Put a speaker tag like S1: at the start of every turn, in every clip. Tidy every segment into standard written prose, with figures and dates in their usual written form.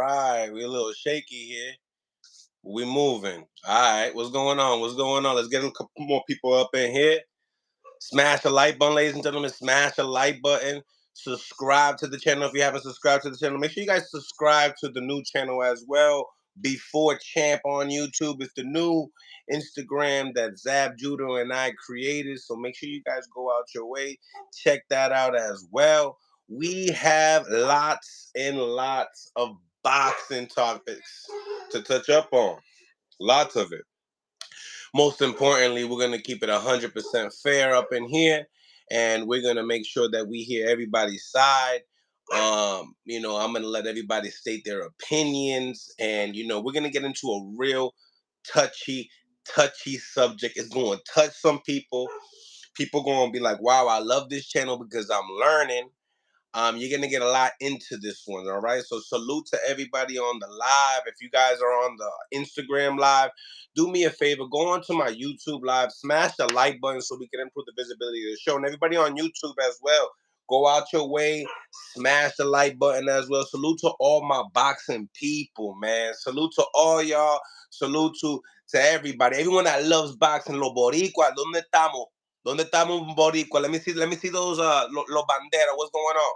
S1: right, we a little shaky here. We moving. All right, what's going on? What's going on? Let's get a couple more people up in here. Smash the like button, ladies and gentlemen. Smash the like button. Subscribe to the channel if you haven't subscribed to the channel. Make sure you guys subscribe to the new channel as well. Before Champ on YouTube. It's the new Instagram that Zab Judo and I created. So make sure you guys go out your way. Check that out as well. We have lots and lots of boxing topics to touch up on. Lots of it. Most importantly, we're going to keep it 100% fair up in here, and we're going to make sure that we hear everybody's side. I'm going to let everybody state their opinions, and we're going to get into a real touchy subject. It's going to touch some people. People going to be like, wow, I love this channel because I'm learning. You're gonna get a lot into this one, all right? So salute to everybody on the live. If you guys are on the Instagram live, do me a favor, go onto my YouTube live, smash the like button so we can improve the visibility of the show. And everybody on YouTube as well, go out your way, smash the like button as well. Salute to all my boxing people, man. Salute to all y'all. Salute to everybody, everyone that loves boxing. Los boricuas, ¿dónde estamos? ¿Dónde estamos, boricua? Let me see those los banderas. What's going on?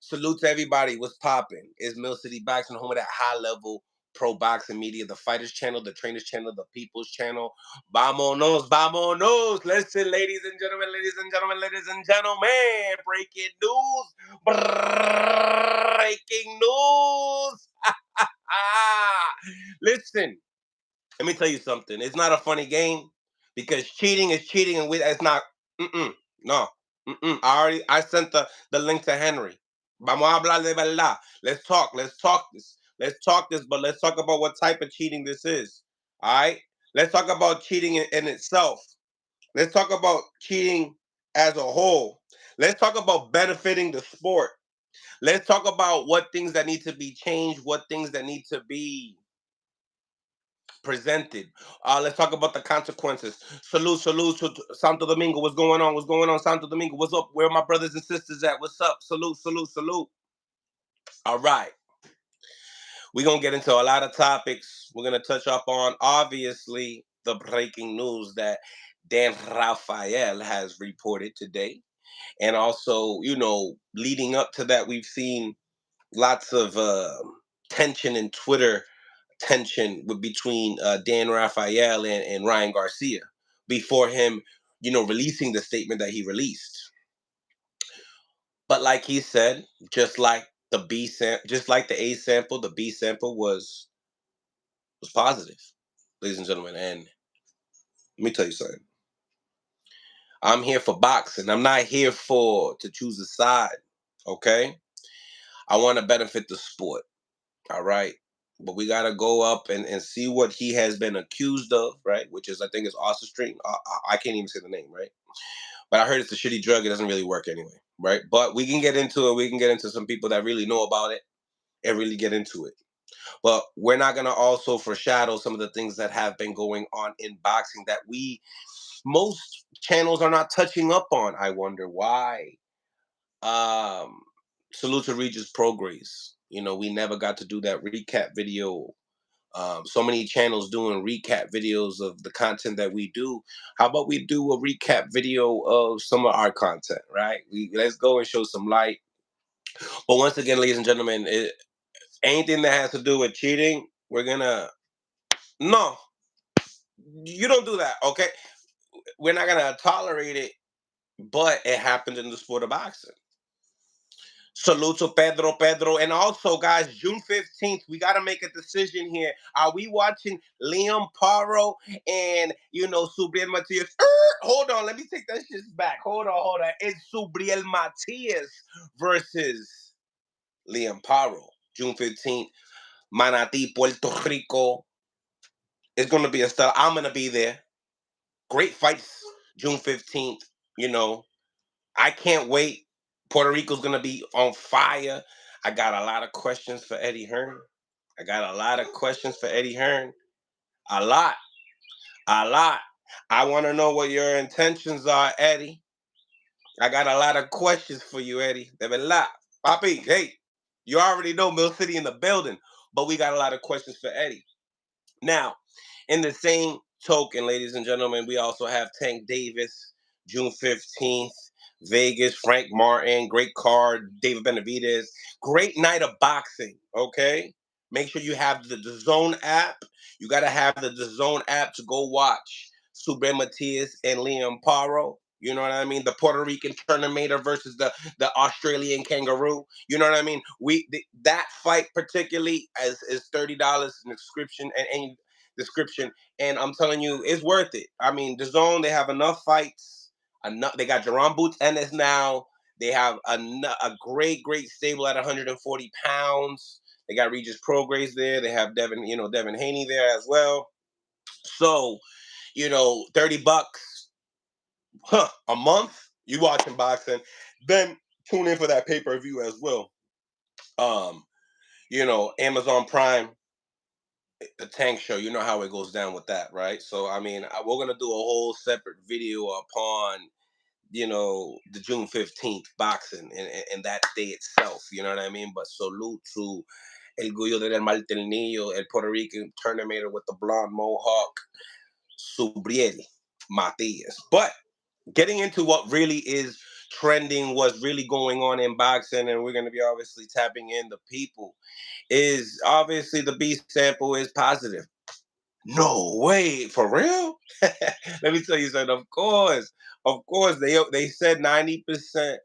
S1: Salute to everybody. What's popping? It's Mill City Boxing, home of that high-level pro boxing media, the Fighters Channel, the Trainers Channel, the People's Channel. Vamonos, vamonos. Listen, ladies and gentlemen, breaking news. Listen, let me tell you something. It's not a funny game because cheating is cheating, and it's not. No. I sent the link to Henry. Vamos a hablar de verdad. Let's talk this, but let's talk about what type of cheating this is. All right? Let's talk about cheating in itself. Let's talk about cheating as a whole. Let's talk about benefiting the sport. Let's talk about what things that need to be changed, what things that need to be presented. Let's talk about the consequences. Salute to Santo Domingo. What's going on? What's going on, Santo Domingo? What's up? Where are my brothers and sisters at? What's up? Salute. All right. We're going to get into a lot of topics. We're going to touch up on, obviously, the breaking news that Dan Rafael has reported today. And also, leading up to that, we've seen lots of tension in Twitter, tension between Dan Rafael and Ryan Garcia before him, releasing the statement that he released. But like he said, just like the A sample, the B sample was positive, ladies and gentlemen. And let me tell you something. I'm here for boxing. I'm not here to choose a side. Okay? I want to benefit the sport. All right. But we got to go up and see what he has been accused of, right? Which is, I think, is Ostarine. I can't even say the name, right? But I heard it's a shitty drug. It doesn't really work anyway, right? But we can get into it. We can get into some people that really know about it and really get into it. But we're not going to also foreshadow some of the things that have been going on in boxing that most channels are not touching up on. I wonder why. Salute to Regis Progress. We never got to do that recap video. So many channels doing recap videos of the content that we do. How about we do a recap video of some of our content, right? Let's go and show some light. But once again, ladies and gentlemen, anything that has to do with cheating, no, you don't do that, okay? We're not gonna tolerate it, but it happens in the sport of boxing. Salute to Pedro. And also, guys, June 15th, we got to make a decision here. Are we watching Liam Paro and, Subriel Matias? Hold on, let me take that shit back. Hold on. It's Subriel Matias versus Liam Paro. June 15th, Manatí, Puerto Rico. It's going to be a style. I'm going to be there. Great fights, June 15th. I can't wait. Puerto Rico's going to be on fire. I got a lot of questions for Eddie Hearn. A lot. I want to know what your intentions are, Eddie. I got a lot of questions for you, Eddie. De verdad. Papi, hey, you already know Mill City in the building. but we got a lot of questions for Eddie. Now, in the same token, ladies and gentlemen, we also have Tank Davis, June 15th, Vegas, Frank Martin, great card, David Benavidez, great night of boxing, okay? Make sure you have the Zone app. You got to have the Zone app to go watch Subre Matias and Liam Paro. You know what I mean? The Puerto Rican Terminator versus the Australian Kangaroo. You know what I mean? That fight particularly is $30 in description and any description, and I'm telling you, it's worth it. I mean, the Zone, they have enough fights. Enough. They got Jerome Boots Ennis now. They have a great stable at 140 pounds. They got Regis Prograis there. They have Devin Haney there as well. So, $30, a month. You watching boxing, then tune in for that pay-per-view as well. Um, Amazon Prime, the Tank Show. You know how it goes down with that, right? So, I mean, we're gonna do a whole separate video upon the June 15th boxing and that day itself. You know what I mean? But salute to El Guyo del Martinillo, El Puerto Rican Terminator with the blonde mohawk, Subriel Matias. But getting into what really is trending, what's really going on in boxing, and we're going to be obviously tapping in the people, is obviously the B sample is positive. No way, for real? Let me tell you something. Of course, they said 90%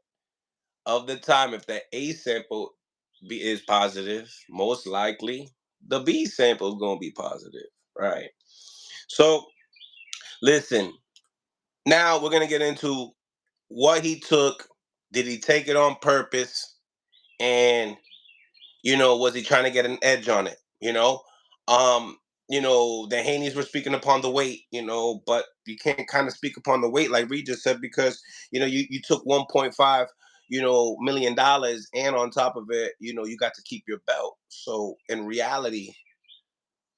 S1: of the time, if the A sample is positive, most likely the B sample is gonna be positive, right? So, listen. Now we're gonna get into what he took. Did he take it on purpose? And was he trying to get an edge on it? Um, the Haneys were speaking upon the weight, but you can't kind of speak upon the weight like Regis said, because you took $1.5 million, and on top of it, you got to keep your belt. So in reality,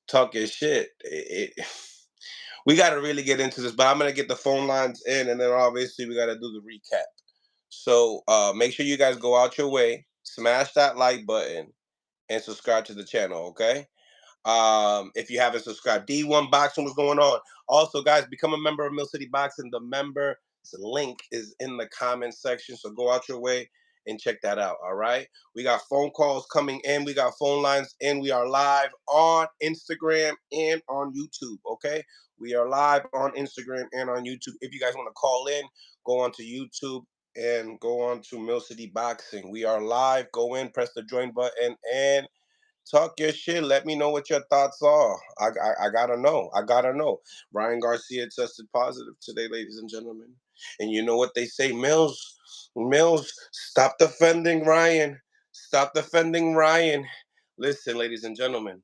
S1: talk your shit. We got to really get into this, but I'm gonna get the phone lines in, and then obviously we got to do the recap. So make sure you guys go out your way, smash that like button, and subscribe to the channel, okay? If you haven't subscribed, D1 Boxing, what's going on? Also, guys, become a member of Mill City Boxing. The member link is in the comment section, so go out your way and check that out. All right, we got phone calls coming in, we got phone lines in. We are live on Instagram and on YouTube. Okay, we are live on Instagram and on YouTube. If you guys want to call in, go on to YouTube and go on to Mill City Boxing. We are live. Go in, press the join button, and talk your shit. Let me know what your thoughts are. I gotta know. I gotta know. Ryan Garcia tested positive today, ladies and gentlemen. And you know what they say, Mills, stop defending Ryan. Stop defending Ryan. Listen, ladies and gentlemen,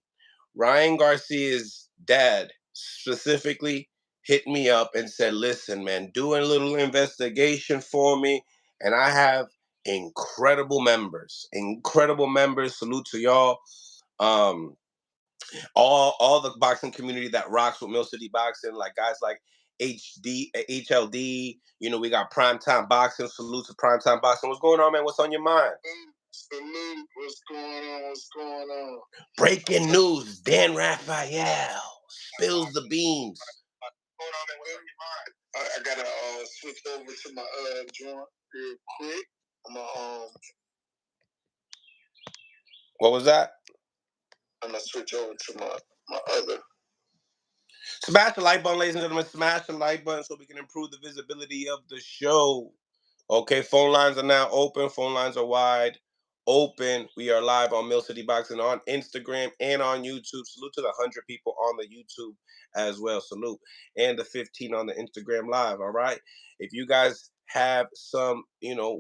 S1: Ryan Garcia's dad specifically hit me up and said, listen, man, do a little investigation for me. And I have incredible members. Incredible members. Salute to y'all. Um, all the boxing community that rocks with Mill City Boxing, like guys like HLD. We got Primetime Boxing. Salute to Primetime Boxing. What's going on, man? What's on your mind?
S2: Salute. What's going on? What's going on?
S1: Breaking news: Dan Rafael spills the beans.
S2: What's going on, man? What's on your mind? I gotta switch over to my joint real quick.
S1: What was that?
S2: I'm gonna switch over to my other.
S1: Smash the like button, ladies and gentlemen. Smash the like button so we can improve the visibility of the show. Okay, phone lines are now open. Phone lines are wide open. We are live on Mill City Boxing on Instagram and on YouTube. Salute to the 100 people on the YouTube as well. Salute. And the 15 on the Instagram live. All right. If you guys have some,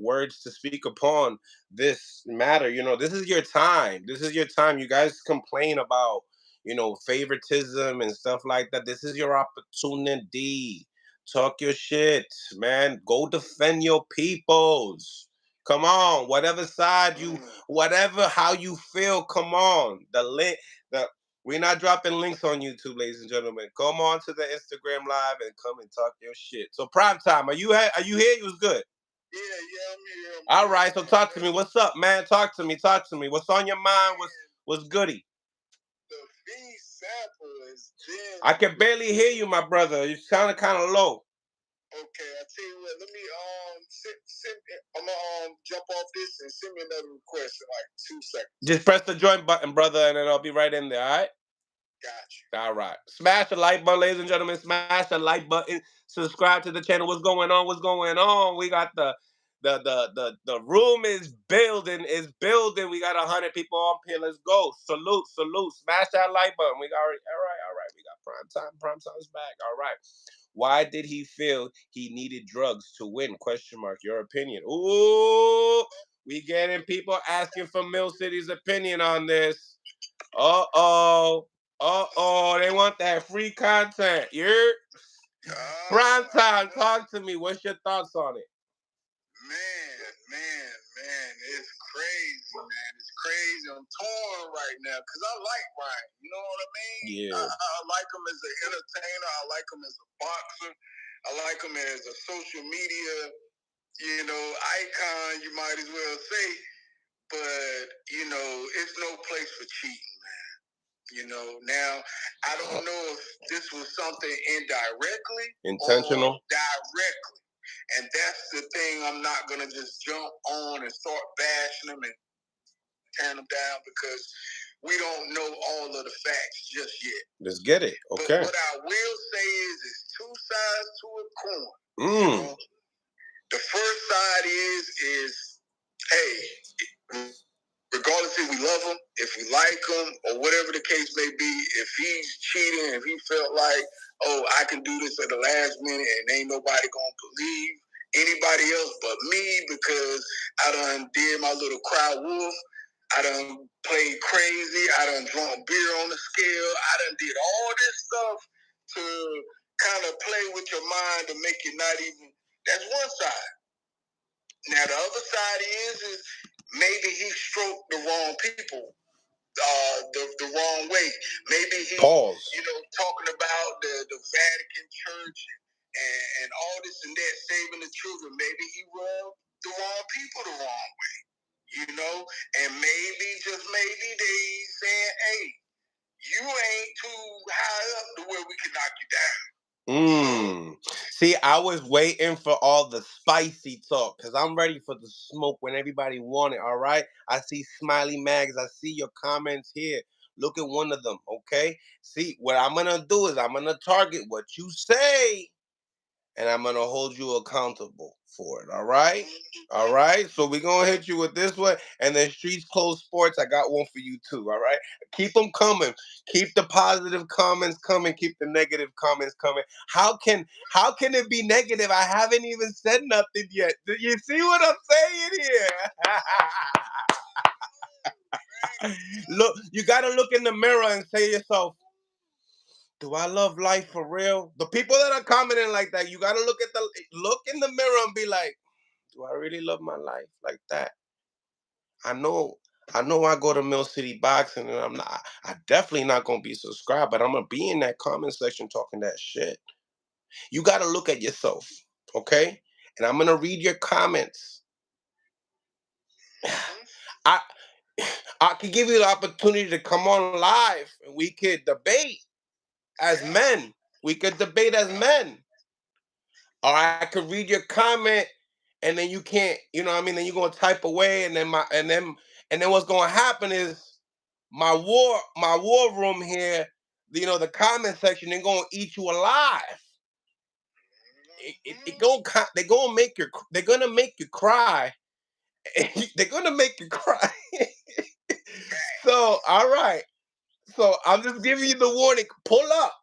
S1: words to speak upon this matter, this is your time. This is your time. You guys complain about, favoritism and stuff like that. This is your opportunity. Talk your shit, man. Go defend your peoples. Come on, whatever side how you feel. Come on, we're not dropping links on YouTube, ladies and gentlemen. Come on to the Instagram live and come and talk your shit. So prime time, are you here? It was good.
S2: Yeah, I'm here.
S1: All right, so talk to me. What's up, man? Talk to me. What's on your mind? What's goody? I can barely hear you, my brother. You sounded kind of low.
S2: Okay, I tell you what. Let me I'm gonna jump off this and send me another request in like 2 seconds.
S1: Just press the join button, brother, and then I'll be right in there. All right.
S2: Got you.
S1: All right. Smash the like button, ladies and gentlemen. Smash the like button. Subscribe to the channel. What's going on? What's going on? We got the room is building. We got 100 people on here. Let's go. Salute. Smash that like button. We got all right. We got prime time. Prime time's back. All right. Why did he feel he needed drugs to win? Question mark. Your opinion. Ooh, we getting people asking for Mill City's opinion on this. Uh-oh, they want that free content. You're prime time. Talk to me. What's your thoughts on it?
S2: Man, it's crazy, man. It's crazy. I'm torn right now because I like Ryan. You know what I mean?
S1: Yeah.
S2: I like him as an entertainer. I like him as a boxer. I like him as a social media, icon, you might as well say. But, it's no place for cheating, man. Now, I don't know if this was something indirectly
S1: intentional
S2: or directly. And that's the thing. I'm not going to just jump on and start bashing them and tearing them down because we don't know all of the facts just yet.
S1: Let's get it. Okay.
S2: But what I will say is it's two sides to a coin. The first side is, hey, regardless if we love him, if we like him, or whatever the case may be, if he's cheating, if he felt like, oh, I can do this at the last minute and ain't nobody gonna believe anybody else but me because I done did my little cry wolf, I done played crazy, I done drunk beer on the scale, I done did all this stuff to kind of play with your mind to make you not even, that's one side. Now the other side is maybe he stroked the wrong people, the wrong way. Maybe he, talking about the Vatican Church and all this and that, saving the children. Maybe he rubbed the wrong people the wrong way, and maybe, just maybe, they saying, hey, you ain't too high up to where we can knock you down.
S1: See, I was waiting for all the spicy talk because I'm ready for the smoke when everybody want it, all right? I see Smiley Mags. I see your comments here. Look at one of them, okay? See, what I'm going to do is I'm going to target what you say, and I'm going to hold you accountable for it, all right? All right? So we're going to hit you with this one, and then Streets Closed Sports, I got one for you too, all right? Keep them coming. Keep the positive comments coming. Keep the negative comments coming. How can it be negative? I haven't even said nothing yet. Do you see what I'm saying here? Look, you got to look in the mirror and say to yourself, do I love life for real? The people that are commenting like that, you got to look in the mirror and be like, do I really love my life like that? I know I go to Mill City Boxing and I definitely not going to be subscribed, but I'm going to be in that comment section talking that shit. You got to look at yourself, okay? And I'm going to read your comments. I could give you the opportunity to come on live and we could debate as men. We could debate as men. Or I could read your comment and then you can't, then you're going to type away and then what's going to happen is my war room here, the comment section, they're going to eat you alive. They're going to make you cry. They're going to make you cry. So, all right. So, I'm just giving you the warning. Pull up.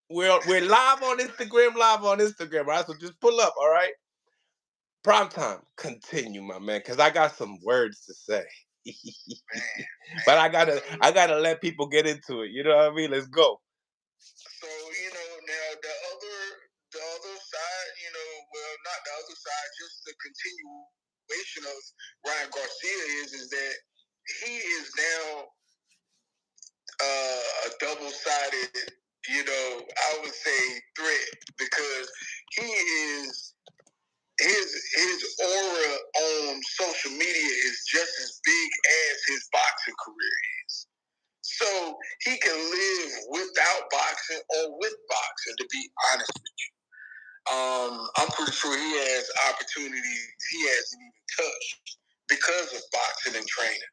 S1: We're live on Instagram, all right? So just pull up, all right? Prime time. Continue, my man, because I got some words to say. But I gotta let people get into it. You know what I mean? Let's go.
S2: So, now the other side, well, not the other side, just the continuation of Ryan Garcia is that he is now a double-sided, I would say threat, because he is his aura on social media is just as big as his boxing career is. So he can live without boxing or with boxing, to be honest with you. I'm pretty sure he has opportunities he hasn't even touched because of boxing and training.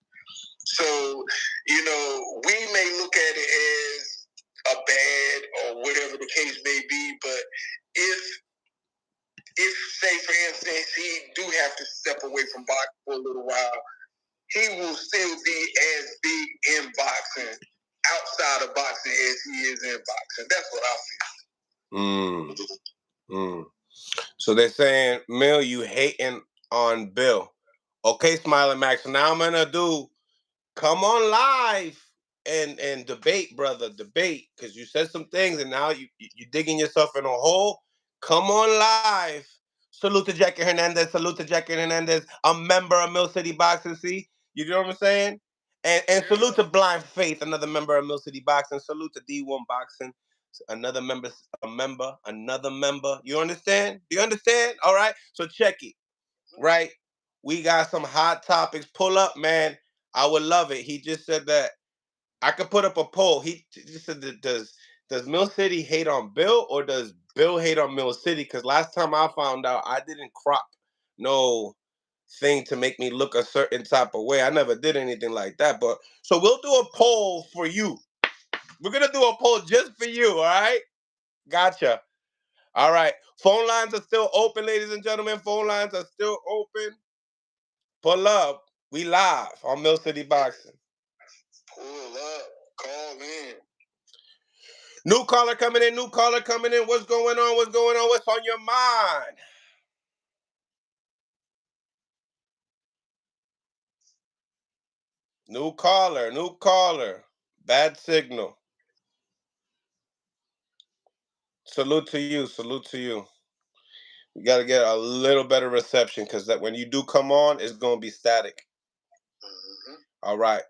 S2: So, we may look at it as a bad or whatever the case may be, but if say for instance he do have to step away from boxing for a little while, he will still be as big in boxing outside of boxing as he is in boxing. That's what I feel.
S1: So they're saying, Mill, you hating on Bill. Okay, Smiling Max. Now I'm gonna do come on live and debate, brother. Debate. Because you said some things and now you're digging yourself in a hole. Come on live. Salute to Jackie Hernandez. Salute to Jackie Hernandez. A member of Mill City Boxing. See? You know what I'm saying? And salute to Blind Faith, another member of Mill City Boxing. Salute to D1 Boxing. Another member. You understand? Do you understand? All right. So check it. Right? We got some hot topics. Pull up, man. I would love it. He just said that I could put up a poll. He just said that does Mill City hate on Bill or does Bill hate on Mill City? Because last time I found out, I didn't crop no thing to make me look a certain type of way. I never did anything like that. But so we'll do a poll for you. We're gonna do a poll just for you. All right? Gotcha. All right. Phone lines are still open, ladies and gentlemen. Phone lines are still open. Pull up. We live on Mill City Boxing.
S2: Pull up. Call in.
S1: New caller coming in. What's going on? What's on your mind? New caller. Bad signal. Salute to you. We got to get a little better reception because that when you do come on, it's going to be static. Mm-hmm. All right.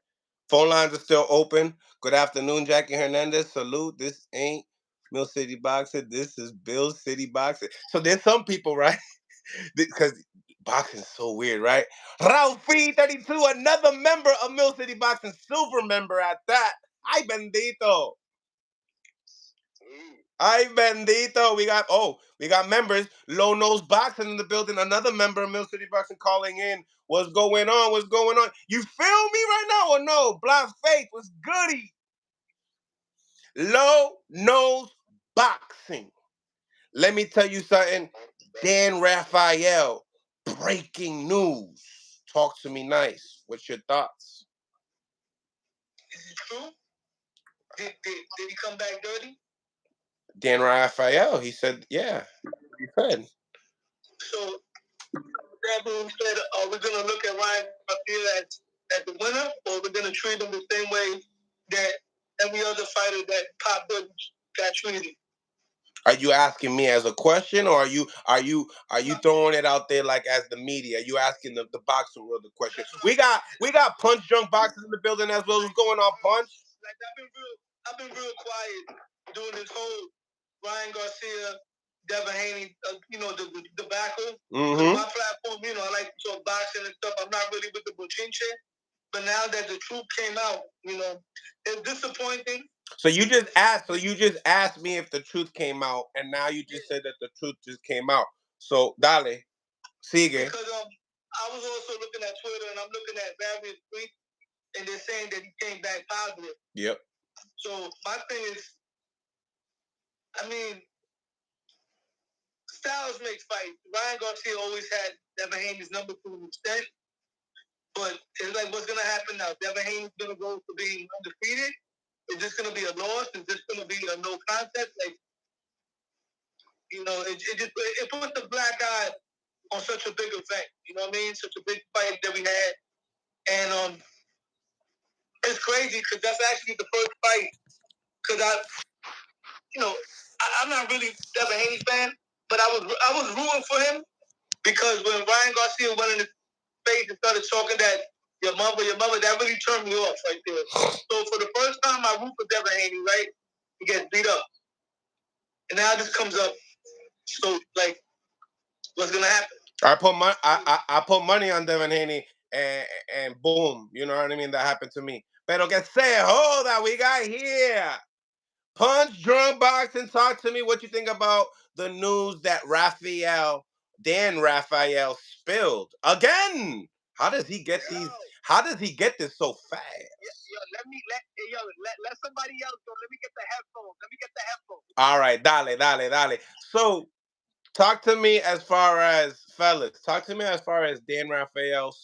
S1: Phone lines are still open. Good afternoon, Jackie Hernandez. Salute. This ain't Mill City Boxing. This is Bill City Boxing. So there's some people, right? Because boxing is so weird, right? Ralphie 32, another member of Mill City Boxing, silver member at that. Ay, bendito. Ay, bendito. We got members. Low Nose Boxing in the building. Another member of Mill City Boxing calling in. What's going on? You feel me right now or no? Blind Faith, what's goody? Low Nose Boxing. Let me tell you something. Dan Rafael, breaking news. Talk to me nice. What's your thoughts?
S2: Is it true? Did he come back dirty?
S1: Dan Rafael, he said, yeah. He said.
S2: So, that being said, are we going to look at Ryan Garcia as the winner, or are we going to treat him the same way that every other fighter that Pop got treated?
S1: Are you asking me as a question, or are you throwing it out there like as the media? Are you asking the boxing world the question? We got punch drunk boxers in the building as well. What's going on, Punch?
S2: Like I've been real quiet during this whole Ryan Garcia, Devin Haney, the debacle. Mm-hmm. My platform, I like to talk boxing and stuff. I'm not really with the bochinche, but now that the truth came out, it's disappointing.
S1: So you just asked me if the truth came out, and now you just said that the truth just came out. So, dale, sigue.
S2: Because I was also looking at Twitter, and I'm looking at various tweets, and they're saying that he came back positive.
S1: Yep.
S2: So my thing is, styles makes fights. Ryan Garcia always had Devin Haney's number to an extent, but it's like, what's gonna happen now? Devin Haney's gonna go to being undefeated. Is this going to be a loss? Is this going to be a no contest? Like, it puts the black eye on such a big event. You know what I mean? Such a big fight that we had. And it's crazy because that's actually the first fight. Because I'm not really Devin Haney fan, but I was rooting for him because when Ryan Garcia went in his face and started talking that your mother, that really turned me off right there. So for the first time, I root for Devin Haney, right? He gets beat up. And now this comes up. So, like, what's going to happen?
S1: I put money on Devin Haney, and boom. You know what I mean? That happened to me. Pero que se joda, we got here. Punch Drunk Boxing, talk to me what you think about the news that Dan Rafael spilled. Again! How does he get these? How does he get this so fast?
S2: Let somebody else go. Let me get the headphones.
S1: All right, dale. So, talk to me as far as, fellas, talk to me as far as Dan Rafael,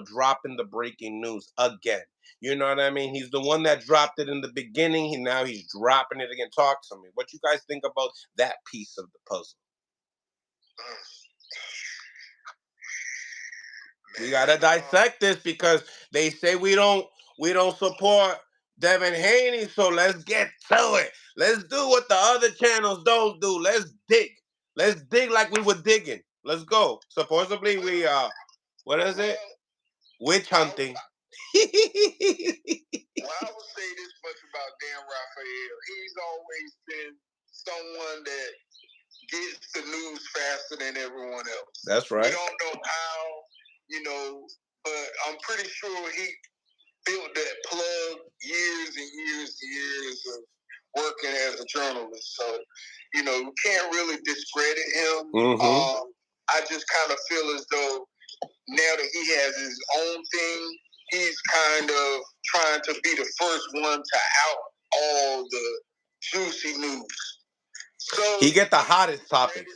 S1: dropping the breaking news again. You know what I mean? He's the one that dropped it in the beginning. Now he's dropping it again. Talk to me. What you guys think about that piece of the puzzle? We gotta dissect this because they say we don't support Devin Haney, so let's get to it. Let's do what the other channels don't do. Let's dig. Let's dig like we were digging. Let's go. Supposedly we what is it? Witch hunting.
S2: Well, I would say this much about Dan Rafael. He's always been someone that gets the news faster than everyone else.
S1: That's right.
S2: We don't know how, but I'm pretty sure he built that plug years and years of working as a journalist. So, you can't really discredit him.
S1: Mm-hmm.
S2: I just kind of feel as though now that he has his own thing, he's kind of trying to be the first one to out all the juicy news. So
S1: he get the hottest topics.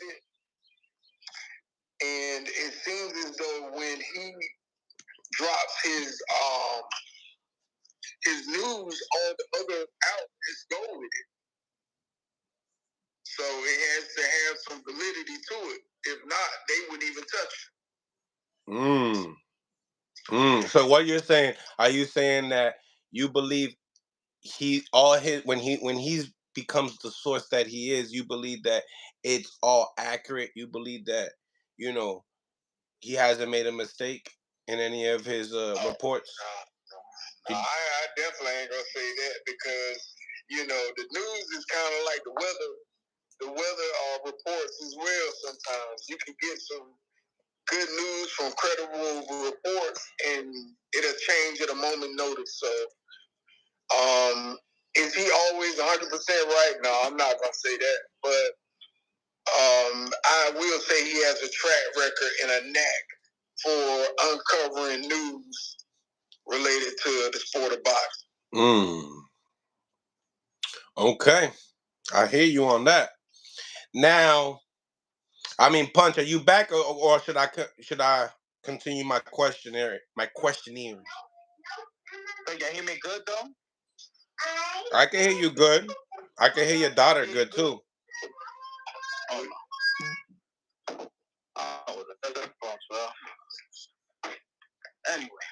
S2: And it seems as though when he drops his news, all the other outlets go with it. So it has to have some validity to it. If not, they wouldn't even touch it.
S1: So what you're saying? Are you saying that you believe when he's becomes the source that he is? You believe that it's all accurate? You believe that he hasn't made a mistake in any of his reports?
S2: No, I definitely ain't gonna say that because the news is kind of like the weather. The weather reports as well. Sometimes you can get some good news from credible reports, and it'll change at a moment's notice. So, is he always 100% right? No, I'm not gonna say that, but I will say he has a track record and a knack for uncovering news related to the sport of boxing.
S1: Okay, I hear you on that. Now, I mean, Punch, are you back, or should I continue my questionnaire?
S2: Can you hear me good though?
S1: I can hear you good. I can hear your daughter good too.
S2: Anyway,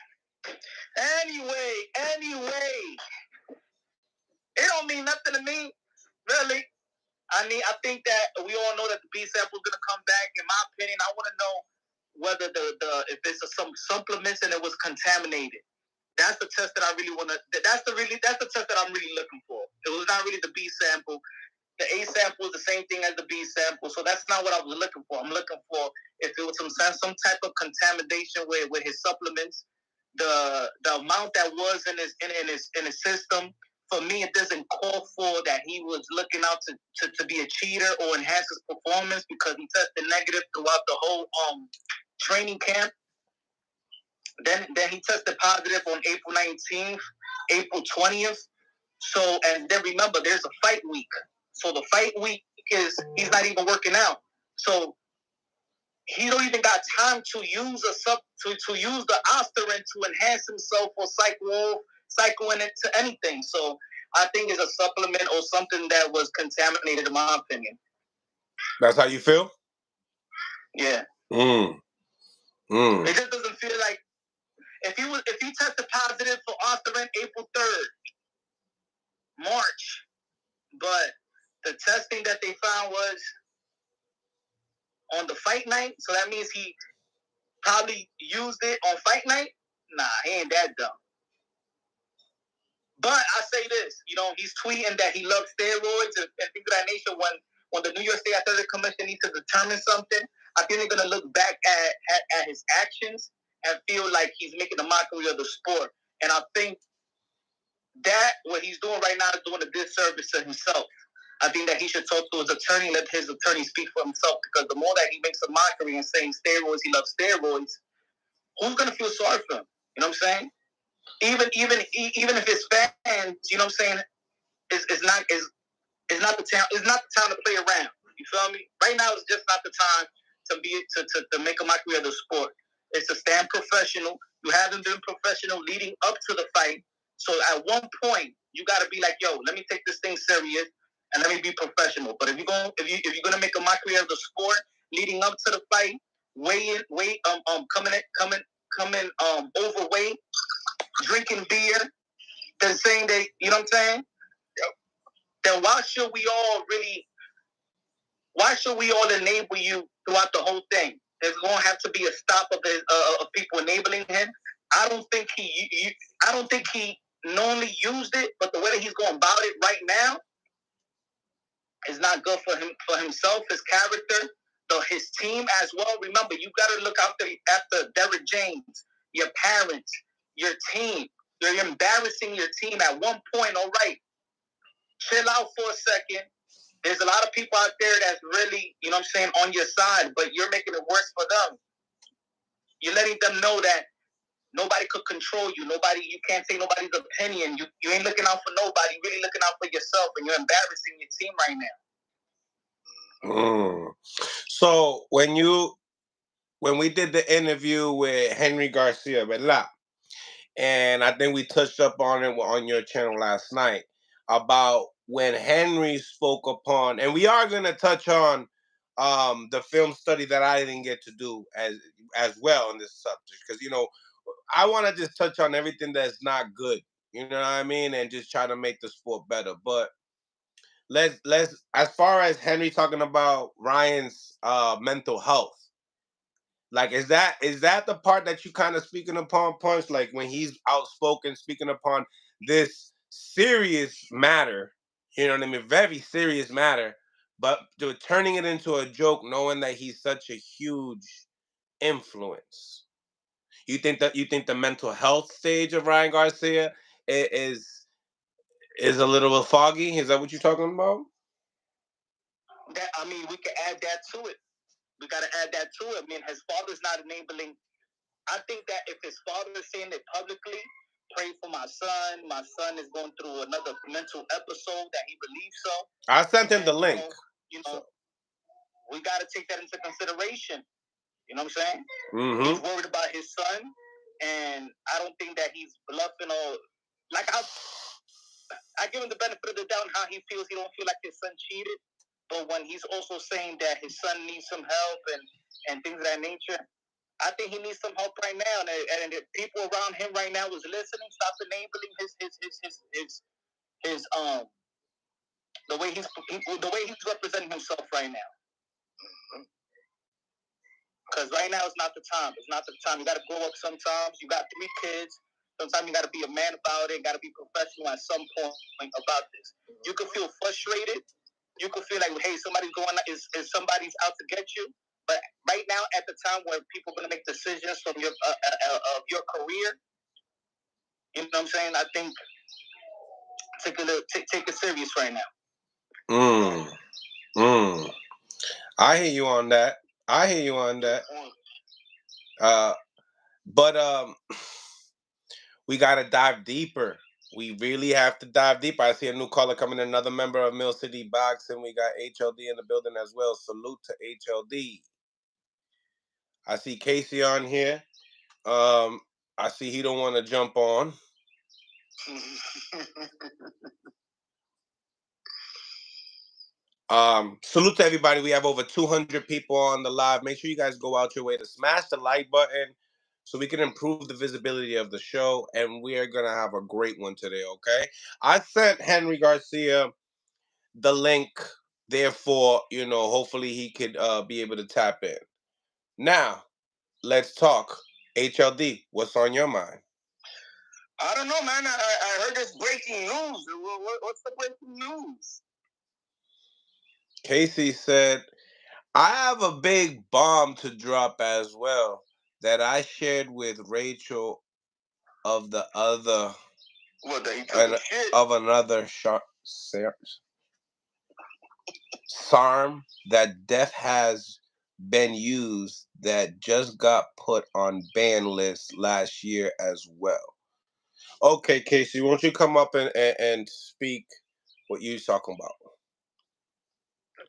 S2: it don't mean nothing to me, really. I think that we all know that the B Sample is gonna come back. In my opinion, I want to know whether if it's some supplements and it was contaminated. That's the test that I really want to. That's the test that I'm really looking for. It was not really the B Sample. The A Sample is the same thing as the B Sample, so that's not what I was looking for. I'm looking for if it was some type of contamination with his supplements. The amount that was in his system. For me, it doesn't call for that he was looking out to be a cheater or enhance his performance because he tested negative throughout the whole training camp. Then he tested positive on April 19th, April 20th. So, and then remember, there's a fight week. So the fight week is he's not even working out. So he don't even got time to use to use the Ostarine to enhance himself or cycle in it to anything. So I think it's a supplement or something that was contaminated, in my opinion.
S1: That's how you feel?
S2: Yeah. It just doesn't feel like if he tested positive for Ostarine April 3rd, March, but the testing that they found was on the fight night, so that means he probably used it on fight night. Nah, he ain't that dumb. But I say this, he's tweeting that he loves steroids and things of that nature. When the New York State Athletic Commission needs to determine something, I think they're gonna look back at his actions and feel like he's making a mockery of the sport. And I think that what he's doing right now is doing a disservice to himself. I think that he should talk to his attorney, let his attorney speak for himself, because the more that he makes a mockery and saying steroids, he loves steroids, who's gonna feel sorry for him? You know what I'm saying? Even if his fans, you know what I'm saying, is not the time to play around. You feel me? Right now is just not the time to make a mockery of the sport. It's to stand professional. You haven't been professional leading up to the fight. So at one point, you got to be like, yo, let me take this thing serious and let me be professional. But if you're gonna make a mockery of the sport leading up to the fight, coming overweight, drinking beer, then saying that, you know what I'm saying? Then why should we all enable you throughout the whole thing? There's going to have to be a stop of people enabling him. I don't think he knowingly used it, but the way that he's going about it right now is not good for himself, his character, his team as well. Remember, you got to look after Derrick James, your parents, your team. You're embarrassing your team at one point. All right, chill out for a second. There's a lot of people out there that's really, you know what I'm saying, on your side, but you're making it worse for them. You're letting them know that nobody could control you. You can't take nobody's opinion. You ain't looking out for nobody. You're really looking out for yourself, and you're embarrassing your team right
S1: now. So when we did the interview with Haney Garcia, ¿verdad? And I think we touched up on it on your channel last night about when Haney spoke upon, and we are going to touch on the film study that I didn't get to do as well on this subject, because, you know, I want to just touch on everything that's not good, you know what I mean, and just try to make the sport better. But let's as far as Haney talking about Ryan's mental health, like, is that the part that you kind of speaking upon, Punch? Like, when he's outspoken, speaking upon this serious matter, you know what I mean? Very serious matter, but turning it into a joke, knowing that he's such a huge influence. You think the mental health stage of Ryan Garcia is a little bit foggy? Is that what you're talking about?
S2: We can add that to it. We got to add that to it. I mean, his father's not enabling. I think that if his father is saying it publicly, pray for my son. My son is going through another mental episode that he believes so.
S1: I sent him the link.
S2: We got to take that into consideration. You know what I'm saying?
S1: Mm-hmm.
S2: He's worried about his son, and I don't think that he's bluffing or like I give him the benefit of the doubt on how he feels. He don't feel like his son cheated, but when he's also saying that his son needs some help and things of that nature, I think he needs some help right now. And the people around him right now is listening. Stop enabling his the way he's representing himself right now. Because right now is not the time. It's not the time. You got to grow up sometimes. You got 3 kids. Sometimes you got to be a man about it. Got to be professional at some point about this. You can feel frustrated. You can feel like, hey, somebody's somebody's out to get you. But right now, at the time where people are going to make decisions from your career, you know what I'm saying? I think take it serious right now.
S1: I hear you on that. But we gotta dive deeper. We really have to dive deeper. I see a new caller coming in, another member of Mill City Boxing. We got HLD in the building as well. Salute to HLD. I see Casey on here. I see he don't want to jump on. Salute to everybody. We have over 200 people on the live. Make sure you guys go out your way to smash the like button so we can improve the visibility of the show, and we are going to have a great one today, okay? I sent Haney Garcia the link, therefore, you know, hopefully he could be able to tap in. Now, let's talk. HLD, what's on your mind?
S2: I don't know, man. I heard this breaking news. What's the breaking news?
S1: Casey said, I have a big bomb to drop as well that I shared with Rachel of the other
S2: What, that he took shit?
S1: Of another SARM that Def has been used that just got put on ban list last year as well. Okay, Casey, won't you come up and speak what you're talking about?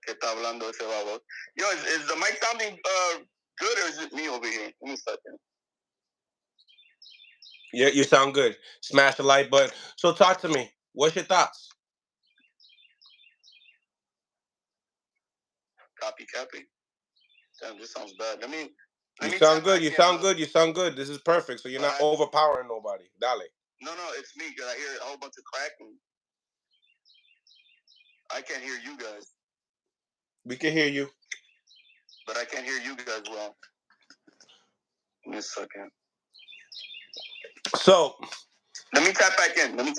S2: ¿Qué está hablando ese babo? Yo, is the mic sounding good or is it me over here? Give me a second.
S1: Yeah, you sound good. Smash the like button. So talk to me. What's your thoughts?
S2: Copy. Damn, this sounds bad.
S1: You sound good. You sound good. You sound good. This is perfect. So you're not overpowering nobody. Dale.
S2: No, it's me because I hear a whole bunch of cracking. I can't hear you guys.
S1: We can hear you.
S2: But I can't hear you guys well. Give me a second.
S1: So.
S2: Let me tap back in.
S1: Dale.
S2: It's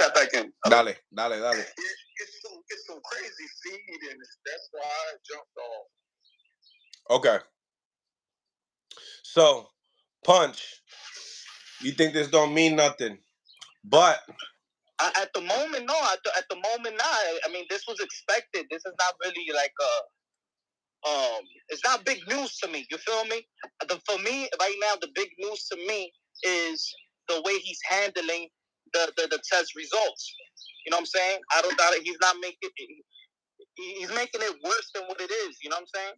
S2: some crazy feed in it. That's why I jumped off.
S1: Okay. So, Punch, you think this don't mean nothing, but
S2: at the moment, no. At the moment, not. I mean, this was expected. This is not really like it's not big news to me. You feel me? For me, right now, the big news to me is the way he's handling the test results. You know what I'm saying? I don't doubt it. He's making it worse than what it is. You know what I'm saying?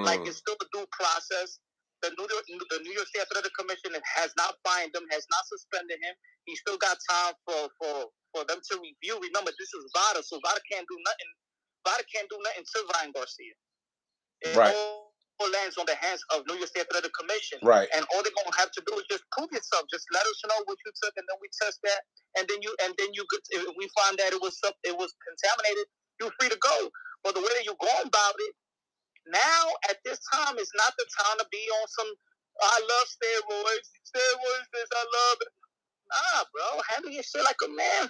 S2: Like, it's still a due process. The New York State Athletic Commission has not fined him, has not suspended him. He still got time for them to review. Remember, this is VADA, so VADA can't do nothing. VADA can't do nothing to Ryan Garcia. It all lands on the hands of New York State Athletic Commission.
S1: Right.
S2: And all they're gonna have to do is just prove yourself. Just let us know what you took, and then we test that. And then you could, if we find that it was contaminated, you're free to go. But the way that you're going about it, now, at this time, it's not the time to be on some, I love steroids, this, I love it. Nah, bro, handle your shit like a man.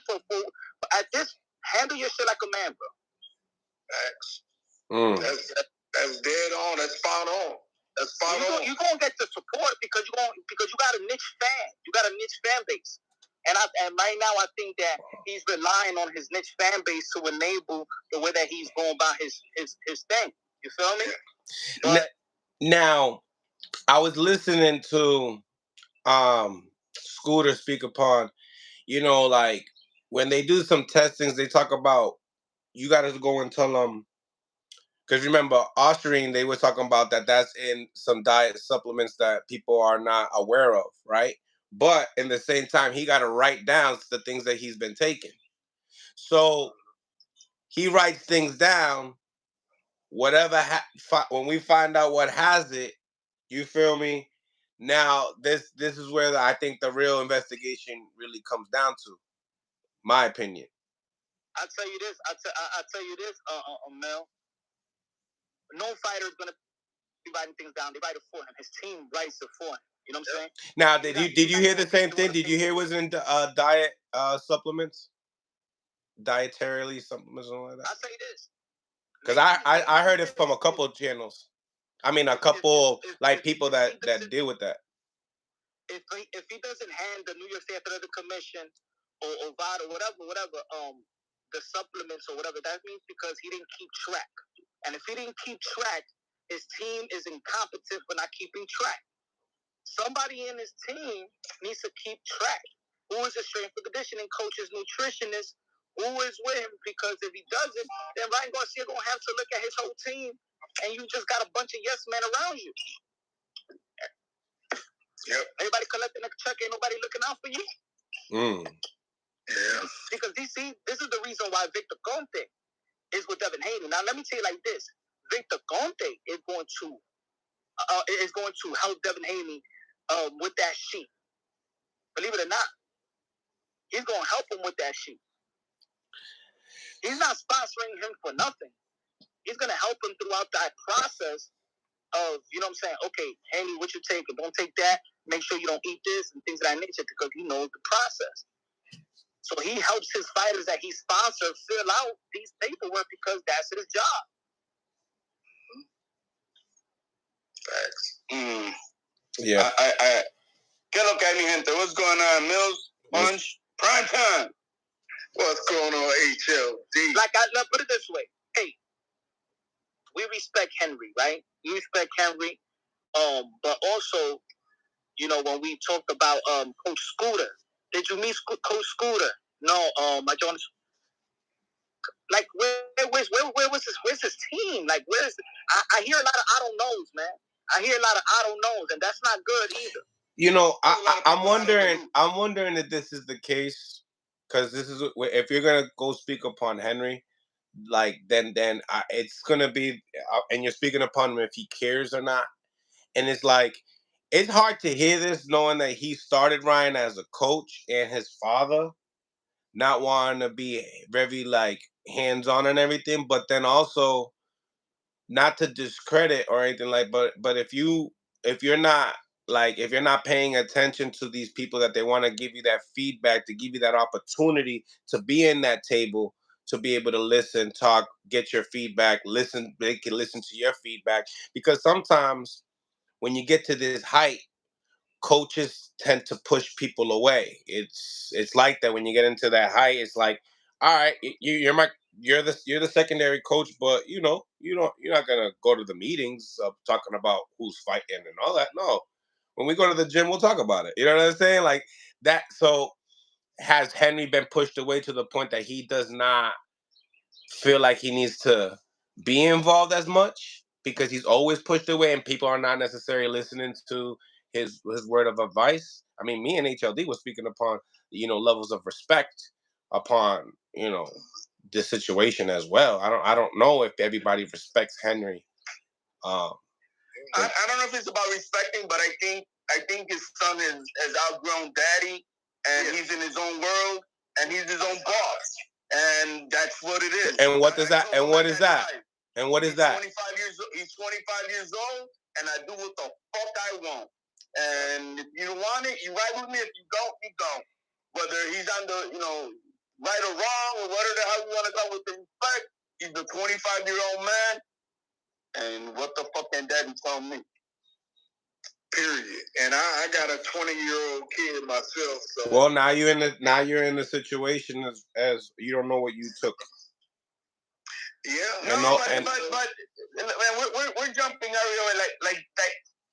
S2: Handle your shit like a man, bro. Facts. That's dead on. That's spot on. You're going to get the support because you got a niche fan. You got a niche fan base. And right now, I think that he's relying on his niche fan base to enable the way that he's going about his thing. You feel me? But
S1: now, I was listening to Scooter speak upon, like when they do some testings, they talk about you got to go and tell them, because remember, Ostarine, they were talking about that's in some diet supplements that people are not aware of, right? But in the same time, he got to write down the things that he's been taking. So he writes things down. Whatever, when we find out what has it, you feel me? Now, this is where I think the real investigation really comes down to, my opinion.
S2: I'll tell you this, Mel. No fighter is going to be writing things down. They write it for him. His team writes it for him. You know what I'm saying?
S1: Now, did you hear the same thing? Did you hear it was in diet supplements? Dietarily supplements, something like that?
S2: I'll tell you this.
S1: Because I heard it from a couple of channels. I mean, a couple people that deal with that.
S2: If he doesn't hand the New York State Athletic Commission or VADA, whatever, the supplements or whatever, that means because he didn't keep track. And if he didn't keep track, his team is incompetent for not keeping track. Somebody in his team needs to keep track. Who is his strength and conditioning coach, his nutritionist, who is with him? Because if he doesn't, then Ryan Garcia gonna have to look at his whole team, and you just got a bunch of yes men around you. Yep. Everybody collecting a check, ain't nobody looking out for you. Yeah. Because this is the reason why Victor Conte is with Devin Haney. Now let me tell you like this: Victor Conte is going to help Devin Haney with that sheet. Believe it or not, he's going to help him with that sheet. He's not sponsoring him for nothing. He's going to help him throughout that process of, you know what I'm saying? Okay, Haney, what you taking? Don't take that. Make sure you don't eat this and things of that nature because he knows the process. So he helps his fighters that he sponsors fill out these paperwork because that's his job. Facts.
S1: Yeah.
S2: ¿Qué es lo que hay, mi gente? What's going on, Mills? Punch? Prime time. What's going on, HLD?
S3: Like, let's put it this way. Hey, we respect Henry, right? We respect Henry. But also, you know, when we talked about Coach Scooter, did you meet Coach Scooter? No, I don't. Like, where's his team? Like, where's? I hear a lot of I don't knows, man. I hear a lot of I don't knows, and that's not good either.
S1: You know, I'm wondering if this is the case, because this is if you're gonna go speak upon Henry, like then it's gonna be, and you're speaking upon him if he cares or not, and it's like it's hard to hear this knowing that he started Ryan as a coach and his father not wanting to be very like hands on and everything, but then also not to discredit or anything like, but if you're not if you're not paying attention to these people that they want to give you that feedback, to give you that opportunity to be in that table, to be able to listen, talk, get your feedback, listen, they can listen to your feedback, because sometimes when you get to this height, coaches tend to push people away. It's like that when you get into that height. It's like, all right, you're the secondary coach, but you're not gonna go to the meetings talking about who's fighting and all that. No, when we go to the gym, we'll talk about it. You know what I'm saying? Like that. So has Henry been pushed away to the point that he does not feel like he needs to be involved as much because he's always pushed away and people are not necessarily listening to his word of advice? I mean, me and HLD was speaking upon levels of respect upon this situation as well. I don't know if everybody respects Henry.
S2: I don't know if it's about respecting, but I think his son has outgrown daddy, and he's in his own world, and he's his own boss, and that's what it is.
S1: And what does that? And what is that? And what is that?
S2: He's 25 years old, and I do what the fuck I want. And if you want it, you ride with me. If you don't, you don't. Whether he's on the, right or wrong, or whatever the hell you want to go with the respect, he's a 25-year-old man. And what the fuck can daddy tell me? Period. And I got a 20-year-old kid myself. So.
S1: Well, now you're in the situation as you don't know what you took.
S2: Yeah, but we're jumping everywhere. Like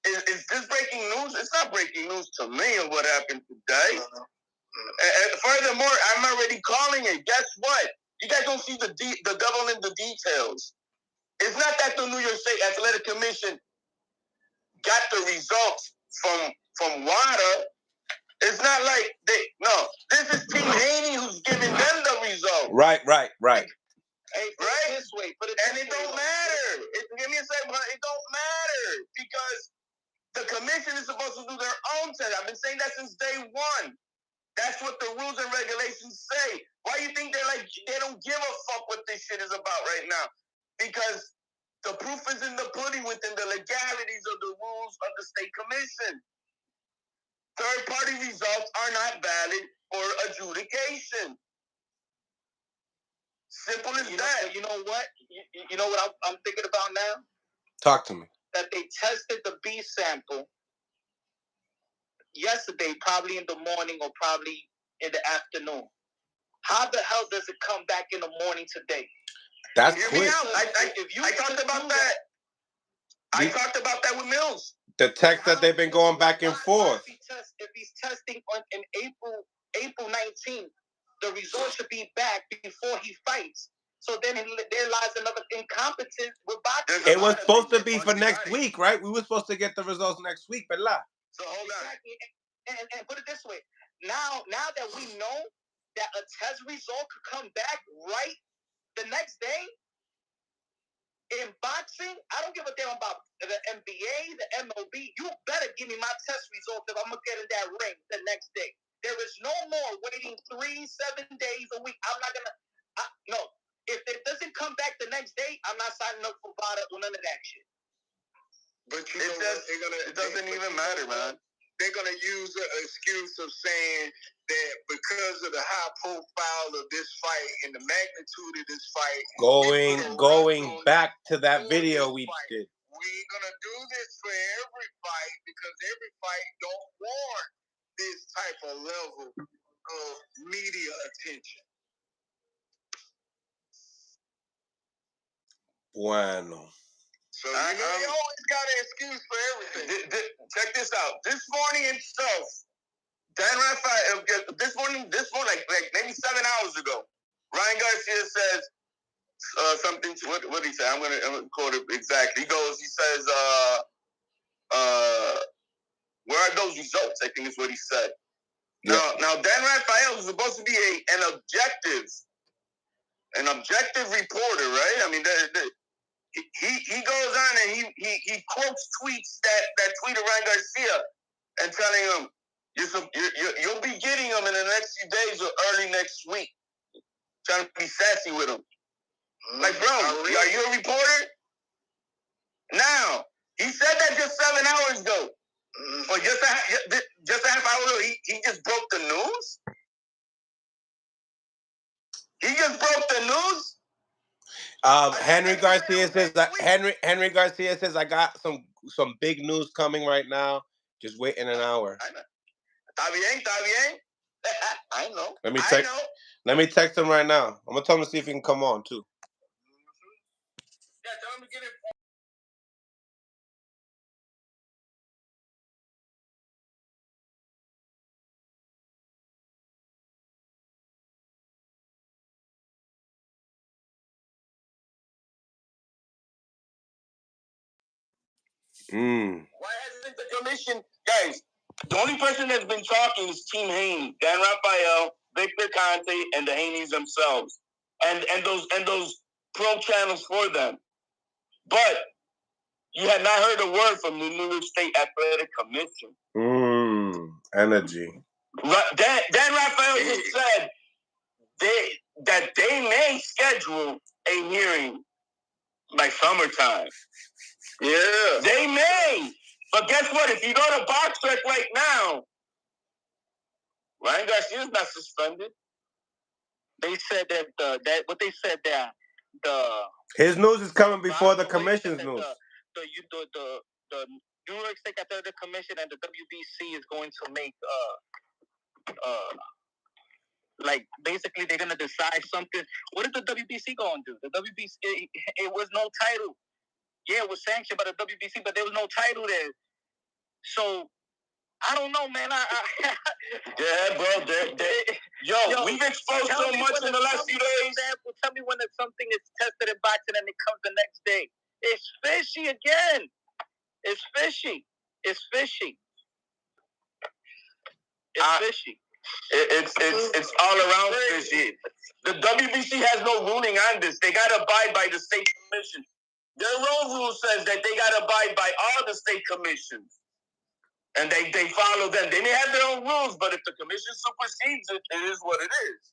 S2: is this breaking news? It's not breaking news to me of what happened today. And furthermore, I'm already calling it. Guess what? You guys don't see the devil in the details. It's not that the New York State Athletic Commission got the results from WADA. It's not like this is Team Haney who's giving them the results.
S1: Right.
S3: Hey, right? This way,
S2: and it don't matter. Give me a second, but it don't matter because the commission is supposed to do their own test. I've been saying that since day one. That's what the rules and regulations say. Why do you think they don't give a fuck what this shit is about right now? Because the proof is in the pudding within the legalities of the rules of the state commission. Third-party results are not valid for adjudication. Simple as that.
S3: You know what? You know what I'm thinking about now?
S1: Talk to me.
S3: That they tested the B sample yesterday, probably in the morning or probably in the afternoon. How the hell does it come back in the morning today?
S1: That's quick.
S2: I talked about that. I talked about that with Mills.
S1: The text that they've been going back and forth.
S3: If he's testing in April 19th, the results should be back before he fights. So then there lies another incompetence with boxing.
S1: It was supposed to be for next week, right? We were supposed to get the results next week, but la.
S2: So hold on.
S3: And put it this way. Now that we know that a test result could come back right the next day, in boxing, I don't give a damn about the NBA, the MLB. You better give me my test result if I'm going to get in that ring the next day. There is no more waiting 3-7 days a week. I'm not going to. No. If it doesn't come back the next day, I'm not signing up for VADA or none of that shit.
S2: But it doesn't even matter, man. They're going to use the excuse of saying that because of the high profile of this fight and the magnitude of this fight,
S1: going back to that video we did.
S2: We ain't going to do this for every fight because every fight don't warrant this type of level of media attention.
S1: Bueno.
S2: So they always got an excuse for everything. Check this out. This morning itself, Dan Rafael, this morning, like maybe 7 hours ago, Ryan Garcia says something. What did he say? I'm gonna quote it exactly. He says, where are those results? I think is what he said. Yeah. Now Dan Rafael is supposed to be an objective reporter, right? I mean, he goes on and he quotes tweets that tweeted Ryan Garcia and telling him you'll be getting them in the next few days or early next week. Trying to be sassy with him. Like, bro, are you a reporter? Now, he said that just 7 hours ago. Or just a half hour ago, he just broke the news? He just broke the news?
S1: Henry Garcia says that Henry Garcia says I got some big news coming right now. Just wait in an hour.
S2: Está bien. I know.
S1: Let me text him right now. I'm gonna tell him to see if he can come on too.
S2: Yeah, tell him to get it. Why hasn't the commission, guys? The only person that's been talking is Team Haney, Dan Rafael, Victor Conte, and the Haneys themselves, and those pro channels for them. But you had not heard a word from the New York State Athletic Commission.
S1: Energy.
S2: Dan Rafael just said that they may schedule a hearing by summertime. Yeah. They may. But guess what? If you go to Box Trek right now, Ryan Garcia's not suspended. They said that
S1: his news is coming before the commission's news.
S3: The New York State Athletic Commission and the WBC is going to make like basically they're gonna decide something. What is the WBC gonna do? The WBC it was no title. Yeah, it was sanctioned by the WBC, but there was no title there. So I don't know, man.
S2: Yeah, bro. Yo, we've exposed so much in the last few days.
S3: Tell me when something is tested in boxing and it comes the next day. It's fishy again. It's fishy. It's fishy.
S2: It's all around fishy. The WBC has no ruling on this. They gotta abide by the state commission. Their own rule says that they gotta abide by all the state commissions. And they follow them. They may have their own rules, but if the commission supersedes it, it is what it is.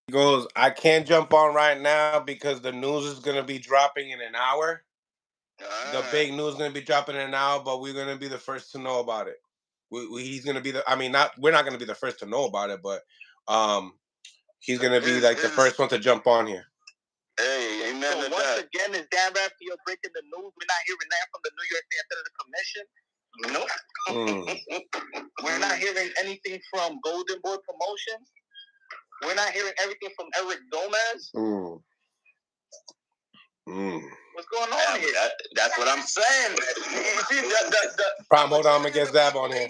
S1: He goes, I can't jump on right now because the news is going to be dropping in an hour. The big news is going to be dropping in an hour, but we're going to be the first to know about it. He's going to be we're not going to be the first to know about it, but he's going to be like the first one to jump on here.
S2: Hey, amen.
S3: So once again, is Dan Rafael breaking the news? We're not hearing that from the New York State Athletic Commission. Nope. We're not hearing anything from Golden Boy Promotions. We're not hearing everything from Eric Gomez. What's going on here?
S2: That's what I'm saying.
S1: Prime, hold on, I'm going to get Zab on here.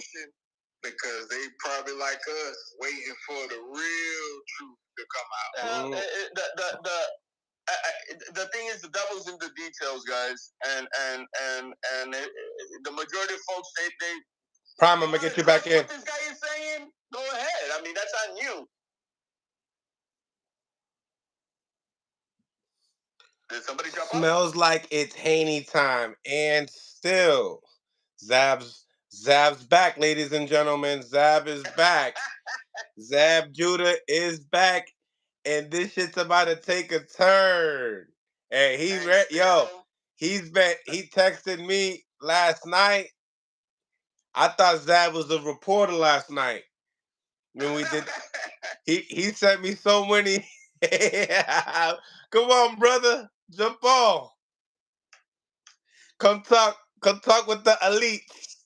S2: Because they probably like us waiting for the real truth to come out. The thing is, the devil's in the details, guys, and the majority of folks they.
S1: Prime, I'm gonna get you back in.
S2: What this guy is saying? Go ahead. I mean, that's on you. Did somebody drop off?
S1: Smells like it's Haney time, and still, Zab's back, ladies and gentlemen. Zab is back. Zab Judah is back, and this shit's about to take a turn. And he texted me last night. I thought Zab was a reporter last night when we did. He sent me so many. Come on, brother, jump on. Come talk Come talk with the elites.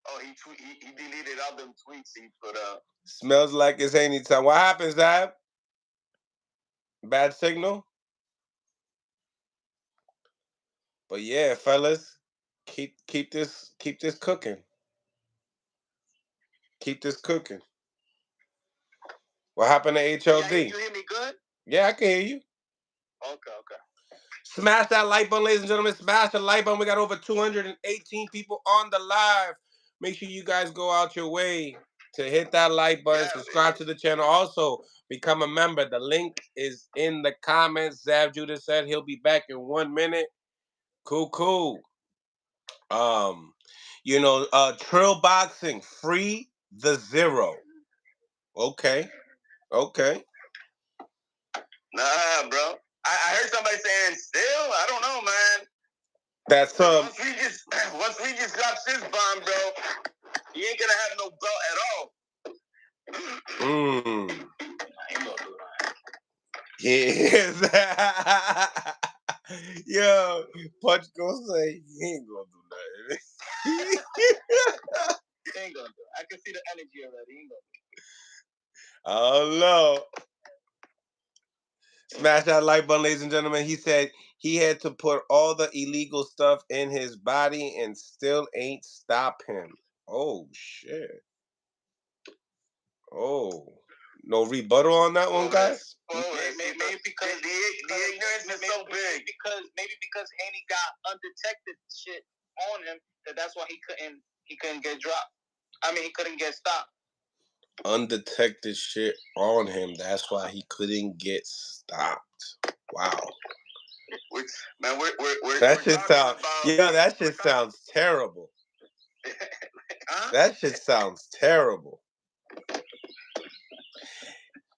S2: Oh, he deleted all them tweets he put up.
S1: Smells like it's Haney time. What happens, Zab? Bad signal? But yeah, fellas, keep this cooking. Keep this cooking. What happened to HLD?
S3: Yeah, you hear me good?
S1: Yeah, I can hear you.
S3: Okay.
S1: Smash that like button, ladies and gentlemen. Smash the like button. We got over 218 people on the live. Make sure you guys go out your way to hit that like button. Subscribe to the channel. Also, become a member. The link is in the comments. Zab Judah said he'll be back in 1 minute. Cool. Trill Boxing, free the zero. Okay.
S2: Nah, bro. I heard somebody saying still. I don't know, man.
S1: That's
S2: once Regis drops his bomb, bro, he ain't gonna have no belt at all.
S3: I ain't gonna do that.
S1: Yes. Yo, Punch gonna say he ain't gonna do nothing.
S3: He ain't gonna do it. I can see the energy already. He ain't gonna do it.
S1: Oh no. Smash that like button, ladies and gentlemen. He said he had to put all the illegal stuff in his body and still ain't stop him. Oh shit. Oh. No rebuttal on that one, guys?
S3: Maybe because
S2: the ignorance is so big.
S3: Maybe because Haney got undetected shit on him, that's why he couldn't get dropped. I mean, he couldn't get stopped.
S1: Undetected shit on him. That's why he couldn't get stopped. Wow.
S2: Man,
S1: that shit sounds terrible.
S3: Huh?
S1: That shit sounds terrible.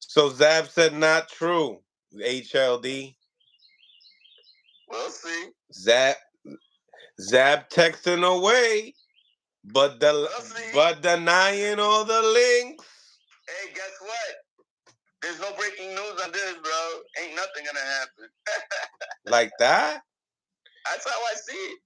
S1: So Zab said not true. HLD.
S2: We'll see.
S1: Zab texting away, but denying all the links.
S2: Hey, guess what? There's no breaking news on this, bro. Ain't nothing gonna happen.
S1: Like that?
S2: That's how I see it.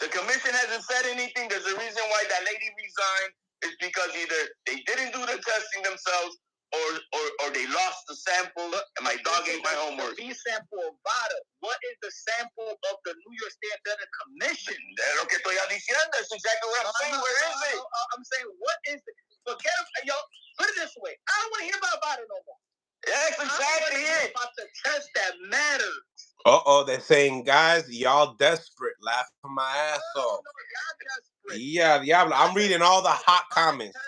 S2: The commission hasn't said anything. There's a reason why that lady resigned. It's because either they didn't do the testing themselves or they lost the sample and my dog ate my homework.
S3: B sample of VADA. What is the sample of the New York State Athletic Commission?
S2: That's lo que estoy diciendo. That's exactly what I'm saying. Where is it?
S3: I'm saying, what is it? Forget it. Yo, put it this way. I don't want to hear about VADA no more.
S2: That's exactly it.
S3: About the test that matters.
S1: They're saying, guys, y'all desperate. Laughing my ass off.
S3: No, y'all desperate.
S1: Yeah, Diablo. I'm reading all the hot comments.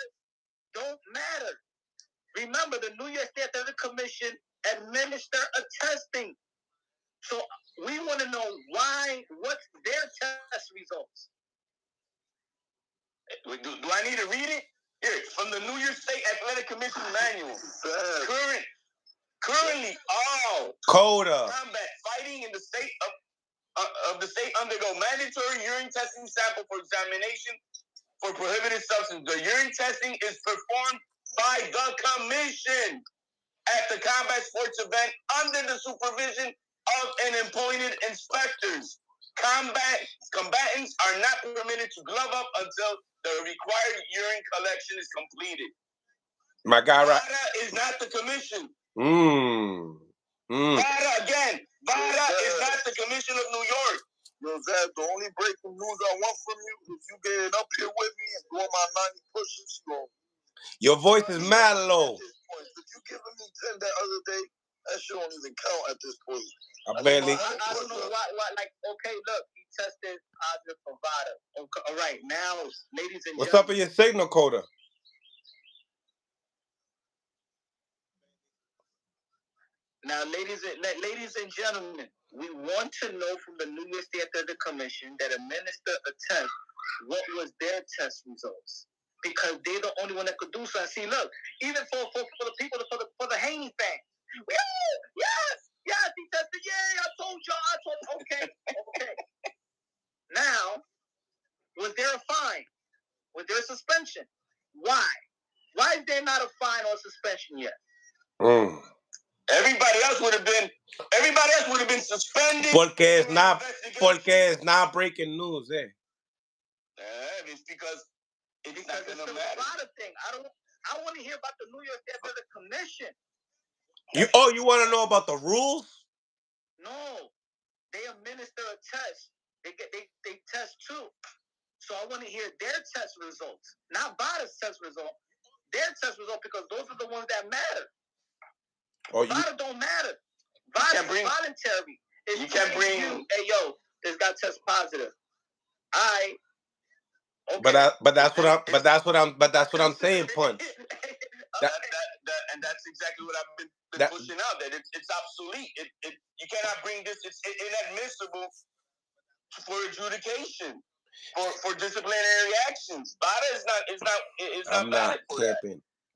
S3: Don't matter. Remember, the New York State Athletic Commission administer a testing. So we want to know what's their test results.
S2: Do I need to read it? Here, from the New York State Athletic Commission manual. Currently, all
S1: CODA
S2: combat fighting in the state of the state undergo mandatory urine testing sample for examination for prohibited substance. The urine testing is performed by the commission at the combat sports event under the supervision of an appointed inspectors. Combatants are not permitted to glove up until the required urine collection is completed.
S1: My guy,
S2: VADA is not the commission. VADA is not the commission of New York. Yo, Zab, the only breaking news I want from you is you getting up here with me and doing my 90 push-ups.
S1: Your voice is mad low.
S2: If you giving me 10 that other day, that shit don't even count at this point.
S1: I barely.
S3: I don't know why. Like, okay, look, he tested positive for VADA. Okay, all right, now, ladies and gentlemen.
S1: What's up with your signal, CODA?
S3: Now, ladies and gentlemen, we want to know from the New York State Athletic Commission that administer a test, what was their test results? Because they're the only one that could do so. See, look, even for the people, for the Haney fans, yes, he tested. Yeah, I told y'all. Okay. Now, was there a fine? Was there a suspension? Why? Why is there not a fine or suspension yet?
S2: Everybody else would have been suspended.
S1: Porque it's not breaking news, eh?
S2: It's because it's
S3: a
S2: matter.
S3: lot of things. I want to hear about the New York State Athletic Commission.
S1: You want to know about the rules?
S3: No, they administer a test. They test too. So I want to hear their test results, not Bada's test result. Their test result, because those are the ones that matter. Bada don't matter. Bada's voluntary. You can't bring. Hey yo, this guy test positive. Okay.
S1: But that's what I'm saying, Punch.
S2: And that's exactly what I've been pushing out. That it's obsolete. You cannot bring this. It's inadmissible for adjudication, for disciplinary actions. Bada is not.
S1: I'm not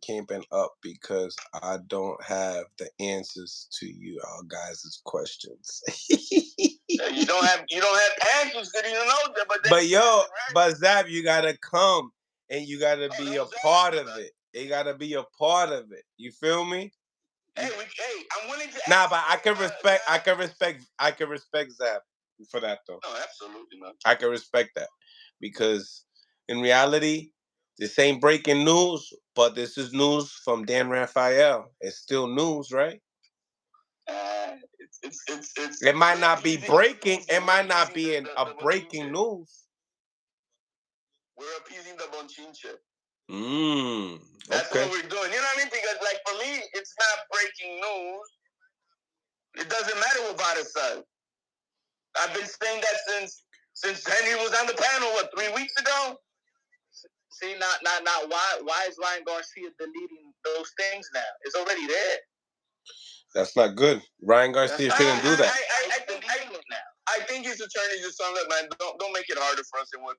S1: camping up because I don't have the answers to you all guys' questions.
S2: You don't have answers that you know that,
S1: but Zab, you gotta come and you gotta be a part of it. You gotta be a part of it. You feel me?
S2: Hey, I'm willing to.
S1: Nah, but I can respect Zab for that though.
S2: No, absolutely not.
S1: I can respect that because in reality, this ain't breaking news, but this is news from Dan Rafael. It's still news, right? It might not be breaking. It might not be a breaking news.
S2: We're appeasing the bonchinche.
S1: That's
S2: what we're doing. You know what I mean? Because, like, for me, it's not breaking news. It doesn't matter what Bada says. I've been saying that since Haney was on the panel, 3 weeks ago?
S3: See, not why is Ryan Garcia deleting those things now? It's already there.
S1: That's not good. Ryan Garcia shouldn't do that.
S2: I think his attorney just said, look, man, don't make it harder for us than what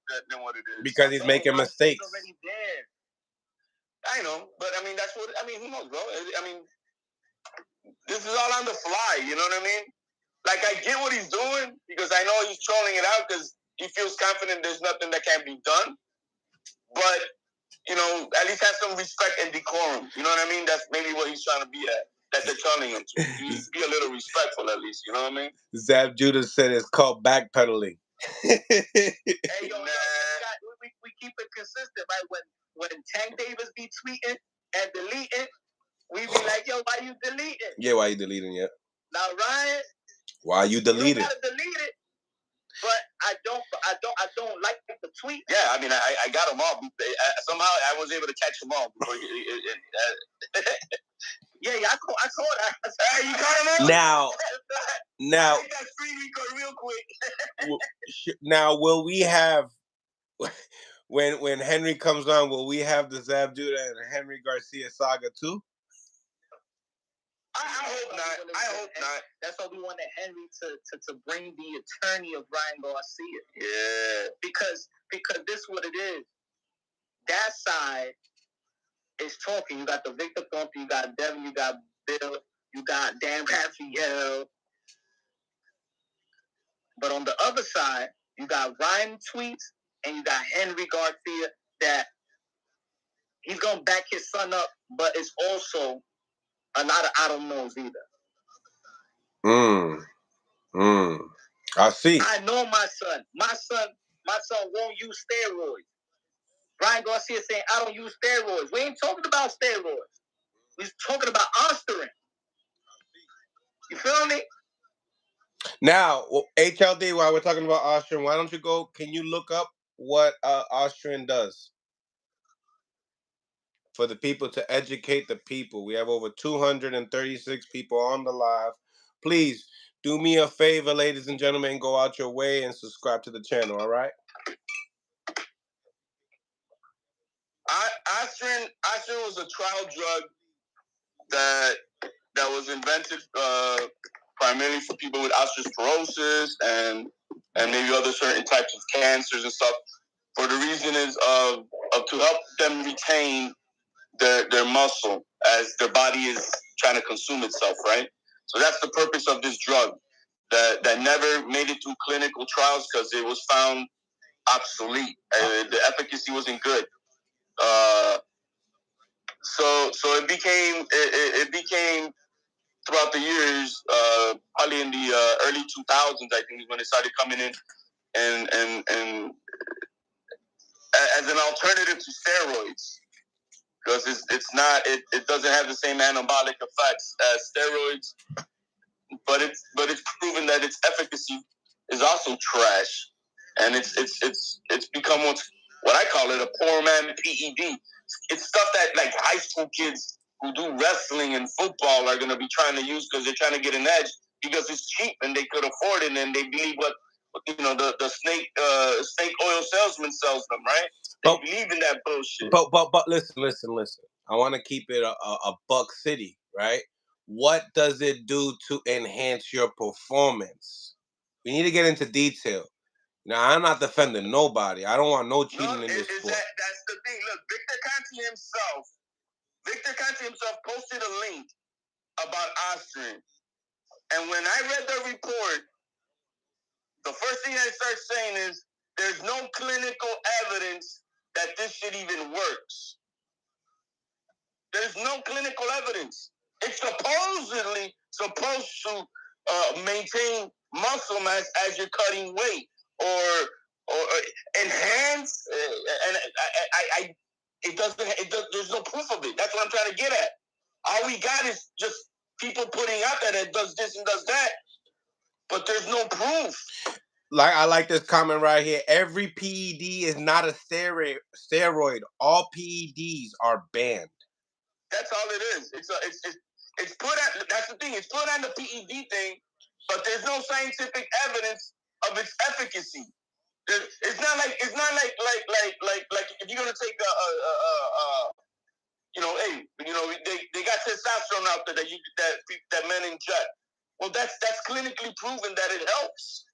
S2: it is.
S1: Because he's making mistakes.
S3: It's already there.
S2: I know, but I mean, who knows, bro? I mean, this is all on the fly, you know what I mean? Like, I get what he's doing because I know he's trolling it out because he feels confident there's nothing that can be done. But, you know, at least have some respect and decorum. You know what I mean? That's maybe what he's trying to be at. That they're telling him to. Be a little respectful at least, you know what I mean?
S1: Zab Judah said it's called backpedaling.
S3: Hey, yo, we keep it consistent, right? When Tank Davis be tweeting and deleting, we be like, yo, why you deleting?
S1: Yeah, why you deleting it?
S3: Now, Ryan,
S1: why you deleting?
S3: You don't gotta delete it, but I don't like the tweet.
S2: Yeah, I mean, I got them all. Somehow I was able to catch them all before.
S3: Yeah, I caught that.
S2: You caught them all?
S1: Now.
S2: I hit that screen record real quick.
S1: Now, will we have when Henry comes on? Will we have the Zab Judah and Henry Garcia saga too?
S2: I hope not. I hope not.
S3: That's why we wanted Henry to bring the attorney of Ryan Garcia.
S2: Yeah.
S3: Because this is what it is. That side is talking. You got the Victor Thorpe, you got Devin, you got Bill, you got Dan Rafael. But on the other side, you got Ryan tweets and you got Henry Garcia that he's gonna back his son up, but it's also a lot of I don't knows either.
S1: I see.
S3: I know my son. My son won't use steroids. Ryan Garcia saying I don't use steroids. We ain't talking about steroids. We're talking about Ostarine. You feel me?
S1: Now, HLD, while we're talking about Ostarine, why don't you go? Can you look up what Ostarine does for the people to educate the people? We have over 236 people on the live. Please do me a favor, ladies and gentlemen, go out your way and subscribe to the channel. All right.
S2: Ostarine was a trial drug that was invented primarily for people with osteoporosis and maybe other certain types of cancers and stuff. For the reason is of to help them retain their muscle as their body is trying to consume itself, right? So that's the purpose of this drug that never made it through clinical trials because it was found obsolete. The efficacy wasn't good. So it became throughout the years, probably in the early 2000s, I think is when it started coming in, and as an alternative to steroids, because it doesn't have the same anabolic effects as steroids, but it's proven that its efficacy is also trash, and it's become what I call it, a poor man PED. It's stuff that like high school kids who do wrestling and football are going to be trying to use because they're trying to get an edge because it's cheap and they could afford it, and they believe what the snake oil salesman sells them, right? They believe in that bullshit.
S1: But listen. I want to keep it a buck city, right? What does it do to enhance your performance? We need to get into detail. Now, I'm not defending nobody. I don't want no cheating in this sport.
S2: That's the thing. Look, Victor Conte himself posted a link about Ostarine. And when I read the report, the first thing I start saying is there's no clinical evidence that this shit even works. There's no clinical evidence. It's supposedly supposed to maintain muscle mass as you're cutting weight or enhance. And it doesn't. There's no proof of it. That's what I'm trying to get at. All we got is just people putting out that it does this and does that, but there's no proof.
S1: Like I like this comment right here. Every PED is not a steroid. All PEDs are banned.
S2: That's all it is. It's put at. That's the thing. It's put on the PED thing, but there's no scientific evidence of its efficacy. It's not like if you're gonna take they got testosterone out there that men inject. Well, that's clinically proven that it helps.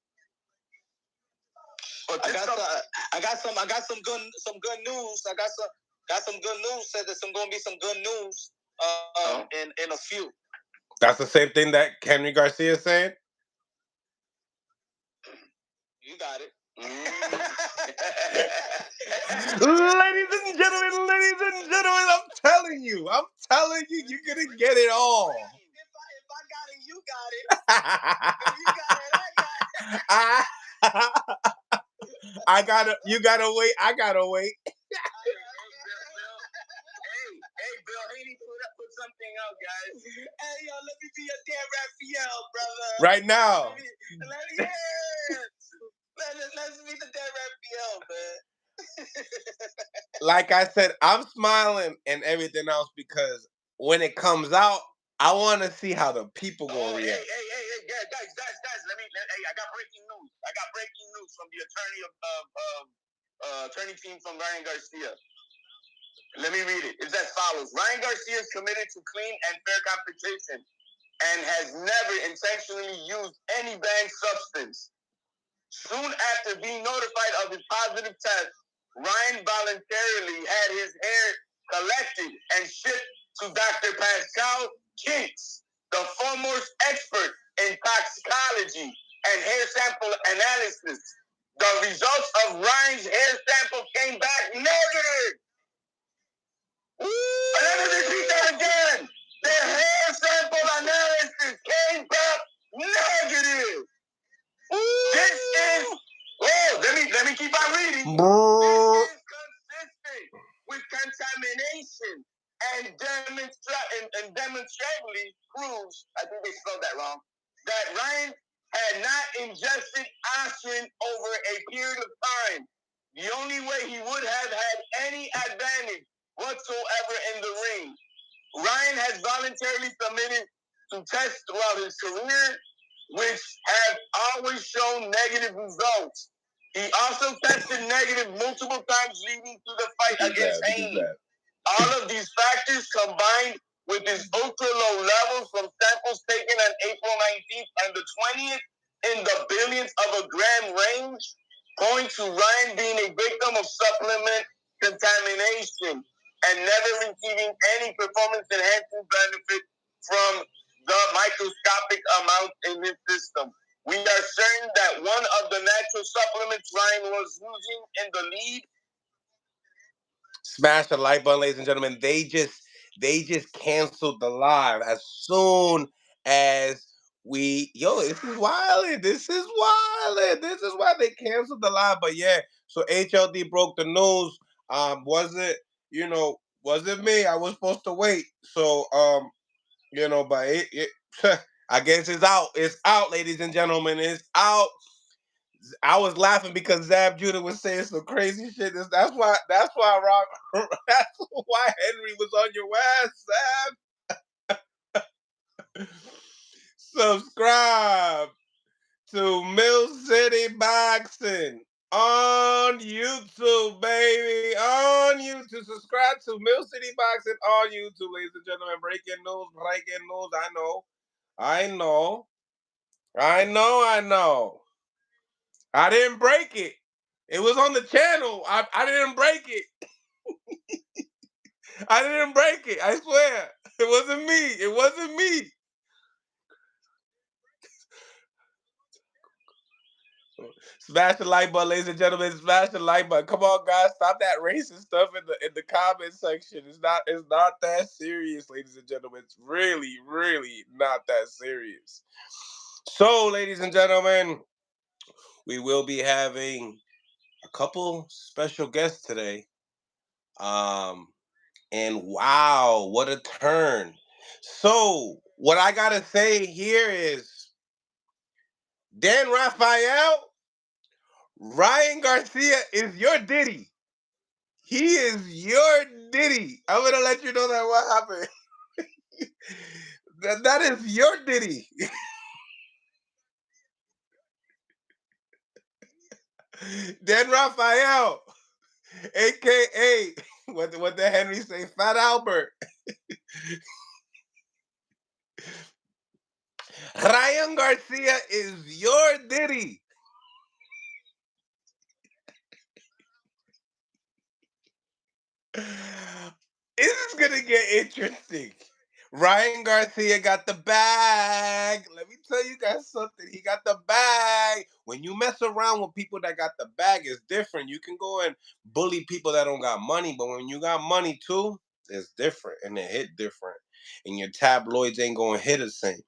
S2: But I got some good news. I got some good news. Said there's gonna be some good news in a few.
S1: That's the same thing that Henry Garcia is saying?
S2: You got it.
S1: Ladies and gentlemen, I'm telling you, you're gonna get it all.
S2: If I got it, you got it. If you got it, I got it.
S1: You gotta wait. I gotta wait.
S2: Hey, Bill Haney put something out, guys. Hey, yo, let me be your Dan Rafael, brother.
S1: Right now.
S2: Let's be the Dan Rafael, man.
S1: Like I said, I'm smiling and everything else because when it comes out, I want to see how the people gonna react.
S2: Hey, guys, I got breaking news. I got breaking news from the attorney team from Ryan Garcia. Let me read it. It's as follows. Ryan Garcia is committed to clean and fair competition and has never intentionally used any banned substance. Soon after being notified of his positive test, Ryan voluntarily had his hair collected and shipped to Dr. Pascal Kintz, the foremost expert in toxicology and hair sample analysis. The results of Ryan's hair sample came back negative. Let me repeat that again. The hair sample analysis came back negative. This is let me keep on reading. This is consistent with contamination and demonstrably proves, I think they spelled that wrong, that Ryan had not ingested Ostarine over a period of time. The only way he would have had any advantage whatsoever in the ring. Ryan has voluntarily submitted to tests throughout his career, which have always shown negative results. He also tested negative multiple times leading to the fight against Haney. All of these factors combined with his ultra-low levels from samples taken on April 19th and the 20th in the billionths of a gram range point to Ryan being a victim of supplement contamination and never receiving any performance-enhancing benefit from the microscopic amount in his system. We are certain that one of the natural supplements Ryan was using in the lead.
S1: Smash the like button, ladies and gentlemen. They just canceled the live as soon as this is wild. This is wild. This is why they canceled the live. But yeah, so HLD broke the news. Wasn't me. I was supposed to wait. So but it I guess it's out. It's out, ladies and gentlemen. It's out. I was laughing because Zab Judah was saying some crazy shit. That's why Rob that's why Henry was on your ass, Zab. Subscribe to Mill City Boxing on YouTube, baby. On YouTube. Subscribe to Mill City Boxing on YouTube, ladies and gentlemen. Breaking news. I know. I didn't break it. It was on the channel. I didn't break it. I didn't break it. I swear. It wasn't me. Smash the like button, ladies and gentlemen. Smash the like button. Come on, guys. Stop that racist stuff in the comment section. It's not that serious, ladies and gentlemen. It's really, really not that serious. So, ladies and gentlemen, we will be having a couple special guests today. And wow, what a turn. So, what I gotta say here is Dan Rafael, Ryan Garcia is your Diddy. He is your Diddy. I'm gonna let you know that what happened. that is your Diddy. Dan Rafael, aka what the Henry say, Fat Albert. Ryan Garcia is your Diddy. This is gonna get interesting. Ryan Garcia got the bag. Let me tell you guys something. He got the bag. When you mess around with people that got the bag, it's different. You can go and bully people that don't got money, but when you got money too, it's different and it hit different. And your tabloids ain't gonna hit the same.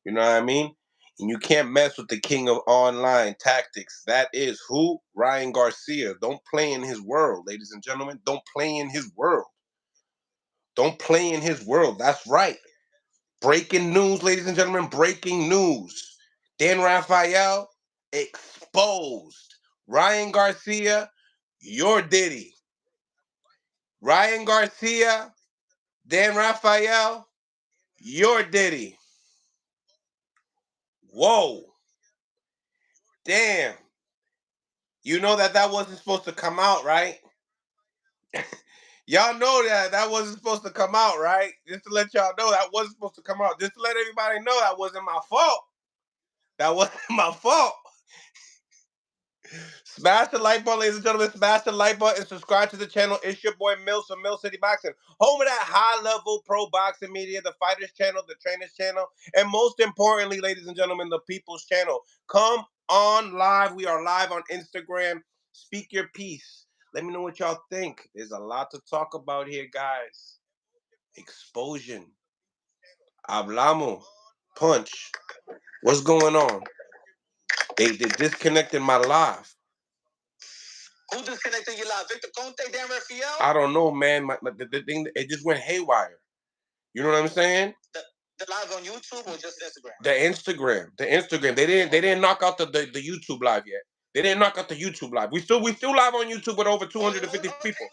S1: You know what I mean? And you can't mess with the king of online tactics. That is who? Ryan Garcia. Don't play in his world, ladies and gentlemen. Don't play in his world. Don't play in his world. That's right. Breaking news, ladies and gentlemen. Breaking news. Dan Rafael exposed. Ryan Garcia, your Diddy. Ryan Garcia, Dan Rafael, your Diddy. Whoa. Damn. You know that wasn't supposed to come out, right? Y'all know that wasn't supposed to come out, right? Just to let y'all know that wasn't supposed to come out. Just to let everybody know that wasn't my fault. That wasn't my fault. Smash the like button, ladies and gentlemen. Smash the like button and subscribe to the channel. It's your boy Mills from Mill City Boxing. Home of that high-level pro boxing media, the Fighters Channel, the Trainers Channel, and most importantly, ladies and gentlemen, the People's Channel. Come on live. We are live on Instagram. Speak your piece. Let me know what y'all think. There's a lot to talk about here, guys. Explosion. Hablamos. Punch. What's going on? They disconnected my live.
S3: Who disconnected your live? Victor Conte, Dan Rafael?
S1: I don't know, man. The thing, it just went haywire. You know what I'm saying?
S3: The live on YouTube or just Instagram?
S1: The Instagram. They didn't knock out the YouTube live yet. They didn't knock out the YouTube live. We still live on YouTube with over 250 people.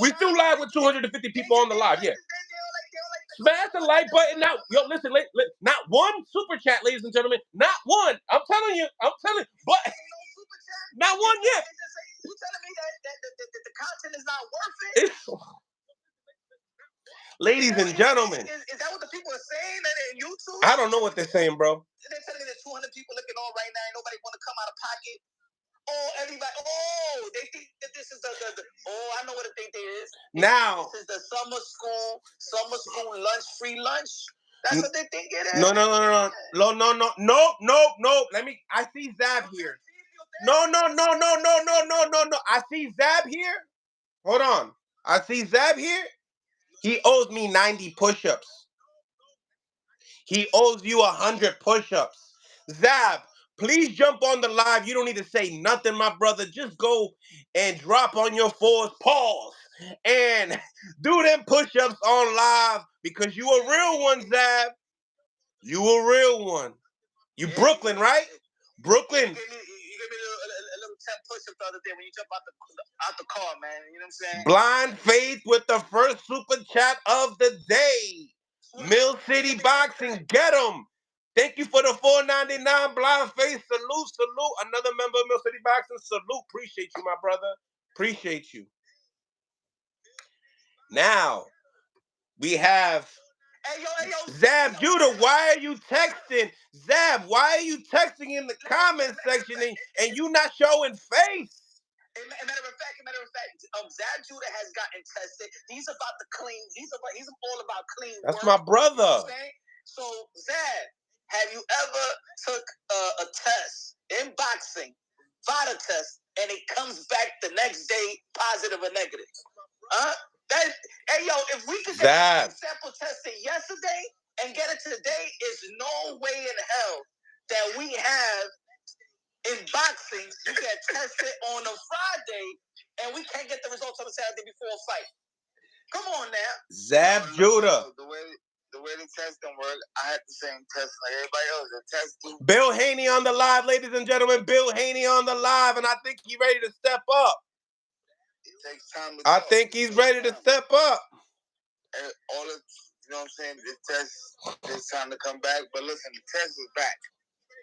S1: We still live with 250 people on the live. Yeah. Smash the like button now. Yo, listen, not one super chat, ladies and gentlemen. Not one. I'm telling you. But not one yet.
S3: You telling me that the content is not worth it?
S1: Ladies and gentlemen.
S3: Is that what the people are saying in YouTube?
S1: I don't know what they're saying, bro.
S3: They're telling me that 200 people looking on right now. Ain't nobody want to come out of pocket. Oh, everybody. Oh, they think that this is the oh, I know what they think it is.
S1: Now.
S3: This is the summer school lunch, free lunch. That's what they think it is.
S1: No. I see Zab here. No. I see Zab here. Hold on. I see Zab here. He owes me 90 push-ups. He owes you 100 push-ups. Zab, please jump on the live. You don't need to say nothing, my brother. Just go and drop on your fours, pause, and do them push-ups on live because you a real one, Zab. You a real one. You Brooklyn, right? Brooklyn.
S2: You gave me a little 10 push-ups the other day when you jump out the car, man. You know what I'm saying?
S1: Blind Faith with the first super chat of the day. Mill City Boxing, get him. Thank you for the $4.99 Blind Faith. Salute. Another member of Mill City Boxing. Salute. Appreciate you, my brother. Appreciate you. Now, we have Zab Judah. Why are you texting? Zab, why are you texting in the comment section and you not showing face?
S3: Matter of fact, Zab Judah has gotten tested. He's about the clean. He's all about clean.
S1: That's
S3: work.
S1: my brother.
S3: You know what I'm saying? So Zab, have you ever took a test in boxing, VADA test, and it comes back the next day positive or negative? Hey yo, if we could get sample tested yesterday and get it today, is no way in hell that we have. In boxing, you get tested on a Friday, and we can't get the results on a Saturday before a fight. Come on now.
S1: Zab Judah.
S2: The way the test don't work, I had the same test like everybody else. The test do.
S1: Bill Haney on the live, ladies and gentlemen. Bill Haney on the live, and I think he's ready to step up.
S2: It takes time to
S1: I think he's ready to step up.
S2: And all of, you know what I'm saying? The test takes time to come back, but listen, the test is back.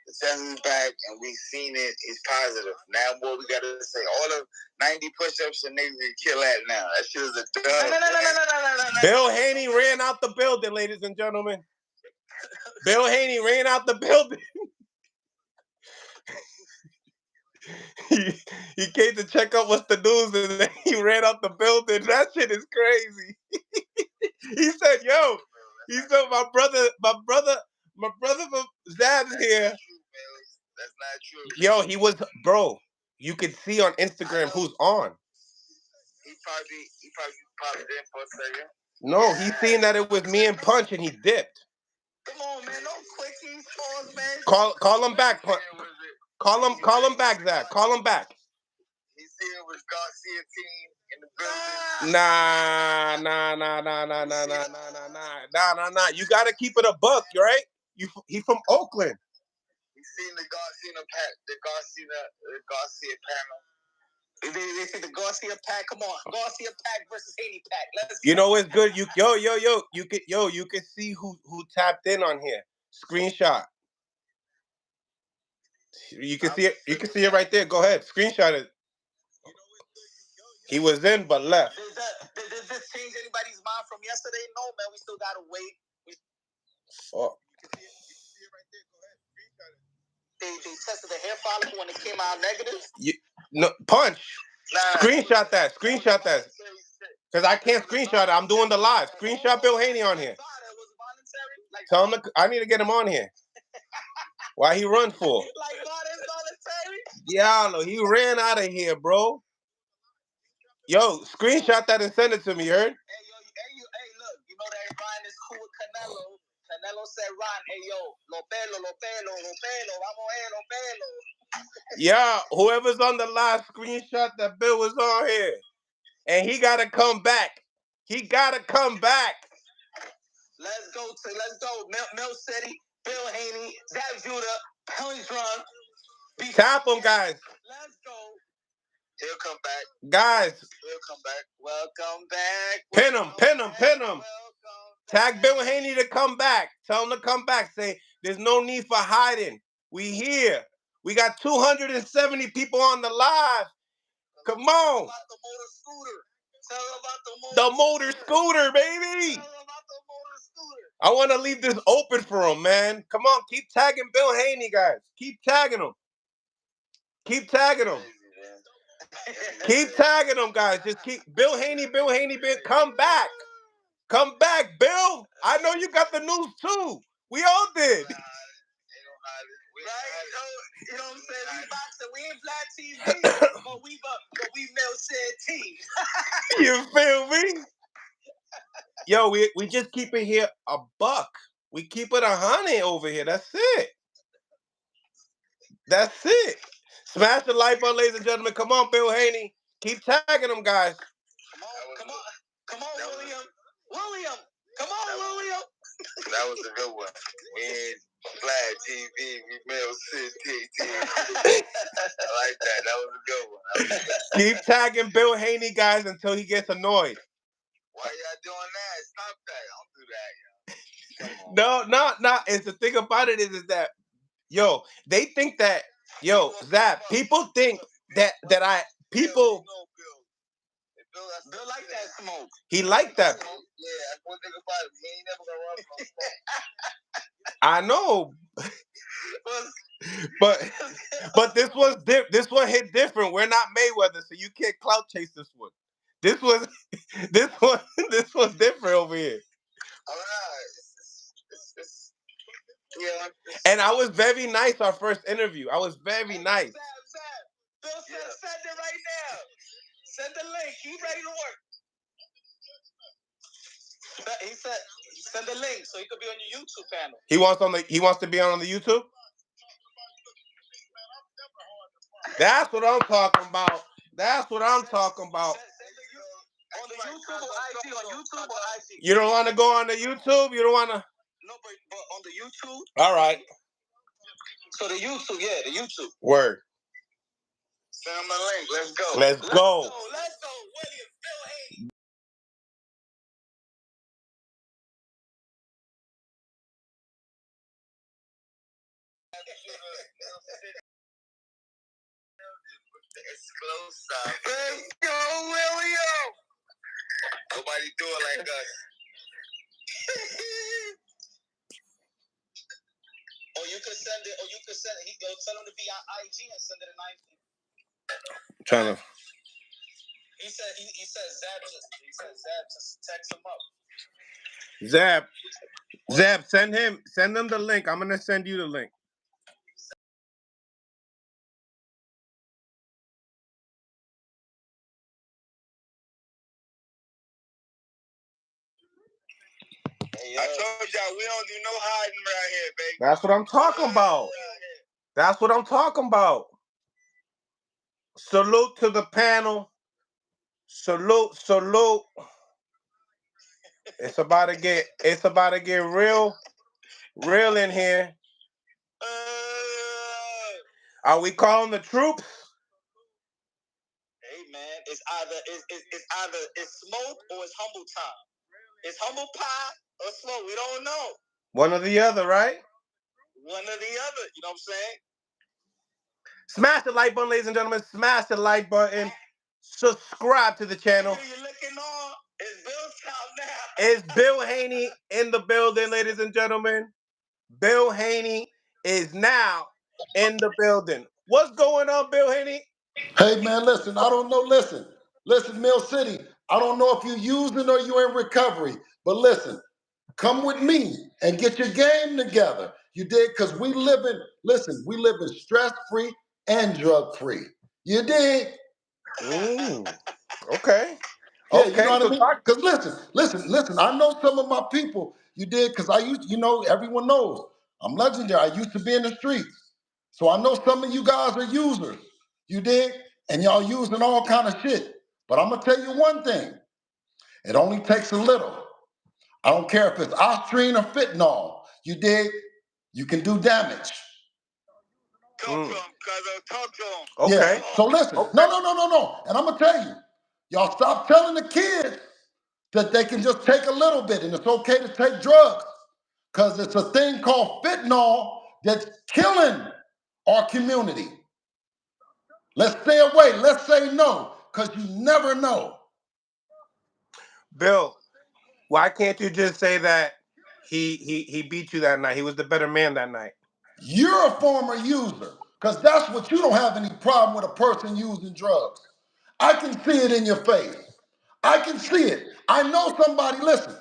S2: The test is back, and we've seen it. It's positive. Now, what we got to say, all of 90 push-ups and niggas can kill that now. That shit is a dub.
S3: No.
S1: Bill Haney ran out the building, ladies and gentlemen. Bill Haney ran out the building. he came to check out what's the news, and then he ran out the building. That shit is crazy. He said, "Yo," he said, "My brother from Zab's here."
S2: That's not true.
S1: Yo, he was, bro. You could see on Instagram who's on.
S2: He probably popped in for a second.
S1: No, he seen that it was me and Punch, and he dipped.
S3: Come on, man. No quickies, pause, man.
S1: Call him back, Punch. Call him back, Zach. Call him back.
S2: He said it was Garcia team in the building.
S1: Nah. You gotta keep it a buck, right? He from Oakland.
S2: He seen the Garcia panel.
S3: They see the Garcia pack. Come on, Garcia pack versus Haney pack. Let's go.
S1: You know it's good. You can see who tapped in on here. Screenshot. You can see it. You can see it right there. Go ahead. Screenshot it. He was in but left.
S3: Did this change anybody's mind from yesterday? No, man. We still gotta wait.
S1: Fuck.
S3: They tested the hair follicle when it came out negative.
S1: Punch. Screenshot that. Because I can't screenshot it. I'm doing the live. Screenshot Bill Haney on here. Tell him I need to get him on here. Why he run for? Yeah, he ran out of here, bro. Yo, screenshot that and send it to me, you heard?
S3: Hey, look, you know that Ryan is cool with Canelo. Canelo said, Ryan, hey, yo, lo pelo, vamos, lo pelo.
S1: Yeah, whoever's on the live, screenshot that Bill was on here. And he got to come back. Let's
S3: go. Mill City, Bill Haney, Zab Judah, Pelley's Run.
S1: Tap him, guys.
S3: Let's go.
S2: He'll come back.
S1: Guys.
S2: He'll come back.
S3: Welcome back.
S1: Pin him. Tag Bill Haney to come back. Tell him to come back. Say, there's no need for hiding. We here. We got 270 people on the live. Come on. The motor scooter, baby. I want to leave this open for him, man. Come on, keep tagging Bill Haney, guys. Keep tagging him. Keep tagging him, guys. Just keep Bill Haney, come back. Come back, Bill. I know you got the news too. We all did.
S3: Right? You know what I'm saying? We boxing. We ain't Black TV, but we Mill City team.
S1: You feel me? Yo, we just keep it here a buck. We keep it 100 over here. That's it. That's it. Smash the like button, ladies and gentlemen. Come on, Bill Haney. Keep tagging them, guys.
S3: Come on, William. William. Come on, William.
S2: That was a good one. And Flag TV, we Mill City TV. I like that. That was a good one.
S1: Keep tagging Bill Haney, guys, until he gets annoyed.
S2: Why y'all doing that? Stop that. Don't do that, y'all.
S1: No. It's the thing about it is that, yo, they think that, Zap, people think people.
S3: Bill like that smoke.
S1: He like that.
S2: Yeah, that's one thing about it. He ain't never gonna run from smoke.
S1: I know. But this one hit different. We're not Mayweather, so you can't clout chase this one. This was different over here.
S2: All right. Yeah.
S1: And I was very nice our first interview. I was very nice.
S3: Bill said, send it right now. Send the link. He's ready to work. He said, send the link so he could be on your YouTube panel.
S1: He wants to be on the YouTube? That's what I'm talking about.
S3: On the YouTube or IG? On YouTube or IG?
S1: You don't want to go on the YouTube? You don't want to?
S3: No, but on the YouTube.
S1: All right.
S3: So the YouTube, yeah, the YouTube.
S1: Word.
S2: Send him the link. Let's go.
S1: Let's go.
S3: William, Bill Haney.
S2: Exclusive. Let's go, William. Nobody do it like us.
S3: Or you could send it. Tell him to be on IG and send it to 9.
S1: Trying to.
S3: He said Zab just text him up.
S1: Zab, send them the link. I'm gonna send you the link.
S2: I told y'all we don't do no hiding right here, baby.
S1: That's what I'm talking about. That's what I'm talking about. Salute to the panel. Salute. It's about to get real in here. Are we calling the troops?
S3: Hey man, it's either smoke or it's humble time. It's humble pie or smoke. We don't know.
S1: One or the other, right?
S3: One or the other. You know what I'm saying?
S1: Smash the like button, ladies and gentlemen. Smash the like button. Subscribe to the channel.
S3: You're looking on. It's Bill's time now.
S1: It's Bill Haney in the building, ladies and gentlemen. Bill Haney is now in the building. What's going on, Bill Haney?
S4: Hey, man, listen, I don't know. Listen, Mill City, I don't know if you're using or you're in recovery, but listen, come with me and get your game together. You did, because we live in stress-free and drug-free. You did?
S1: Ooh, okay.
S4: Yeah,
S1: Okay,
S4: you know what I mean? Because listen, I know some of my people, you did, because I used, everyone knows, I'm legendary. I used to be in the streets. So I know some of you guys are users. You dig? And y'all using all kind of shit. But I'm gonna tell you one thing. It only takes a little. I don't care if it's Ostarine or fentanyl. You dig? You can do damage.
S2: Talk to him, cuz. Talk to him.
S1: Okay.
S4: Yeah. So listen.
S1: Okay.
S4: No. And I'm gonna tell you, y'all stop telling the kids that they can just take a little bit and it's okay to take drugs. Because it's a thing called fentanyl that's killing our community. Let's stay away. Let's say no, because you never know.
S1: Bill, why can't you just say that he beat you that night? He was the better man that night.
S4: You're a former user, because that's what you don't have any problem with a person using drugs. I can see it in your face. I can see it. I know somebody, listen,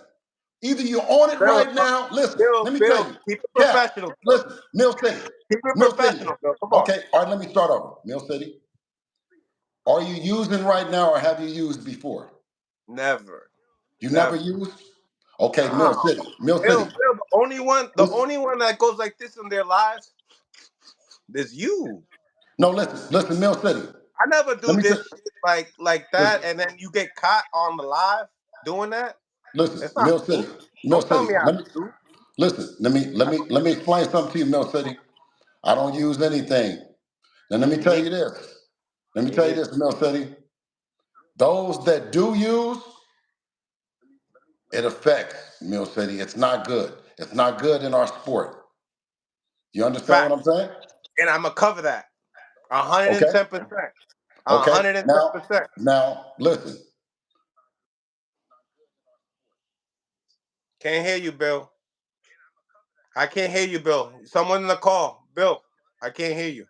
S4: either you're on it
S1: Bill,
S4: right now, listen,
S1: Bill,
S4: let me tell you.
S1: keep it
S4: Cap,
S1: professional.
S4: listen, Mill City.
S1: Keep it
S4: Mill City.
S1: professional, Bill. Come on.
S4: Okay, all right, let me start over. Mill City. Are you using right now or have you used before?
S1: Never.
S4: You never used? Okay, Mill City.
S1: Bill, the only one that goes like this in their lives is you.
S4: No, listen, Mill City.
S1: I never do
S4: Let me
S1: this
S4: tell.
S1: shit like that, and then you get caught on the live doing that.
S4: Listen,
S1: It's not
S4: Mill
S1: cool.
S4: City. Mill
S1: Don't tell
S4: City.
S1: me how to do.
S4: Listen. Let me explain something to you, Mill City. I don't use anything. And let me tell you this. Let me tell you this, Mill City. Those that do use, it affects Mill City. It's not good. It's not good in our sport. You understand what I'm saying?
S1: And I'm gonna cover that.
S4: Okay.
S1: 110%.
S4: Okay.
S1: 110%.
S4: Now, listen.
S1: Can't hear you, Bill. I can't hear you, Bill. Someone in the call. Bill, I can't hear you.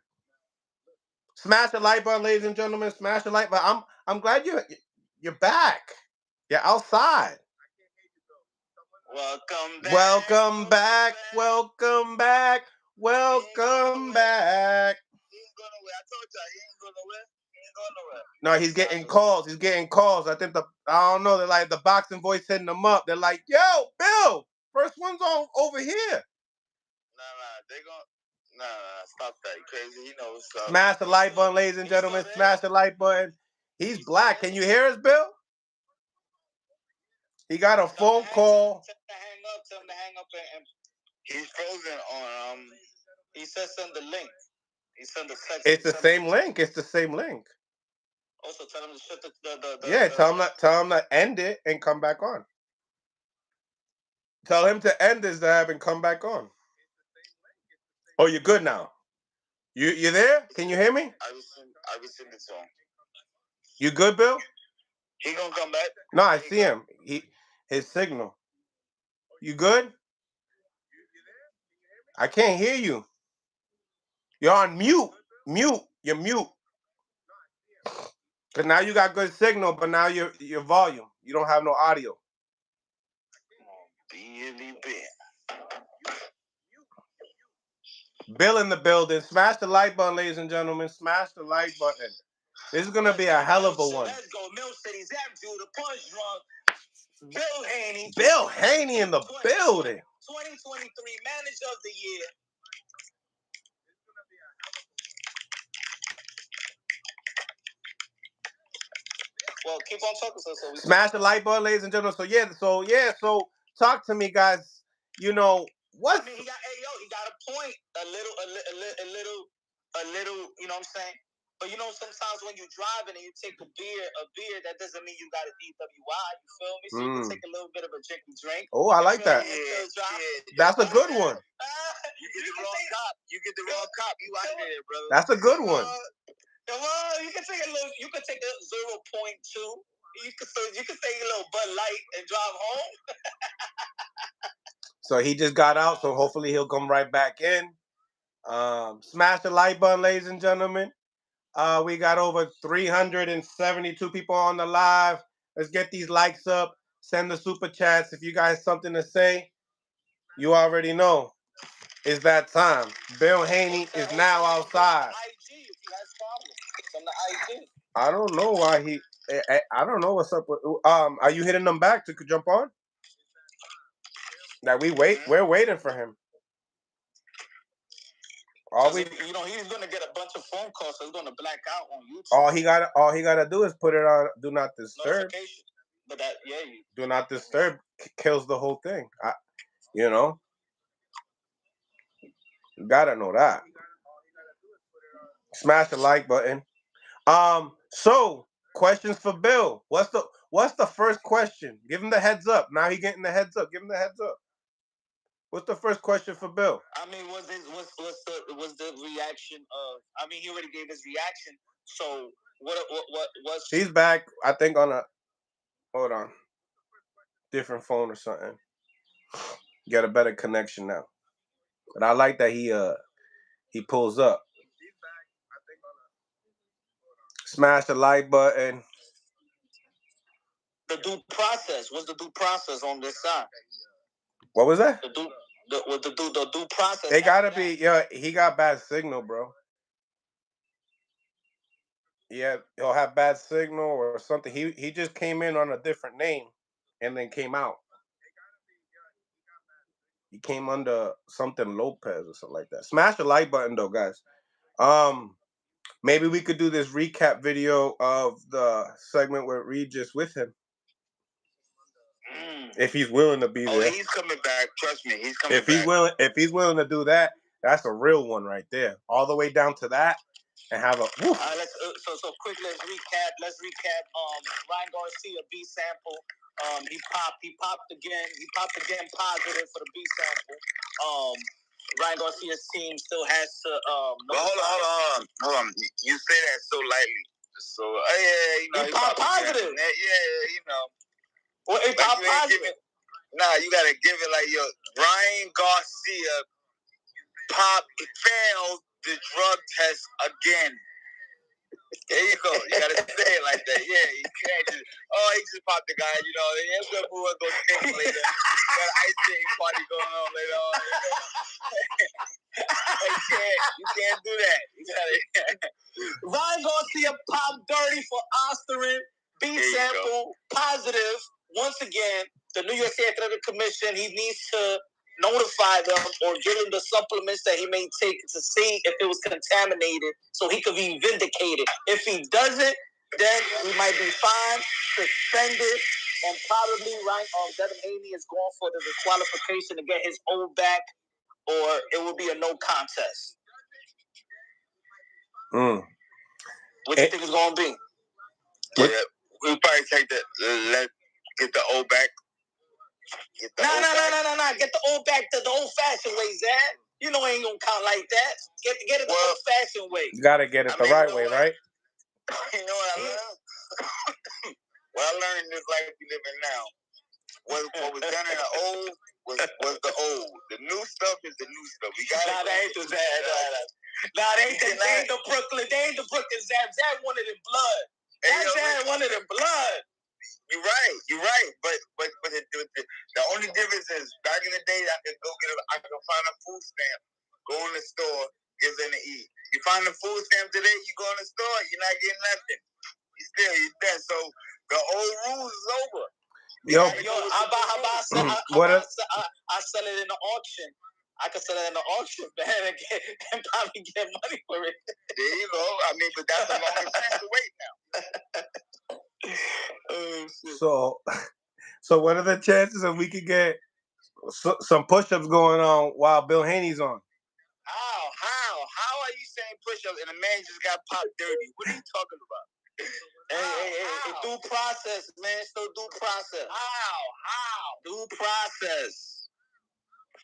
S1: Smash the like button, ladies and gentlemen. Smash the like button. I'm glad you're back. You're outside.
S3: Welcome back.
S1: Welcome back. Welcome back. Welcome back.
S3: He ain't going nowhere. I told y'all he ain't going nowhere. He ain't going nowhere.
S1: No, he's getting calls. He's getting calls. I think I don't know. They're like the boxing voice hitting them up. They're like, "Yo, Bill, first one's on over here."
S3: Nah, stop that. You crazy? You know what's up.
S1: Smash the like button, ladies and gentlemen. Smash the like button. He's black. Can you hear us, Bill? He got a phone call.
S3: Tell him to hang up and he's frozen on he said send the link. He sent the text.
S1: It's the same link. It's the same link.
S3: Also tell him to shut the
S1: tell him to end it and come back on. Tell him to end this app and come back on. Oh, you're good now. You there? Can you hear me?
S3: I rescinded it to him.
S1: You good, Bill?
S3: He gonna come back?
S1: No, I see him. His signal. You good? I can't hear you. You're on mute. Mute. You're mute. Cause now you got good signal, but now your volume. You don't have no audio. Bill in the building. Smash the like button, ladies and gentlemen. Smash the like button. This is gonna be a hell of a one.
S3: Let's go. Mill City's Abdul, the punch drunk. Bill Haney.
S1: Bill Haney in the building.
S3: 2023 Manager of the Year. Well, keep on talking, so we
S1: smash the like button, ladies and gentlemen. So talk to me, guys. You know what?
S3: I mean, he got a point. A little. You know what I'm saying? But you know, sometimes when you're driving and you take a beer, that doesn't mean you got a DWI. You feel me? So you can take a little bit of a drink.
S1: Oh, I like that. That's a good one.
S3: You get the wrong cop. You out there, brother.
S1: That's a good one.
S3: You can take a little. You can take a 0.2. You can take a little Bud Light and drive home.
S1: So he just got out. So hopefully he'll come right back in. Smash the like button, ladies and gentlemen. We got over 372 people on the live. Let's get these likes up. Send the super chats. If you guys something to say, you already know. It's that time. Bill Haney is now outside. I don't know why he. I don't know what's up with. Are you hitting them back to jump on? Now we're waiting for him.
S3: He's gonna get a bunch of phone calls, so he's gonna black out on YouTube.
S1: All he gotta do is put it on do not disturb.
S3: But
S1: do not disturb kills the whole thing. You gotta know that. Smash the like button. So questions for Bill. What's the first question? Give him the heads up. Now he getting the heads up. Give him the heads up. What's the first question for Bill?
S3: I mean, was the reaction of? I mean, he already gave his reaction. So what was?
S1: He's back. I think on a hold on, different phone or something. Get a better connection now. But I like that he pulls up. Smash the like button.
S3: The due process. What's the due process on this side?
S1: What was that?
S3: The due process.
S1: They gotta be. Yeah, he got bad signal, bro. Yeah, he'll have bad signal or something. He just came in on a different name and then came out. He came under something Lopez or something like that. Smash the like button though, guys. Maybe we could do this recap video of the segment with Regis with him. If he's willing to be there.
S2: Oh, he's coming back. Trust me, he's coming back.
S1: If he's willing to do that, that's a real one right there. All the way down to that, and have a.
S3: So quick. Let's recap. Ryan Garcia B Sample. He popped again. He popped again positive for the B Sample. Ryan Garcia's team still has to.
S2: But hold on. You say that so lightly. So
S3: he popped positive.
S2: You know.
S3: Well, he popped positive.
S2: You gotta give it like Ryan Garcia failed the drug test again. There you go. You gotta say it like that. Yeah, you can't just. Oh, he just popped the guy. You know, he's gonna move on, go skate later. Got an ice skating party going on later on. You can't do that. You gotta.
S3: Ryan Garcia popped dirty for Ostarine. B Sample positive. Once again, the New York State Athletic Commission, he needs to notify them or give them the supplements that he may take to see if it was contaminated so he could be vindicated. If he doesn't, then he might be fined, suspended, and probably Devin Haney is going for the disqualification to get his old back, or it will be a no contest. What do you think it's going to be?
S2: Yeah, we'll probably take get the old back.
S3: No. Get the old back to the old-fashioned way, Zach. You know it ain't going to count like that. Get it the old-fashioned way.
S1: You got to get it the right way, right?
S2: You know what I learned? What I learned in this life we live in now. What was done in the old was the old. The new stuff is the new stuff. We got
S3: that ain't the Zach. They ain't the Brooklyn. They ain't the Brooklyn Zach. Zach wanted in blood. Zach wanted in blood.
S2: You're right. But the only difference is back in the day I could find a food stamp, go in the store, get something to eat. You find a food stamp today, you go in the store, you're not getting nothing. You're dead. So the old rules is over.
S3: I sell it in the auction. I could sell it in the auction, man, and probably get money for it.
S2: There you go. I mean, but that's a long time to wait
S1: So
S2: now.
S1: what are the chances that we could get some push-ups going on while Bill Haney's on?
S2: How are you saying push-ups and a man just got popped dirty? What are you talking about?
S3: Hey, due process, man. Still due process.
S2: How?
S3: Due process.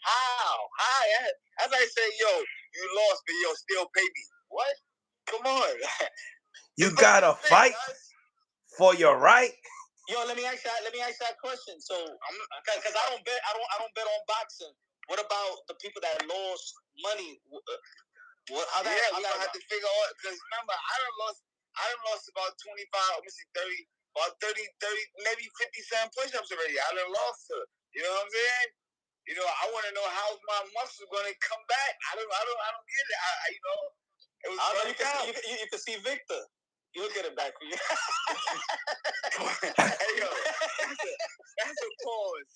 S2: How? As I say, you lost, but still pay me. What? Come on.
S3: You
S1: gotta fight for your right.
S3: Let me ask you that question. So, because I don't bet on boxing. What about the people that lost money?
S2: We're gonna have to figure out, because remember, I done lost about 30, maybe 57 push-ups already. I done lost her. You know what I'm saying? I want to know how my muscles going to come back. I don't get it. It was
S3: you can see Victor. You'll get it back for you.
S2: Hey, that's a pause.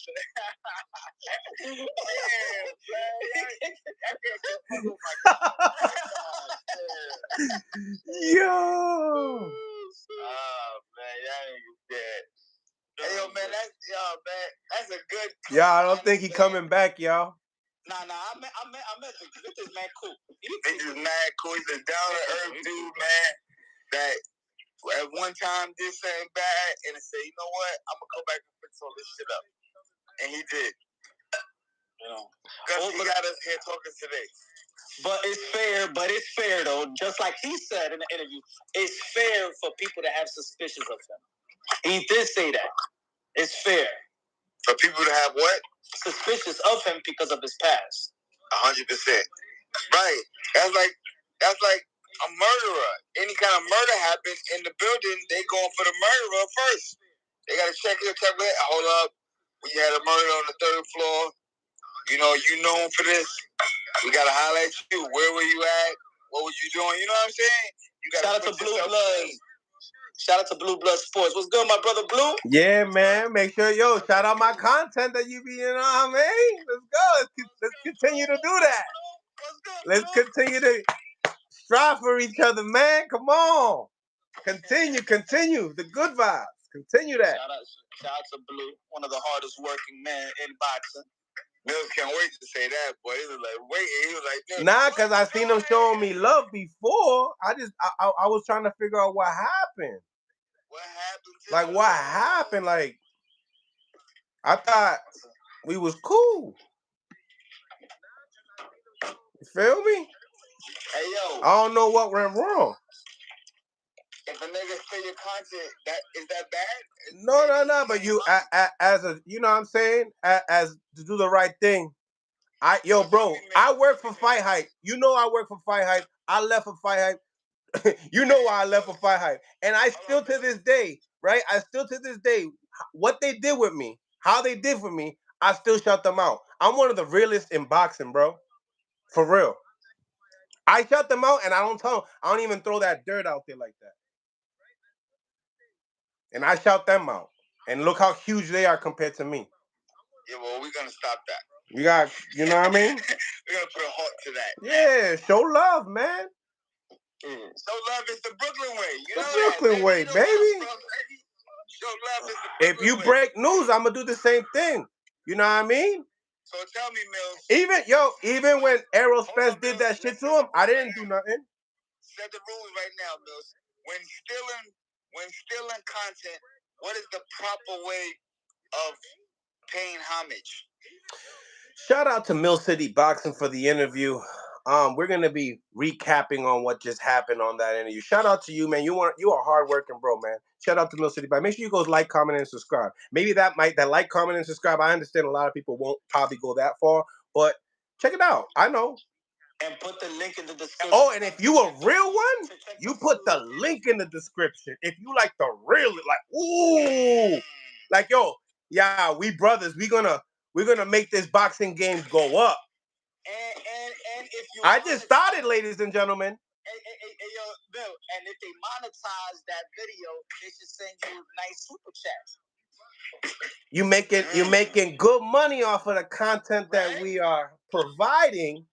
S1: Yo.
S2: Oh man, that nigga's dead. Hey, man, that's a good.
S1: I don't think he coming back, y'all.
S3: Nah, I met Victor's mad cool.
S2: Victor's mad cool. He's a down to earth dude, man. That at one time did something bad and say, you know what, I'm gonna go back and fix all this shit up, and he did. Because he got us here talking today.
S3: But it's fair though. Just like he said in the interview, it's fair for people to have suspicions of him. He did say that. It's fair
S2: for people to have what?
S3: Suspicious of him because of his past.
S2: 100%. Right. That's like a murderer. Any kind of murder happens in the building, they going for the murderer first. They gotta check it. Hold up. We had a murder on the 3rd floor. You known for this. We gotta holler at you. Where were you at? What was you doing? You know what I'm saying? You gotta
S3: shout out to Blue Bloods. Shout out to Blue Blood Sports. What's good, my brother Blue?
S1: Yeah, man. Make sure, shout out my content that you be, you know what I mean? Let's go. Let's continue to do that. Let's continue to strive for each other, man. Come on. Continue. The good vibes. Continue that.
S3: Shout out to Blue, one of the hardest working men in boxing.
S2: Mills can't wait to say that, boy. He was like, wait. He was like,
S1: nah, because I seen him showing me love before. I was trying to figure out what happened.
S2: What happened?
S1: Like, what happened? Like, I thought we was cool. You feel me?
S3: Hey, yo.
S1: I don't know what went wrong.
S2: If a nigga steal your content, is that bad?
S1: No. But you, as a, you know what I'm saying? As to do the right thing. Bro, I work for Fight Hype. You know I work for Fight Hype. I left for Fight Hype. You know why I left for Fight Hype. And I still to this day, right? What they did with me, how they did for me, I still shut them out. I'm one of the realest in boxing, bro. For real. I shut them out and I don't even throw that dirt out there like that. And I shout them out. And look how huge they are compared to me.
S2: Yeah, well, we're gonna stop that.
S1: You know what I mean?
S2: We're gonna put a halt to that.
S1: Yeah, show love, man.
S2: Show love is the Brooklyn way. You know
S1: Brooklyn way, baby.
S2: Show love is the Brooklyn
S1: way. If you break news, I'm gonna do the same thing. You know what I mean?
S2: So tell me, Mills.
S1: Even when Aerospace did that shit to him, I didn't do nothing.
S2: Set the rules right now, Mills. When stealing content, what is the proper way of paying homage?
S1: Shout out to Mill City Boxing for the interview. We're gonna be recapping on what just happened on that interview. Shout out to you, man. You are hardworking, bro, man. Shout out to Mill City Boxing. Make sure you go like, comment, and subscribe. Maybe that like, comment, and subscribe. I understand a lot of people won't probably go that far, but check it out. I know.
S3: And put the link in the description.
S1: Oh, and if you a real one, you put the link in the description. If you like the real, yeah, we brothers. We're gonna make this boxing game go up.
S3: And if you,
S1: I just started, ladies and gentlemen.
S3: Yo, Bill, and if they monetize that video, they should send you nice super chats.
S1: You making good money off of the content that we are providing.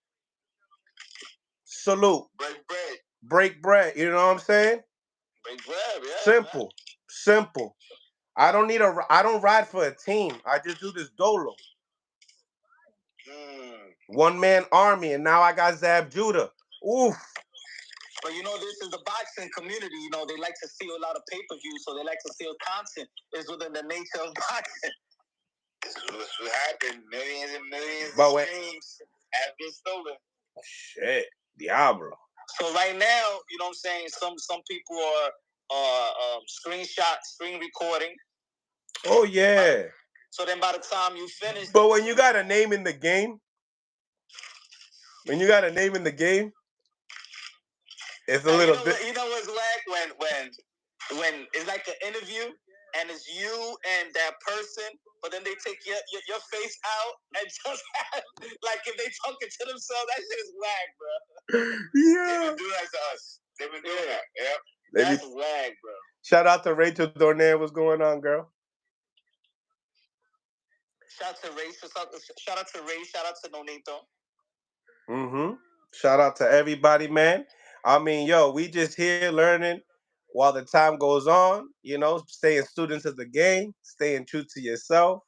S1: Salute. Break bread. You know what I'm saying?
S3: Break bread, yeah.
S1: Simple. I don't ride for a team. I just do this dolo. One man army, and now I got Zab Judah. Oof.
S3: But this is the boxing community. They like to see a lot of pay-per-view, so they like to see content is within the nature of boxing.
S2: This is what happened. Millions and millions
S1: of
S2: streams have been stolen.
S1: Shit. Diablo.
S3: So right now, you know what I'm saying, some people are screen recording.
S1: Oh yeah.
S3: So then by the time you finish,
S1: but when you got a name in the game, it's a little bit.
S3: You know what's like when it's like an interview and it's you and that person, but then they take your face out and just like if they talking to themselves, that shit is whack, bro.
S1: Yeah.
S2: They've been doing that to us. They've been doing that. Yep.
S3: That's whack, bro.
S1: Shout out to Rachel Dornay. What's going on, girl?
S3: Shout out to Ray. Shout out to Nonito.
S1: Shout out to everybody, man. I mean, we just here learning while the time goes on, staying students of the game, staying true to yourself,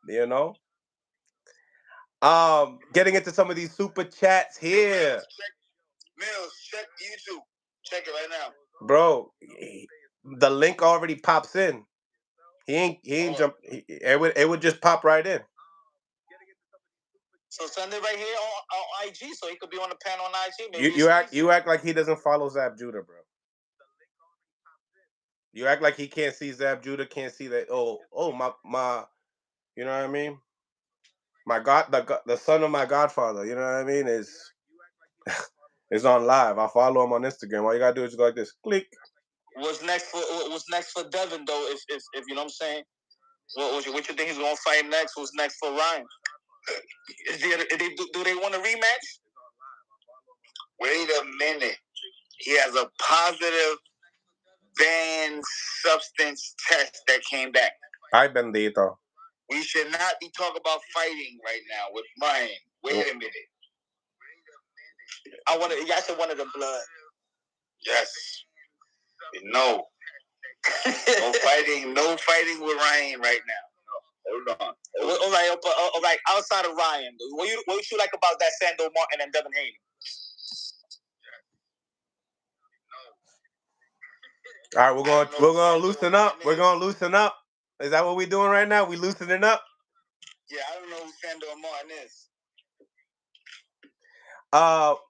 S1: getting into some of these super chats here.
S2: Mills, check YouTube. Check it right now.
S1: Bro, the link already pops in. He ain't jump. It would just pop right in.
S3: So send it right here on IG, so he could be on the panel on IG. Maybe
S1: you act like he doesn't follow Zab Judah, bro. You act like he can't see Zab Judah, can't see that. Oh my, you know what I mean? My God, the son of my godfather, you know what I mean, is on live. I follow him on Instagram. All you gotta do is go like this, click.
S3: What's next for Devin though? If you know what I'm saying, what you think he's gonna fight next? What's next for Ryan? Do they want a rematch?
S2: Wait a minute. He has a positive banned substance test that came back.
S1: Ay, bendito.
S2: We should not be talking about fighting right now with Ryan. Wait a minute.
S3: Y'all said one of the blood.
S2: Yes. No. No fighting with Ryan right now. No. Hold on.
S3: All right. Outside of Ryan, what you like about that Sando Martin and Devin Haney?
S1: All right, we're gonna loosen up. We're gonna loosen up. Is that what we're doing right now? We loosening up?
S2: Yeah, I don't know who Sando Martin is.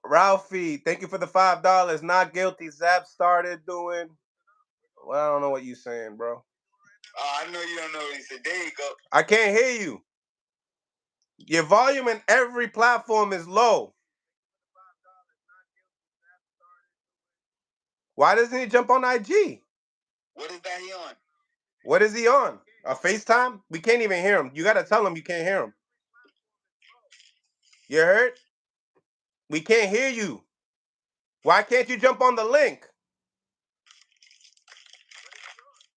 S1: Ralphie, thank you for the $5. Not guilty. Zap started doing. Well, I don't know what you're saying, bro.
S2: I know you don't know what he said. There you go.
S1: I can't hear you. Your volume in every platform is low. Why doesn't he jump on IG?
S2: What is that he on?
S1: What is he on? A FaceTime? We can't even hear him. You gotta tell him you can't hear him. You heard? We can't hear you. Why can't you jump on the link?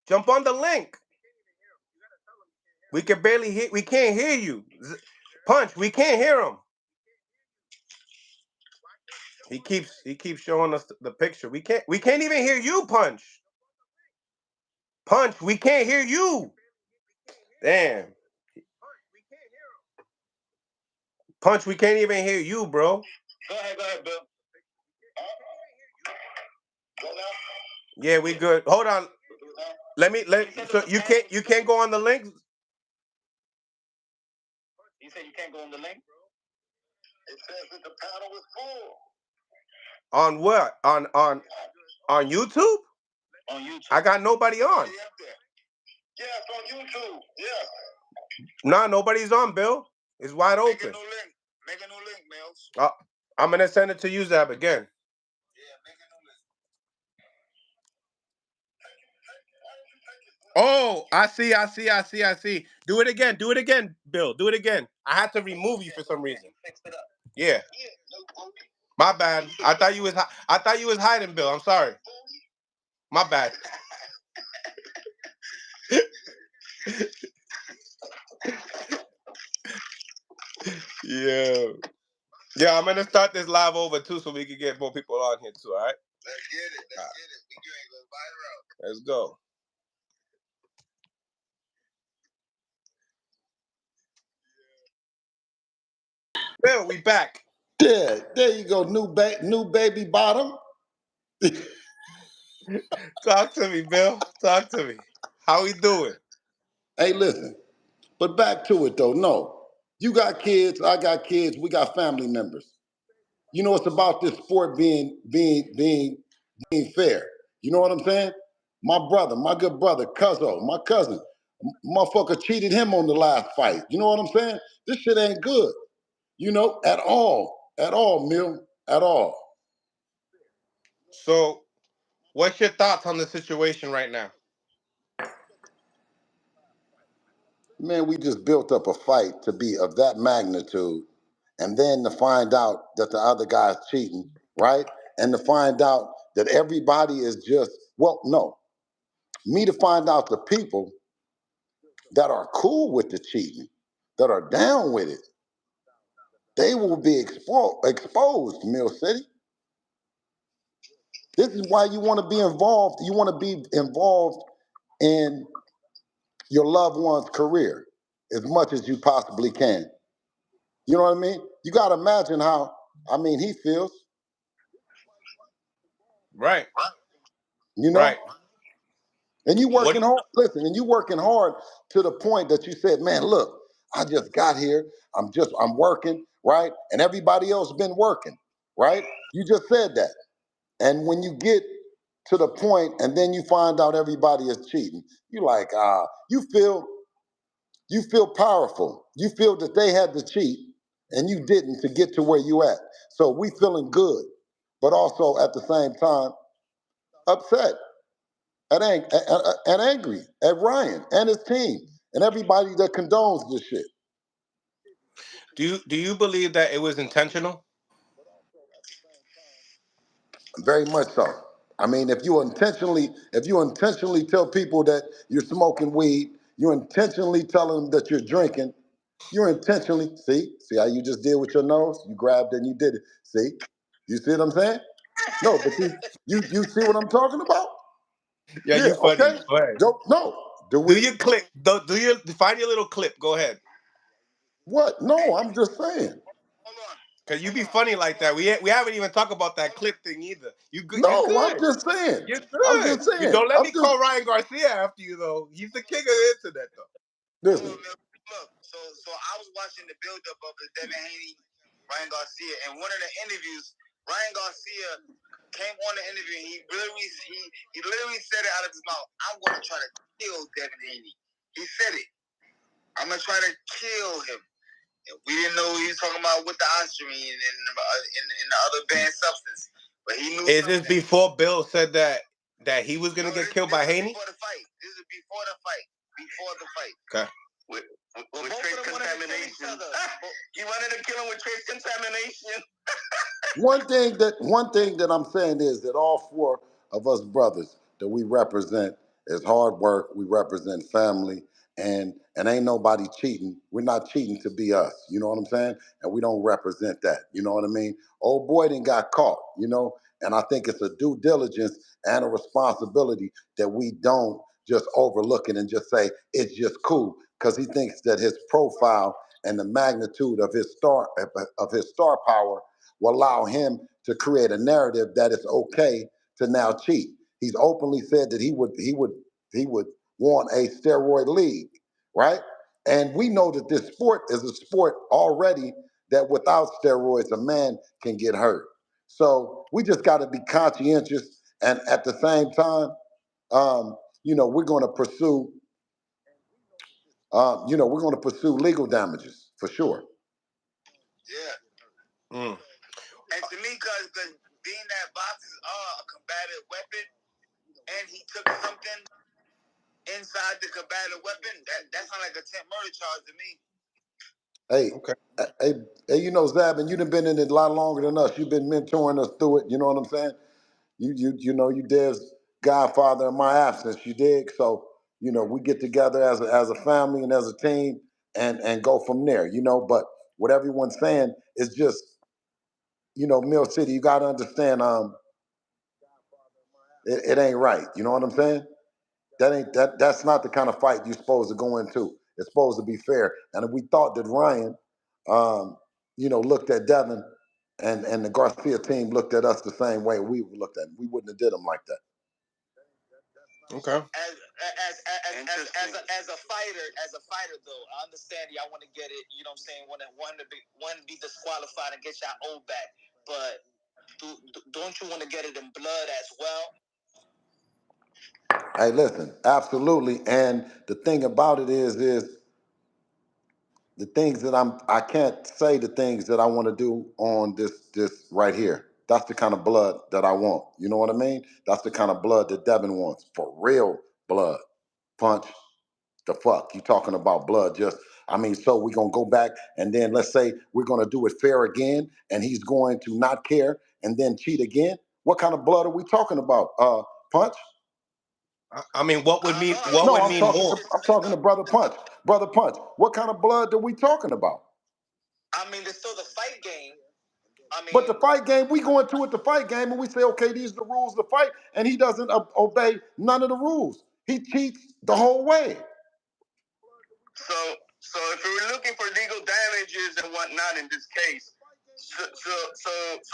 S1: Jump on the link. We can barely hear. We can't hear you. Punch. We can't hear him. He keeps showing us the picture. We can't even hear you, Punch. Punch. We can't hear you. Damn. Punch. We can't even hear you, bro.
S2: Go ahead, Bill.
S1: Yeah, we good. Hold on. So you can't go on the link.
S3: You said you can't go on the link?
S2: It says that the panel is full.
S1: On what? On YouTube?
S3: On YouTube.
S1: I got nobody on.
S2: Yeah, it's on YouTube. Yeah.
S1: Nah, nobody's on, Bill. It's wide open.
S2: Make a new link, Mills.
S1: I'm gonna send it to you, Zab, again.
S2: Yeah, make a new link.
S1: Oh, I see. Do it again, Bill. Do it again. I had to remove you for some reason. Yeah. My bad. I thought you was hiding, Bill. I'm sorry. My bad. Yeah, I'm gonna start this live over too, so we can get more people on here too. All right.
S2: Let's get it. We ain't go viral.
S1: Let's go. Bill, we back.
S4: There you go, new baby bottom.
S1: Talk to me, Bill. Talk to me. How we doing?
S4: Hey, listen, but back to it though. No, you got kids, I got kids, we got family members. You know, it's about this sport being fair. You know what I'm saying? My brother, my good brother, my cousin, motherfucker cheated him on the last fight. You know what I'm saying? This shit ain't good. You know, at all, Mill, at all.
S1: So, what's your thoughts on the situation right now?
S4: Man, we just built up a fight to be of that magnitude, and then to find out that the other guy's cheating, right? And to find out that everybody is just, well, no. Me to find out the people that are cool with the cheating, that are down with it, they will be exposed, Mill City. This is why you want to be involved. You want to be involved in your loved one's career as much as you possibly can. You know what I mean? You got to imagine how, he feels.
S1: Right.
S4: You know?
S1: Right.
S4: And you working hard. Listen, and you working hard to the point that you said, man, look, I just got here. I'm working, right? And everybody else been working, right? You just said that. And when you get to the point and then you find out everybody is cheating, you like, you feel powerful. You feel that they had to cheat and you didn't to get to where you at. So we feeling good, but also at the same time upset and angry at Ryan and his team and everybody that condones this shit.
S1: Do you believe that it was intentional?
S4: Very much so. I mean, if you intentionally tell people that you're smoking weed, you intentionally tell them that you're drinking, you're intentionally see how you just did with your nose? You grabbed it and you did it. See? You see what I'm saying? No, but you see what I'm talking about?
S1: Yeah,
S4: Yeah,
S1: you funny.
S4: okay.
S1: Go ahead.
S4: No. Do
S1: Do
S4: we
S1: your clip. Do your find your little clip. Go ahead.
S4: what? No, I'm just saying.
S2: Hold on.
S1: Cause you be funny like that. We haven't even talked about that clip thing either. You good? You
S4: No, I'm
S1: good?
S4: just saying.
S1: You're
S4: I'm
S1: good.
S4: just
S1: You
S4: saying.
S1: don't let
S4: I'm
S1: me
S4: just
S1: call Ryan Garcia after you though. He's the king of the internet though.
S2: Hold
S4: listen.
S2: on, man. Look, so I was watching the buildup of the Devin Haney, Ryan Garcia, and one of the interviews, Ryan Garcia came on the interview and he literally said it out of his mouth. I'm gonna try to kill Devin Haney. He said it. I'm gonna try to kill him. And we didn't know he was talking about with the Ostarine and the other banned substance, but he knew.
S1: Is this before Bill said that he was gonna get killed by Haney?
S2: Before the fight. This is before the fight. Before the fight.
S1: Okay.
S2: With trace contamination. He wanted to kill him with trace contamination.
S4: One thing that I'm saying is that all four of us brothers that we represent is hard work. We represent family, and ain't nobody cheating. We're not cheating to be us. You know what I'm saying? And we don't represent that. You know what I mean? Old boy didn't got caught. You know, and I think it's a due diligence and a responsibility that we don't just overlook it and just say it's just cool because he thinks that his profile and the magnitude of his star power will allow him to create a narrative that it's okay to now cheat. He's openly said that he would want a steroid league, right? And we know that this sport is a sport already that without steroids a man can get hurt. So we just got to be conscientious, and at the same time, we're going to pursue, legal damages for sure.
S2: Yeah. And to me, because being that boxes are a combative weapon, and he took something inside the combative weapon, that sounds like a attempt murder charge to me.
S4: Hey, okay. Zab, and you've been in it a lot longer than us. You've been mentoring us through it. You know what I'm saying? You Dev's godfather in my absence. You dig? So we get together as a family and as a team, and go from there. But what everyone's saying is just Mill City. You got to understand. It ain't right. You know what I'm saying? That's not the kind of fight you're supposed to go into. It's supposed to be fair. And if we thought that Ryan, looked at Devin, and the Garcia team looked at us the same way we looked at him, we wouldn't have did him like that.
S1: Okay.
S3: As a fighter though, I understand y'all want to get it. You know what I'm saying? Want to be disqualified and get y'all old back, but don't you want to get it in blood as well?
S4: Hey, listen, absolutely. And the thing about it is the things that I can't say the things that I want to do on this right here. That's the kind of blood that I want. You know what I mean? That's the kind of blood that Devin wants. For real blood. Punch. The fuck? You talking about blood so we're gonna go back and then let's say we're gonna do it fair again and he's going to not care and then cheat again. What kind of blood are we talking about? Punch?
S1: I mean, what would mean more?
S4: I'm talking to Brother Punch. Brother Punch, what kind of blood are we talking about?
S3: I mean, there's still the fight game.
S4: But the fight game, we go into it the fight game and we say, okay, these are the rules of the fight, and he doesn't obey none of the rules. He cheats the whole way.
S2: So if we were looking for legal damages and whatnot in this case, so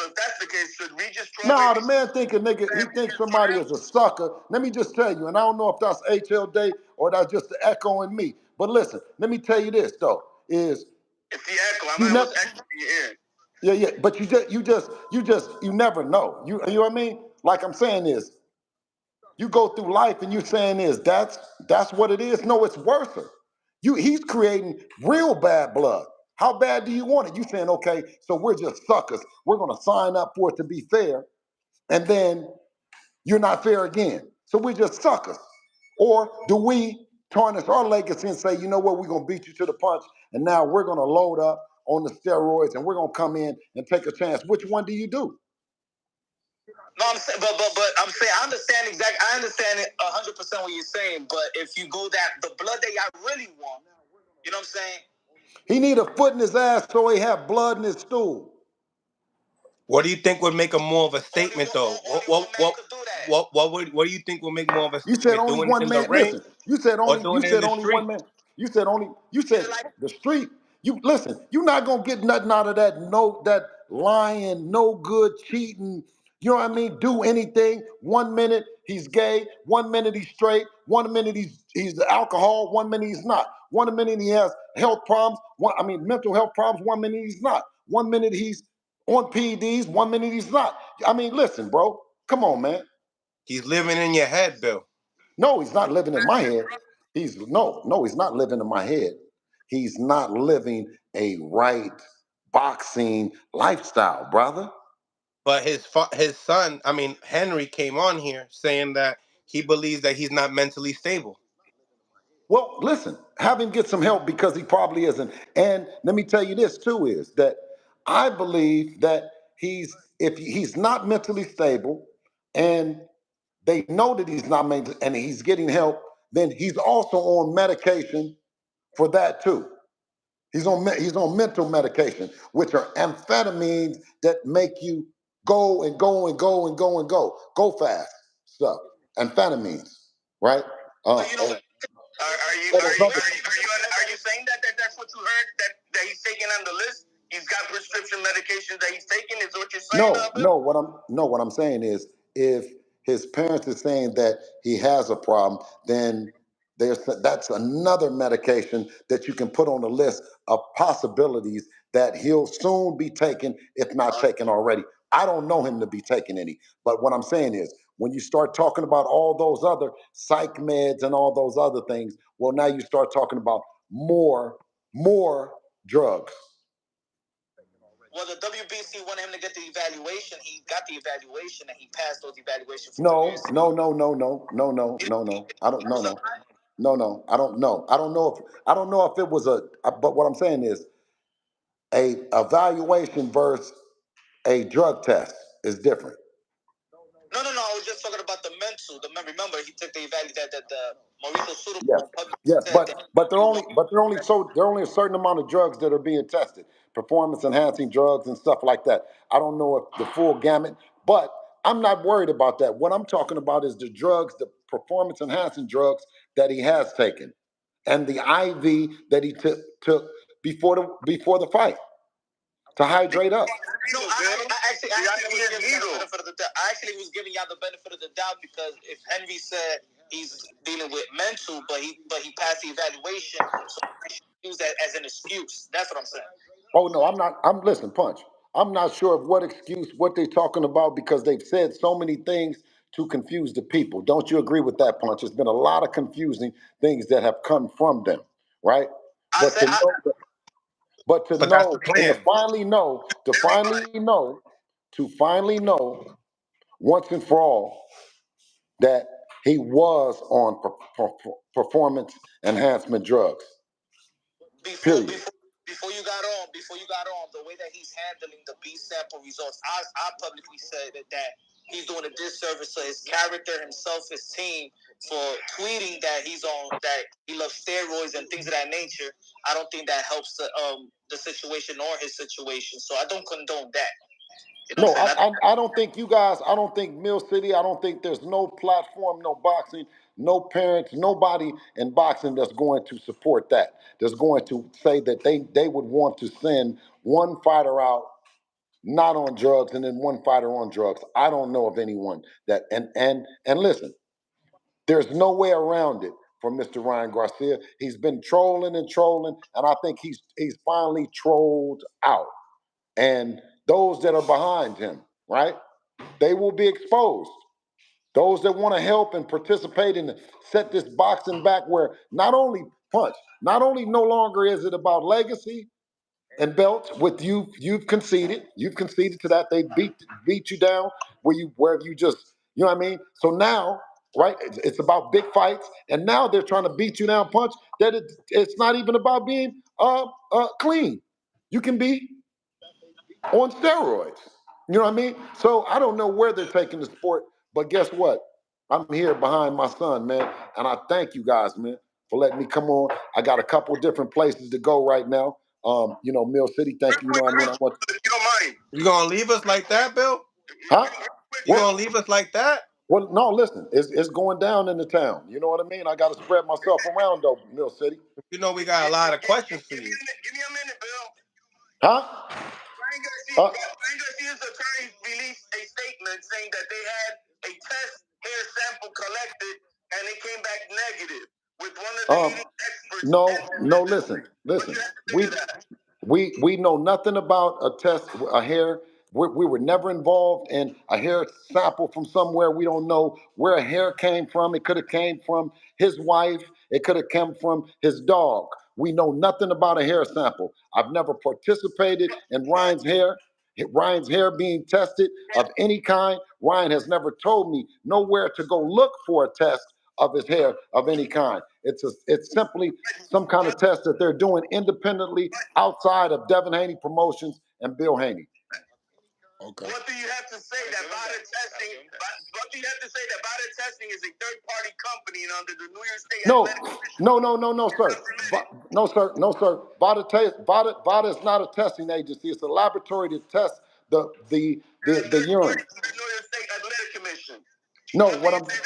S2: if that's the case, should Regis
S4: Nah, the man think a nigga, he thinks somebody is a sucker. Let me just tell you, and I don't know if that's HL Day or that's just the echo in me. But listen, let me tell you this though, is
S2: it's the echo. I'm not echo in your ear.
S4: Yeah, but you never know. You know what I mean? Like I'm saying is, you go through life and you saying is that's what it is. No, it's worse. He's creating real bad blood. How bad do you want it? You saying, okay, so we're just suckers. We're gonna sign up for it to be fair, and then you're not fair again. So we're just suckers. Or do we tarnish our legacy and say, you know what, we're gonna beat you to the punch, and now we're gonna load up on the steroids and we're gonna come in and take a chance? Which one do you do?
S3: No, I'm saying, but I'm saying I understand exactly. I understand it 100% what you're saying. But if you go that the blood that y'all really want, you know what I'm saying?
S4: He need a foot in his ass so he have blood in his stool.
S1: What do you think would make a more of a statement, though?
S3: Only one man could do that.
S1: What do you think will make more of a
S4: You said
S1: statement?
S4: only
S1: Doing it
S4: one
S1: in the
S4: man.
S1: ring
S4: Listen, you said
S1: or
S4: only. You
S1: doing it in
S4: said
S1: the
S4: only one
S1: street?
S4: man. You said only. You said the street. You listen. You're not gonna get nothing out of that. No, that lying, no good, cheating. You know what I mean? Do anything. 1 minute he's gay. 1 minute he's straight. 1 minute he's alcohol. 1 minute he's not. 1 minute he has health problems. Mental health problems. 1 minute he's not. 1 minute he's on PEDs. 1 minute he's not. I mean, listen, bro. Come on, man.
S1: He's living in your head, Bill.
S4: No, he's not living in my head. He's not living in my head. He's not living a right boxing lifestyle, brother.
S1: But his son, Henry, came on here saying that he believes that he's not mentally stable.
S4: Well, listen, have him get some help because he probably isn't. And let me tell you this too is that I believe that if he's not mentally stable and they know that he's not mentally and he's getting help, then he's also on medication for that too. He's on mental medication, which are amphetamines that make you go and go and go and go and go fast stuff. Amphetamines, right?
S3: But you know, are you saying that that's what you heard that he's taking on the list? He's got prescription medications that he's taking. Is what you're saying?
S4: What I'm saying is if his parents are saying that he has a problem, then that's another medication that you can put on the list of possibilities that he'll soon be taking, if not taken already. I don't know him to be taking any, but what I'm saying is when you start talking about all those other psych meds and all those other things, well, now you start talking about more drugs.
S3: Well, the WBC wanted him to get the evaluation. He got the evaluation, and he passed those evaluations.
S4: No. I don't know. No. I don't know. I don't know if it was but what I'm saying is a evaluation versus a drug test is different.
S3: No. I was just talking about the mental. Remember, he took the evaluation that the Mauricio Sudol
S4: Yes, yes,
S3: said
S4: but there are only a certain amount of drugs that are being tested, performance enhancing drugs and stuff like that. I don't know if the full gamut, but I'm not worried about that. What I'm talking about is the drugs, the performance enhancing drugs that he has taken, and the IV that he took before the fight to hydrate up.
S3: No, I actually was giving y'all the benefit of the doubt because if Henry said he's dealing with mental, but he passed the evaluation, so I should use that as an excuse. That's what I'm saying.
S4: Oh no, I'm not. Listen, Punch. I'm not sure of what they're talking about because they've said so many things to confuse the people. Don't you agree with that, Punch? There's been a lot of confusing things that have come from them, right? But to
S1: But that's the
S4: know, and
S1: plan.
S4: to finally know once and for all that he was on performance enhancement drugs. Period.
S3: Before you got on, the way that he's handling the B sample results, I publicly said that he's doing a disservice to his character, himself, his team, for tweeting that that he loves steroids and things of that nature. I don't think that helps the situation or his situation. So I don't condone that. You know
S4: I don't think you guys, I don't think Mill City, I don't think there's no platform, no boxing, no parents, nobody in boxing that's going to support that. That's going to say that they would want to send one fighter out not on drugs and then one fighter on drugs. I don't know of anyone that and listen, there's no way around it for Mr. Ryan Garcia. He's been trolling and trolling, and I think he's finally trolled out. And those that are behind him, right? They will be exposed. Those that want to help and participate and set this boxing back where not only no longer is it about legacy and belts with you've conceded to that. They beat you down where you just, you know what I mean? So now, right, it's about big fights, and now they're trying to beat you down, Punch, that it's not even about being clean. You can be on steroids. You know what I mean? So I don't know where they're taking the sport, but guess what? I'm here behind my son, man, and I thank you guys, man, for letting me come on. I got a couple of different places to go right now. You know, Mill City, thank you. You know what I mean? I want.
S2: You don't mind?
S1: You gonna leave us like that, Bill?
S4: Huh?
S1: You gonna leave us like that?
S4: Well, no, listen, it's going down in the town. You know what I mean? I got to spread myself around, though, Mill City.
S1: You know we got a lot of questions for you.
S2: Give me a minute, Bill.
S4: Huh?
S2: Ryan Garcia's attorney released a statement saying that they had a test hair sample collected and it came back negative with one of the leading experts.
S4: No, listen. We know nothing about a test, a hair. We were never involved in a hair sample from somewhere. We don't know where a hair came from. It could have came from his wife. It could have come from his dog. We know nothing about a hair sample. I've never participated in Ryan's hair being tested of any kind. Ryan has never told me nowhere to go look for a test of his hair of any kind. It's simply some kind of test that they're doing independently outside of Devin Haney Promotions and Bill Haney.
S1: Okay.
S2: What do you have to say that Vada Testing? What do you have to say that Vada Testing is a third-party company and under the New York State?
S4: No, sir. No, sir. Vada is not a testing agency. It's a laboratory to test the urine.
S2: The New York State Athletic Commission.
S4: No, what I'm
S2: that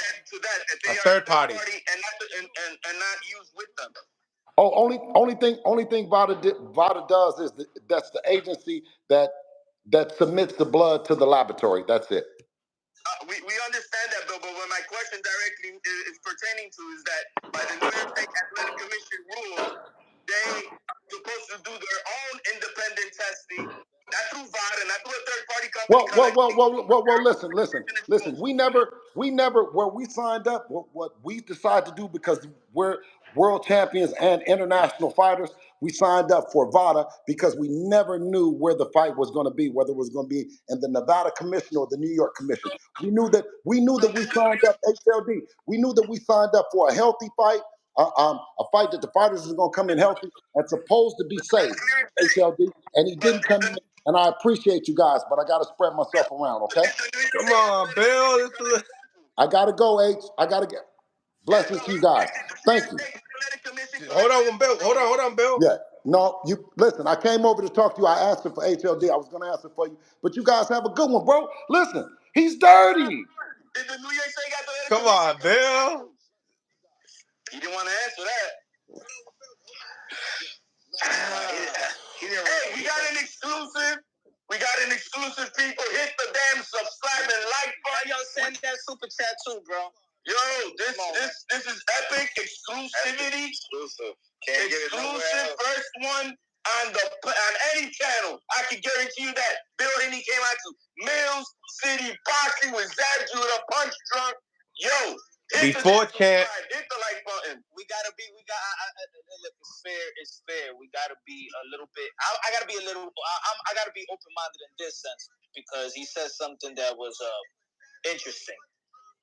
S2: they
S1: a
S2: are
S1: third party
S2: and not used with them.
S4: Oh, only thing Vada does is that's the agency that submits the blood to the laboratory. That's it.
S2: We understand that, Bill, but what my question directly is pertaining to is that by the New York State Athletic Commission rules, they are supposed to do their own independent testing, not through VADA, not through a third-party company.
S4: Listen. We never, where we signed up, what we decided to do, because we're world champions and international fighters, we signed up for VADA because we never knew where the fight was going to be, whether it was going to be in the Nevada Commission or the New York Commission. We knew that we signed up HLD. We knew that we signed up for a healthy fight, a fight that the fighters is going to come in healthy and supposed to be safe, HLD, and he didn't come in. And I appreciate you guys, but I got to spread myself around, okay?
S1: Come on, Bill.
S4: I got to go, H. I got to get blessings to you guys. Thank you.
S1: Hold on, Bill.
S4: Yeah. No, you listen, I came over to talk to you. I asked for HLD. I was going to answer for you, but you guys have a good one, bro. Listen, he's dirty.
S1: Come on, Bill.
S2: You didn't want to answer that. Hey, we got an exclusive. People. Hit the damn subscribe and like button. Yo, send that super chat too, bro. Yo, this is epic exclusivity. Exclusive. Can't get it nowhere else. First one on any channel. I can guarantee you that. Bill Haney came out to Mills City Boxing with Zab Judah, Punch Drunk. Yo.
S1: Before chant,
S2: hit the like button. Look, it's fair. We gotta be a little bit. I gotta be open-minded in this sense because he said something that was interesting.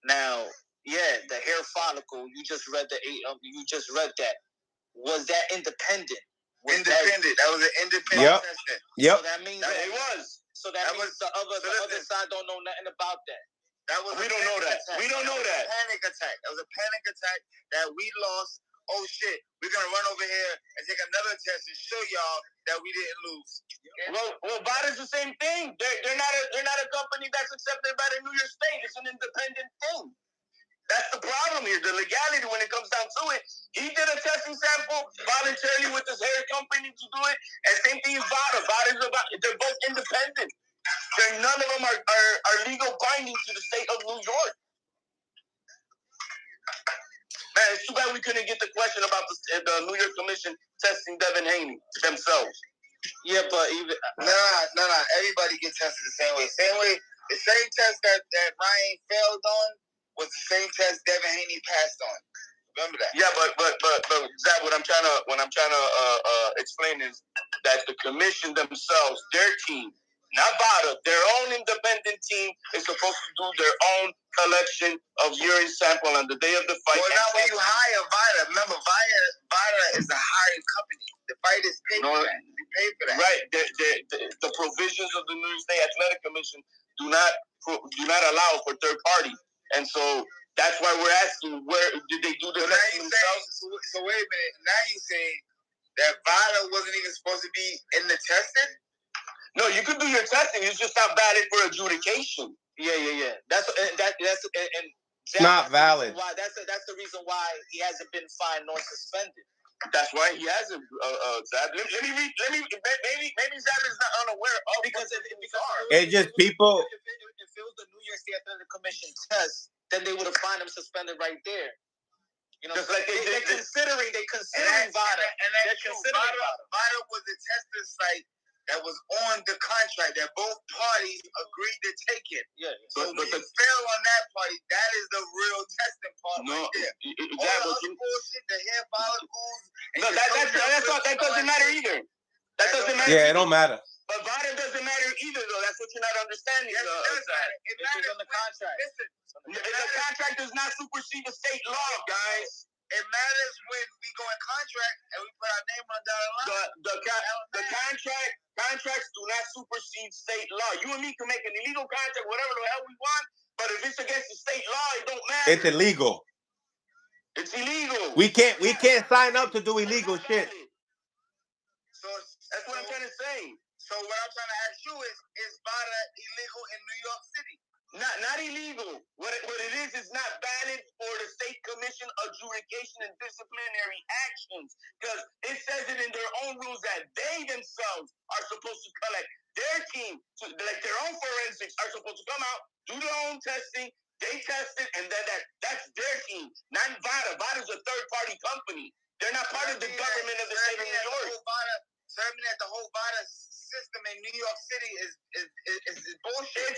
S2: Now, yeah, the hair follicle. You just read that. Was that independent? That was an independent testing.
S1: Yep.
S2: So that means it was. So that means the other side don't know nothing about that. We don't know that. Panic attack. That was a panic attack that we lost. Oh shit, we're gonna run over here and take another test and show y'all that we didn't lose. Well, VADA's the same thing. They're not a company that's accepted by the New York State. It's an independent thing. That's the problem here. The legality when it comes down to it. He did a testing sample voluntarily with his hair company to do it, and same thing as VADA. They're both independent. None of them are legal binding to the state of New York. Man, it's too bad we couldn't get the question about the New York Commission testing Devin Haney themselves. Yeah, but even nah. Everybody gets tested the same way. The same test that Ryan failed on was the same test Devin Haney passed on. Remember that? Yeah, but Zach, what I'm trying to explain is that the commission themselves, their team, not VADA, their own independent team is supposed to do their own collection of urine sample on the day of the fight. Well, not when you hire VADA. Remember, VADA is a hired company. The fighters pay for that. They pay for that.
S5: Right. The provisions of the New York State Athletic Commission do not allow for third party, and so that's why we're asking, where did they do the testing themselves?
S2: So wait a minute. Now you say that VADA wasn't even supposed to be in the testing?
S5: No, you could do your testing. It's just not valid for adjudication.
S3: Yeah. That's
S1: not valid.
S3: That's the reason why he hasn't been fined nor suspended.
S5: That's why he hasn't. Zab. Let me read. Maybe Zab is not unaware of
S3: because
S1: it's just people.
S3: If it was the New York State Athletic Commission test, then they would have fined him suspended right there. You know,
S5: just like they're
S3: considering VADA.
S2: And they're considering VADA. VADA was the testing site that was on the contract that both parties agreed to take it.
S3: Yeah.
S2: So when you fail on that party, that is the real testing part right there. All the other bullshit, the hair follicles.
S5: No, that doesn't matter either. That doesn't matter.
S1: Yeah, it don't matter.
S5: But VADA doesn't matter either, though. That's what you're not understanding.
S2: Yes, it does matter. It matters
S3: on the contract.
S2: Listen,
S5: the contract does not supersede the state law, guys.
S2: It matters when we go in contract and we put our name on the line.
S5: The contracts do not supersede state law. You and me can make an illegal contract, whatever the hell we want, but if it's against the state law, it don't matter.
S1: It's illegal.
S5: It's illegal.
S1: We can't sign up to do illegal shit.
S5: So that's what I'm trying to say.
S2: So what I'm trying to ask you is VADA illegal in New York City?
S5: Not illegal. What it is not valid for the state commission adjudication and disciplinary actions, because it says it in their own rules that they themselves are supposed to collect. Their team, like their own forensics, are supposed to come out, do their own testing, they test it, and then that's their team, not VADA. VADA's a third-party company. They're not part of the government of the state of New York.
S2: Serving that the whole VADA system in New York City is bullshit.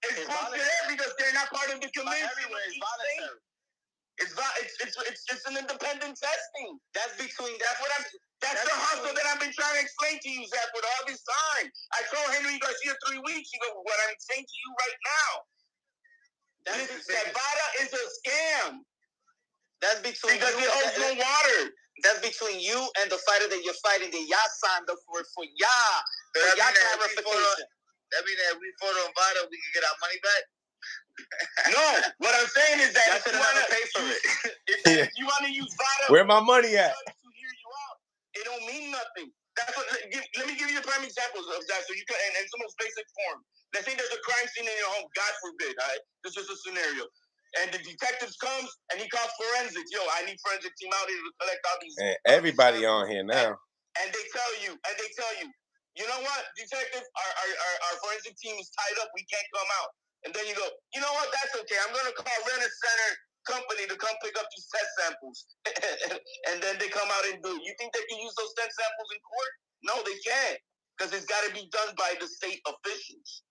S5: It's bullshit because they're not part of the commission.
S3: Everywhere is voluntary.
S5: It's an independent testing.
S3: That's the
S5: hustle that I've been trying to explain to you, Zach, for all this time. I told Henry Garcia 3 weeks ago what I'm saying to you right now. That VADA is a scam.
S3: That's between
S5: because it holds no water.
S3: That's between you and the fighter that you're fighting that y'all signed up for y'all.
S2: That means that we fought on VADA, we can get our money back?
S5: No, what I'm saying is that
S3: if you want to pay for it,
S5: if you want to use VADA,
S1: where my money at?
S5: To hear you out, it don't mean nothing. That's what. Let me give you prime examples of that, so you can, in some most basic form. Let's say there's a crime scene in your home. God forbid. All right, this is a scenario. And the detectives comes and he calls forensics. Yo, I need forensic team out here to collect all these.
S1: And everybody on here now.
S5: And they tell you, you know what, detective, our forensic team is tied up. We can't come out. And then you go, you know what? That's okay. I'm gonna call Rematch Center company to come pick up these test samples. And then they come out and do it. You think they can use those test samples in court? No, they can't, because it's got to be done by the state officials.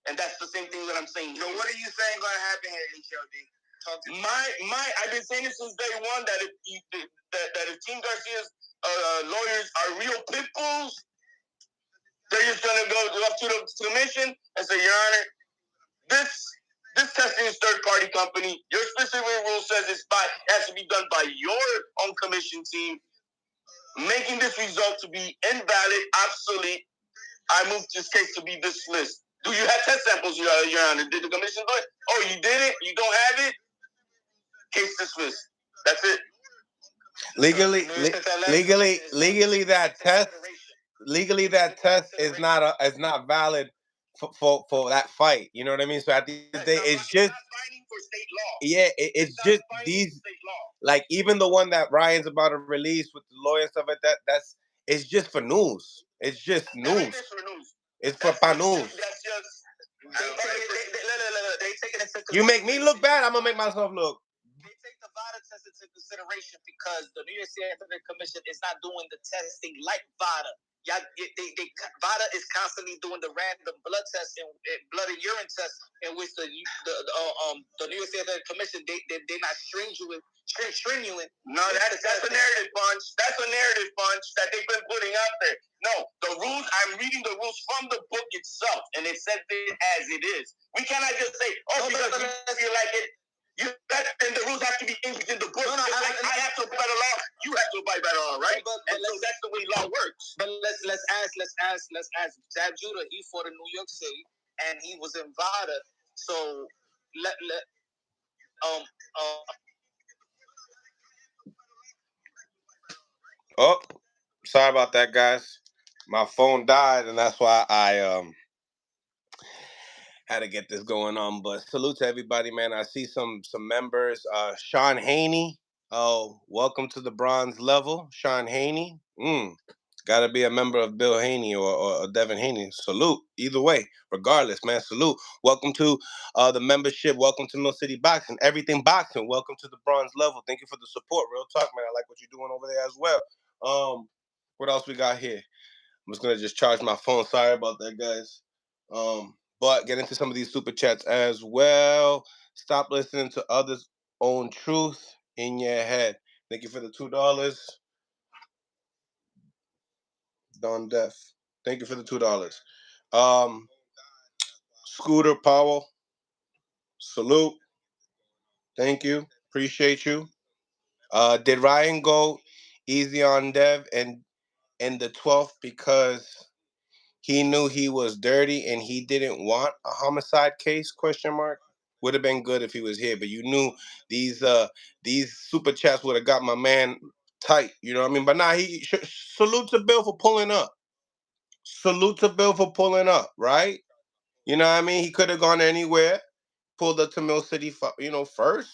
S5: And that's the same thing that I'm saying.
S2: So what are you saying going to happen here, HLD? Talk to me.
S5: I've been saying this since day one that if Team Garcia's lawyers are real pit bulls, they're just gonna go up to the commission and say, Your Honor, this testing is third-party company. Your specific rule says it has to be done by your own commission team, making this result to be invalid, obsolete. I move this case to be dismissed. Do you have test samples, Your Honor? Did the commission do it? Oh, you did it? You don't have it? Case dismissed. That's it.
S1: Legally, that test is not valid for that fight. You know what I mean? So at the end of the day, it's just it's just these, like, even the one that Ryan's about to release with the lawyer and stuff like that. It's just for news. It's just news. It's for news. You make me look bad, I'm gonna make myself look.
S3: They take the VADA test into consideration because the New York State Athletic Commission is not doing the testing like VADA. VADA is constantly doing the random blood tests and blood and urine tests, in which the New York State Athletic Commission they're not stringent.
S5: No, that's a narrative punch. That's a narrative punch that they've been putting out there. No, the rules. I'm reading the rules from the book itself, and it says it as it is. We cannot just say, because we feel like it. And the rules have to be English in the book. No, I have to abide by the law. You have to abide by the law, right? But so that's the way law works.
S3: But let's ask Zab Judah. He fought in New York City, and he was in Vada. So
S1: Oh, sorry about that, guys. My phone died, and that's why I had to get this going on. But salute to everybody, man. I see some members. Sean Haney. Oh, welcome to the bronze level, Sean Haney. Got to be a member of Bill Haney or Devin Haney. Salute. Either way, regardless, man. Salute. Welcome to the membership. Welcome to Mill City Boxing. Everything Boxing. Welcome to the bronze level. Thank you for the support. Real talk, man. I like what you're doing over there as well. What else we got here? I'm just gonna charge my phone. Sorry about that, guys. But get into some of these super chats as well. Stop listening to others' own truth in your head. Thank you for the $2. Don Deaf. Thank you for the $2. Scooter Powell. Salute. Thank you. Appreciate you. Did Ryan go easy on Dev and in the 12th because he knew he was dirty and he didn't want a homicide case? Question mark. Would have been good if he was here, but you knew these super chats would have got my man tight. You know what I mean? But nah, salute to Bill for pulling up. Salute to Bill for pulling up, right? You know what I mean? He could have gone anywhere, pulled up to Mill City, first.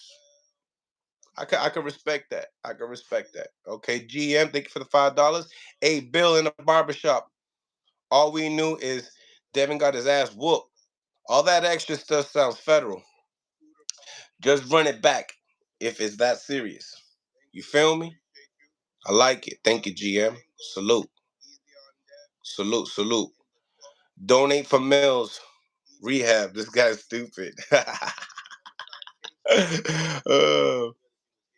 S1: I could respect that. I could respect that. Okay, GM, thank you for the $5. Hey, Bill in the barbershop. All we knew is Devin got his ass whooped. All that extra stuff sounds federal. Just run it back if it's that serious. You feel me? I like it. Thank you, GM. Salute. Salute, salute. Donate for Mills. Rehab. This guy's stupid.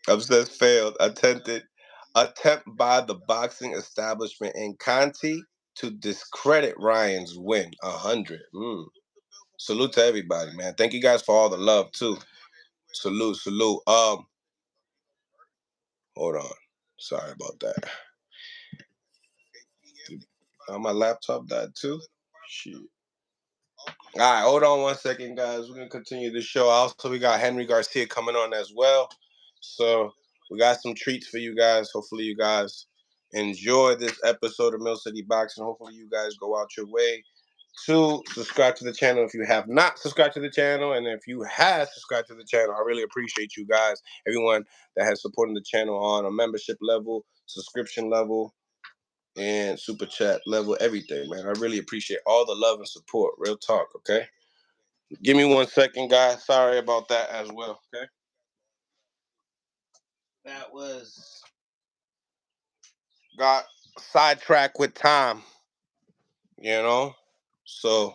S1: Obsessed failed. Attempt by the boxing establishment in Conti to discredit Ryan's win. 100. Salute to everybody, man. Thank you guys for all the love too. Salute, salute. Hold on. Sorry about that. My laptop died too. Shit. All right, hold on 1 second, guys. We're gonna continue the show. Also, we got Henry Garcia coming on as well. So we got some treats for you guys. Hopefully, you guys enjoy this episode of Mill City Boxing. Hopefully, you guys go out your way to subscribe to the channel if you have not subscribed to the channel, and if you have subscribed to the channel, I really appreciate you guys. Everyone that has supported the channel on a membership level, subscription level, and super chat level, everything, man. I really appreciate all the love and support. Real talk, okay? Give me 1 second, guys. Sorry about that as well, okay? That was... got sidetracked with time, So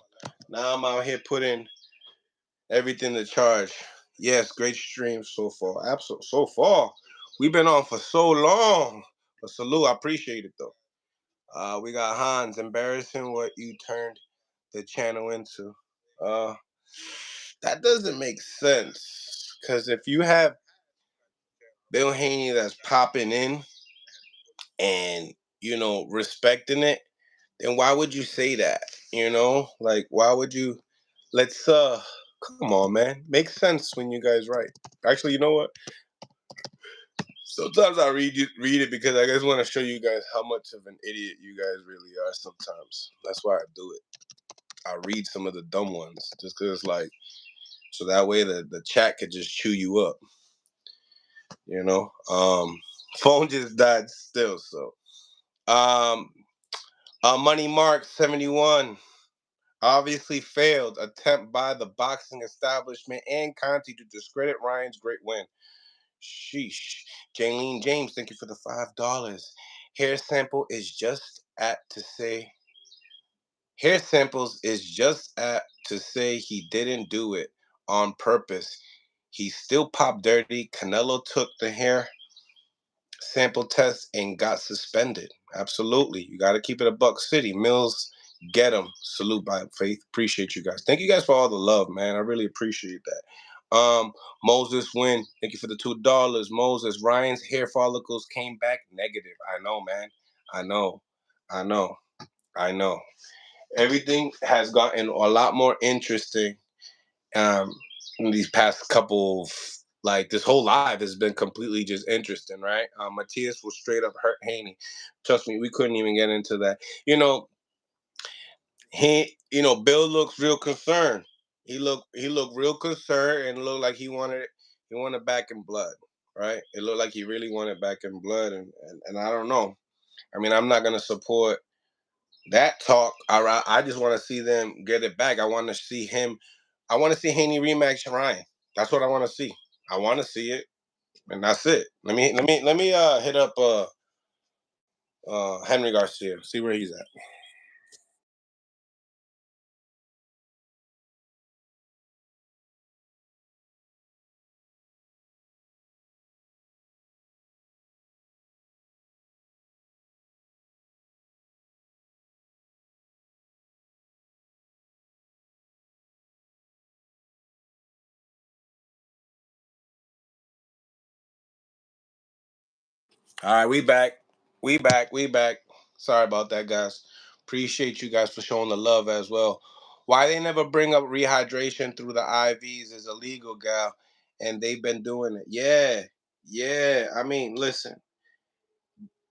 S1: now I'm out here putting everything to charge. Yes, great stream so far. Absolutely, so far. We've been on for so long. But salute, I appreciate it, though. We got Hans, embarrassing what you turned the channel into. That doesn't make sense. Because if you have Bill Haney that's popping in and, respecting it, then why would you say that? Like, why would you... come on, man. Makes sense when you guys write. Actually, you know what? Sometimes I read it because I just want to show you guys how much of an idiot you guys really are sometimes. That's why I do it. I read some of the dumb ones just because, so that way the chat could just chew you up. Phone just died still, so. Money Mark 71 obviously failed attempt by the boxing establishment and Conti to discredit Ryan's great win. Sheesh. Jaylene James, thank you for the $5. Hair samples is just apt to say he didn't do it on purpose. He still popped dirty. Canelo took the hair sample test and got suspended. Absolutely. You got to keep it a buck city. Mills, get him. Salute by faith. Appreciate you guys. Thank you guys for all the love, man. I really appreciate that. Moses Win, thank you for the $2. Moses, Ryan's hair follicles came back negative. I know, man. I know. Everything has gotten a lot more interesting in these past couple of, like, this whole live has been completely just interesting, right? Matthias will straight up hurt Haney. Trust me, we couldn't even get into that. Bill looks real concerned. He looked real concerned and looked like he wanted back in blood, right? It looked like he really wanted back in blood, and I don't know. I mean, I'm not gonna support that talk. I just want to see them get it back. I want to see Haney rematch Ryan. That's what I want to see. I want to see it, and that's it. Let me hit up Henry Garcia. See where he's at. All right, we back. We back. Sorry about that, guys. Appreciate you guys for showing the love as well. Why they never bring up rehydration through the IVs is illegal, gal, and they've been doing it. Yeah. I mean, listen.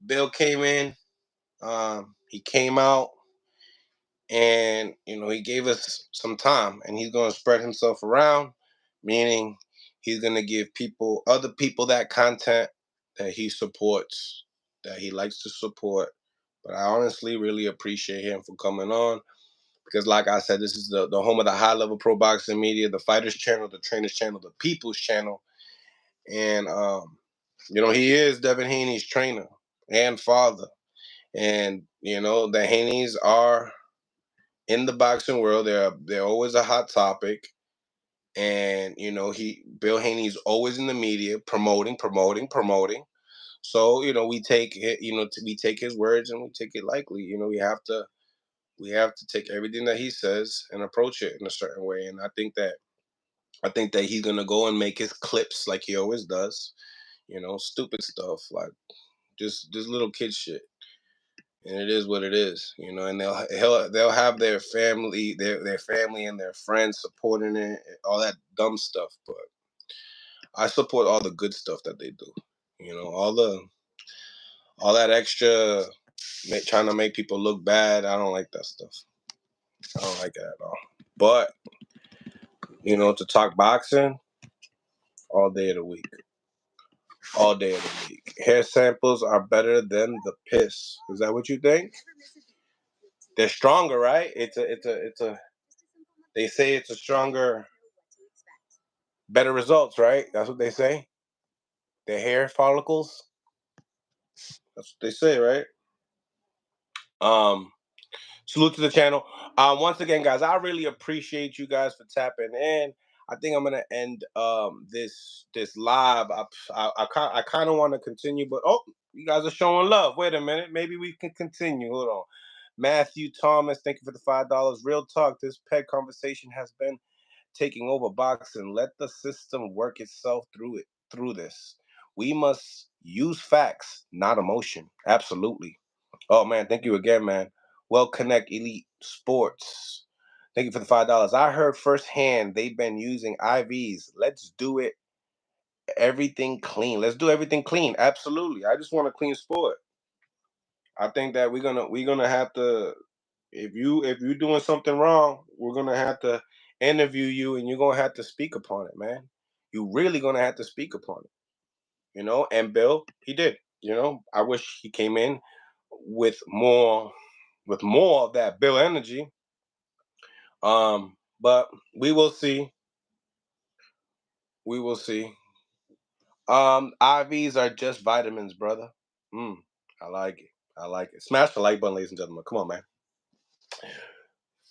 S1: Bill came in. He came out, and he gave us some time, and he's going to spread himself around, meaning he's going to give other people that content that he supports, that he likes to support. But I honestly really appreciate him for coming on, because like I said, this is the home of the high level pro boxing media, the fighters channel, the trainers channel, the people's channel. And he is Devin Haney's trainer and father. And the Haneys are in the boxing world. They're always a hot topic. And Bill Haney's always in the media promoting. So we take it, we take his words and we take it lightly. We have to take everything that he says and approach it in a certain way. And I think that he's gonna go and make his clips like he always does. Stupid stuff like just little kid shit. And it is what it is. And they'll have their family, their family and their friends supporting it, all that dumb stuff. But I support all the good stuff that they do. All that extra trying to make people look bad. I don't like that stuff. I don't like it at all. But to talk boxing all day of the week. All day of the week. Hair samples are better than the piss. Is that what you think? They're stronger, right? It's a. They say it's a stronger, better results, right? That's what they say. The hair follicles. That's what they say, right? Um, Salute to the channel. Once again, guys, I really appreciate you guys for tapping in. I think I'm gonna end this live. I kind of want to continue, but you guys are showing love. Wait a minute, maybe we can continue. Hold on. Matthew Thomas, thank you for the $5. Real talk. This peg conversation has been taking over boxing. Let the system work itself through this. We must use facts, not emotion. Absolutely. Oh man, thank you again, man. Well Connect Elite Sports. Thank you for the $5. I heard firsthand they've been using IVs. Let's do it. Everything clean. Let's do everything clean. Absolutely. I just want a clean sport. I think that we're gonna have to, if you're doing something wrong, we're gonna have to interview you and you're gonna have to speak upon it, man. You really gonna have to speak upon it. And Bill, he did. I wish he came in with more of that Bill energy. But we will see. We will see. IVs are just vitamins, brother. I like it. I like it. Smash the like button, ladies and gentlemen. Come on, man.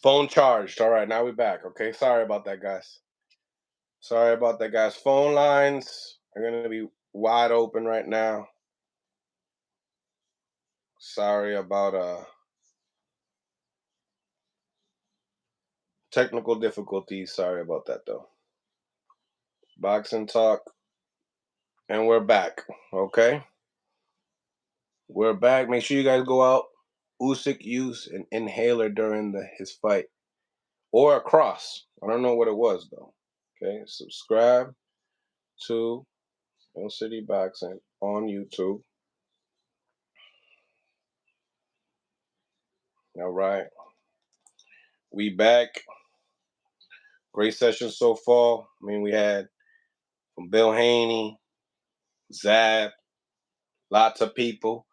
S1: Phone charged. All right, now we're back. Okay, sorry about that, guys. Phone lines are gonna be wide open right now. Sorry about technical difficulties. Sorry about that, though. Boxing talk. And we're back. Okay? We're back. Make sure you guys go out. Usyk used an inhaler during his fight. Or a cross. I don't know what it was, though. Okay? Subscribe to Mill City Boxing on YouTube. All right. We back. Great session so far. I mean, we had from Bill Haney, Zab, lots of people.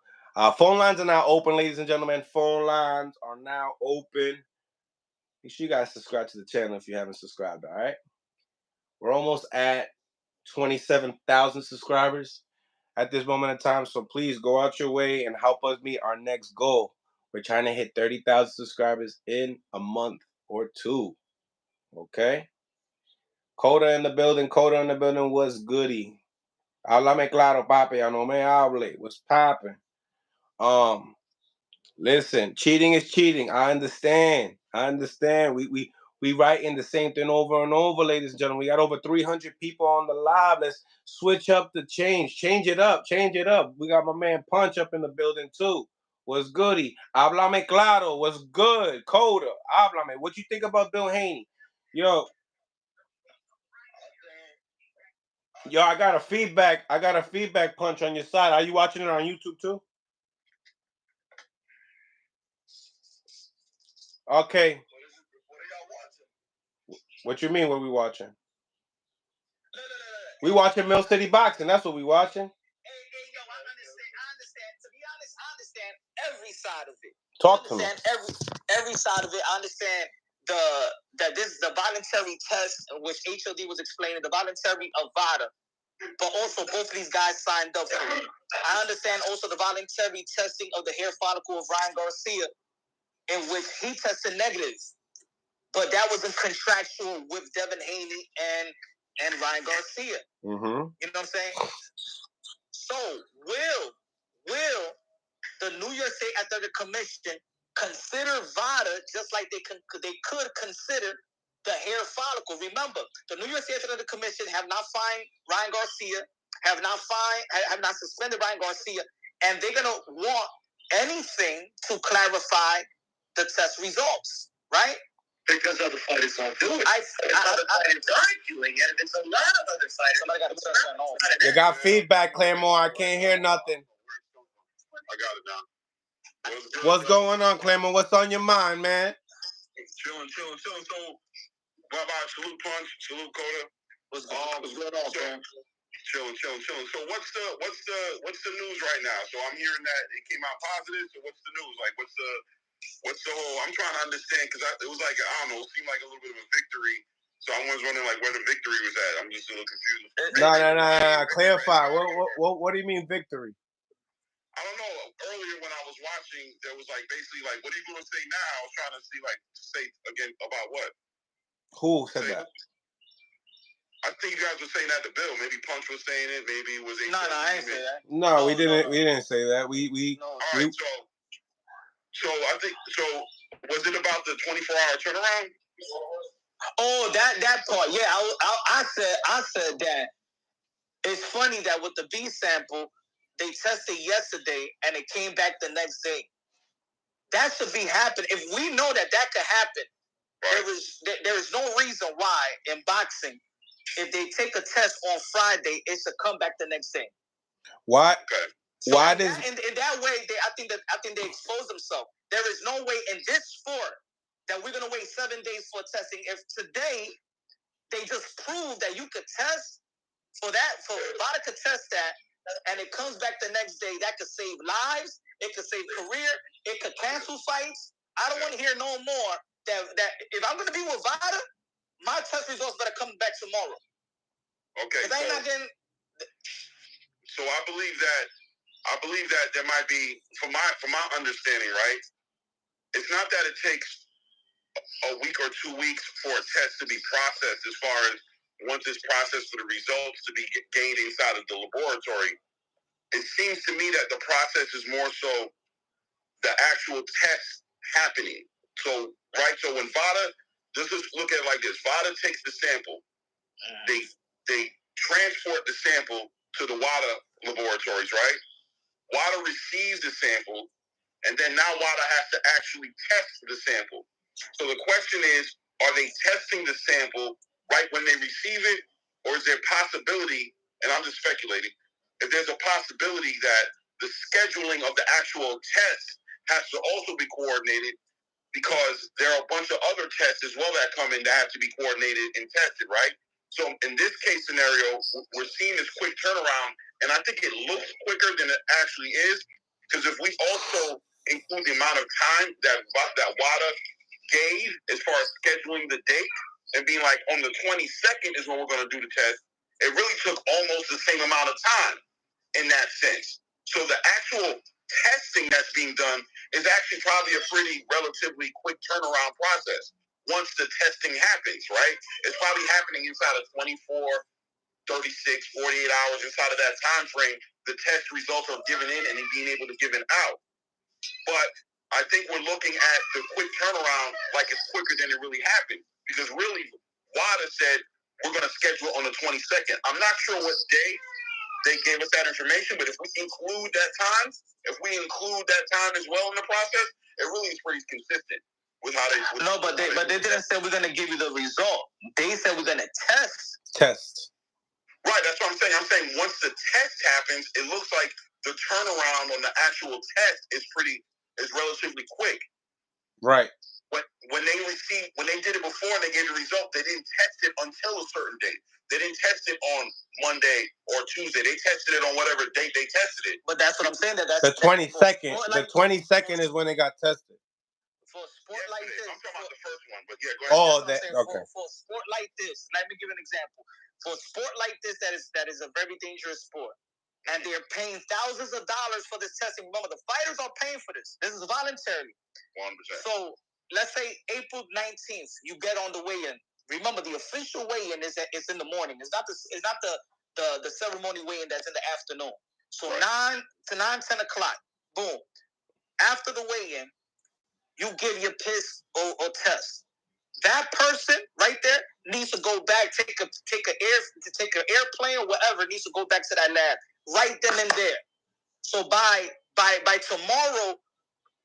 S1: Phone lines are now open, ladies and gentlemen. Phone lines are now open. Make sure you guys subscribe to the channel if you haven't subscribed, all right? We're almost at 27,000 subscribers at this moment in time, so please go out your way and help us meet our next goal. We're trying to hit 30,000 subscribers in a month or two, okay? Coda in the building, what's goody? Háblame claro, papi, ya no me hable. What's popping? Listen, cheating is cheating. I understand. We writing the same thing over and over, ladies and gentlemen. We got over 300 people on the live. Let's switch up the change. Change it up. We got my man Punch up in the building too. What's goody? Háblame claro. What's good? Coda. Háblame. What you think about Bill Haney? Yo, I got a feedback. Punch on your side. Are you watching it on YouTube too? Okay. What you mean? What we watching? We watching Mill City Boxing. That's what we watching.
S3: Hey, yo, I understand. To be honest, I understand every side of it.
S1: Talk to me.
S3: Every side of it. I understand that this is the voluntary test, which HOD was explaining, the voluntary Avada. But also, both of these guys signed up for it. I understand also the voluntary testing of the hair follicle of Ryan Garcia, in which he tested negative. But that wasn't contractual with Devin Haney and Ryan Garcia.
S1: Mm-hmm.
S3: You know what I'm saying? So, will the New York State Athletic Commission consider VADA just like they could consider the hair follicle? Remember, the New York State Athletic Commission have not fined Ryan Garcia, have not suspended Ryan Garcia, and they're gonna want anything to clarify the test results, right?
S2: Because other fighters don't do it. Other fighters aren't doing it, and it's a lot of other fighters.
S3: Somebody got to turn that on.
S1: You got feedback, Claremore. I can't hear nothing.
S5: I got it now.
S1: What's going on, Claremore? What's on your mind, man?
S5: Chilling. So, bye-bye. Salute Punch. Salute Coda.
S2: What's going on, man?
S5: Chilling. So what's the news right now? So I'm hearing that it came out positive. So what's the news? Like, what's the whole? I'm trying to understand because it was like, I don't know, it seemed like a little bit of a victory. So I was wondering like where the victory was at. I'm just a little confused.
S1: No. Clarify. What do you mean victory?
S5: I don't know. Earlier when I was watching, there was like basically like, what are you going to say now? I was trying to say again about what?
S1: Who said that?
S5: I think you guys were saying that to Bill. Maybe Punch was saying it. Maybe it was.
S3: No, I didn't say that.
S1: No, we didn't. We didn't say that. We.
S5: All right. So I think so. Was it about the 24-hour turnaround?
S3: Oh, that part. Yeah, I said that. It's funny that with the B sample, they tested yesterday and it came back the next day. That should be happening. If we know that could happen, right. there is no reason why in boxing, if they take a test on Friday, it should come back the next day.
S1: Why?
S5: Okay.
S3: So in that way, I think they expose themselves. There is no way in this sport that we're gonna wait 7 days for testing. If today they just prove that you could test for VADA could test that, and it comes back the next day, that could save lives. It could save career. It could cancel fights. I don't want to hear no more that if I'm gonna be with VADA, my test results better come back tomorrow.
S5: Okay.
S3: So
S5: I believe that there might be, from my understanding, right? It's not that it takes a week or 2 weeks for a test to be processed. As far as once it's processed for the results to be gained inside of the laboratory, it seems to me that the process is more so the actual test happening. So when VADA, let's just look at it like this: VADA takes the sample, they
S2: they transport the sample to the WADA laboratories, right? WADA receives the sample, and then now WADA has to actually test the sample. So the question is, are they testing the sample right when they receive it, or is there a possibility, and I'm just speculating, if there's a possibility that the scheduling of the actual test has to also be coordinated, because there are a bunch of other tests as well that come in that have to be coordinated and tested, right? So in this case scenario, we're seeing this quick turnaround, and I think it looks quicker than it actually is, because if we also include the amount of time that WADA gave as far as scheduling the date and being like, on the 22nd is when we're going to do the test, it really took almost the same amount of time in that sense. So the actual testing that's being done is actually probably a pretty relatively quick turnaround process once the testing happens, right? It's probably happening inside of 24, 36, 48 hours. Inside of that time frame, the test results are given in and being able to give it out. But I think we're looking at the quick turnaround like it's quicker than it really happened, because really WADA said we're going to schedule on the 22nd. I'm not sure what day they gave us that information, but if we include that time as well in the process, it really is pretty consistent with how they.
S3: But they didn't say we're gonna give you the result. They said we're gonna test.
S2: Right, that's what I'm saying. I'm saying once the test happens, it looks like the turnaround on the actual test is relatively quick.
S1: Right.
S2: When they did it before and they gave the result, they didn't test it until a certain date. They didn't test it on Monday or Tuesday. They tested it on whatever date they tested it.
S3: But that's what I'm saying. That's
S1: the 22nd. The 22nd is when they got tested.
S3: For a sport like this,
S2: I'm talking about the first one, but yeah, go ahead.
S3: Okay. For a sport like this, let me give an example. For a sport like this, that is a very dangerous sport, and they're paying thousands of dollars for this testing. Remember, the fighters are paying for this. This is voluntary.
S2: 100%.
S3: So let's say April 19th, you get on the weigh-in. Remember, the official weigh-in is in the morning. It's not the ceremony weigh-in that's in the afternoon. So right. 10 o'clock, boom. After the weigh-in, you give your piss or test. That person right there needs to go back, take an airplane or whatever, needs to go back to that lab right then and there. So by tomorrow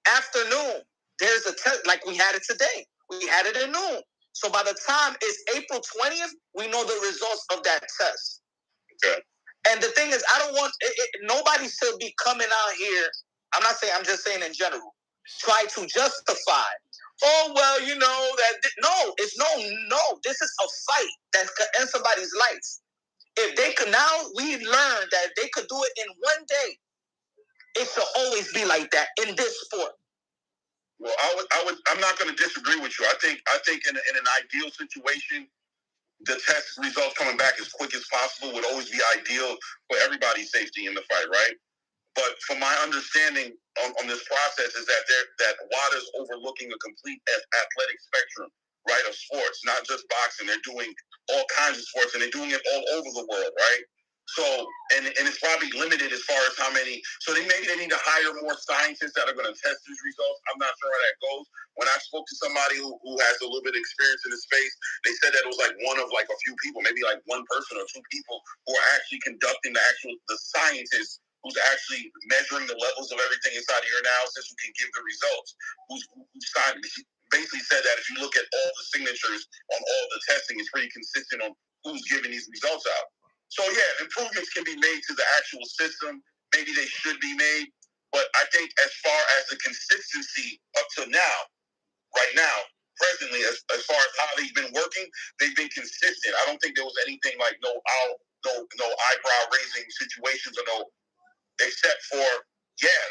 S3: afternoon, there's a test like we had it today. We had it at noon. So by the time it's April 20th, we know the results of that test.
S2: Okay.
S3: And the thing is, I don't want nobody should be coming out here. I'm just saying in general, try to justify. Oh, well, you know, it's no. This is a fight that could end somebody's life. If they could, now we learned that if they could do it in one day, it should always be like that in this sport.
S2: Well, I'm not going to disagree with you. I think in an ideal situation, the test results coming back as quick as possible would always be ideal for everybody's safety in the fight, right? But from my understanding on this process is that WADA's overlooking a complete athletic spectrum, right, of sports, not just boxing. They're doing all kinds of sports, and they're doing it all over the world, right? So, and it's probably limited as far as how many. So maybe they need to hire more scientists that are going to test these results. I'm not sure how that goes. When I spoke to somebody who has a little bit of experience in the space, they said that it was like one of like a few people, maybe like one person or two people who are actually conducting the scientists who's actually measuring the levels of everything inside of your analysis, who can give the results, who's signed. Basically said that if you look at all the signatures on all the testing, it's pretty consistent on who's giving these results out. So yeah, improvements can be made to the actual system. Maybe they should be made. But I think as far as the consistency up to now, right now, presently, as far as how they've been working, they've been consistent. I don't think there was anything like no eyebrow raising situations or except for,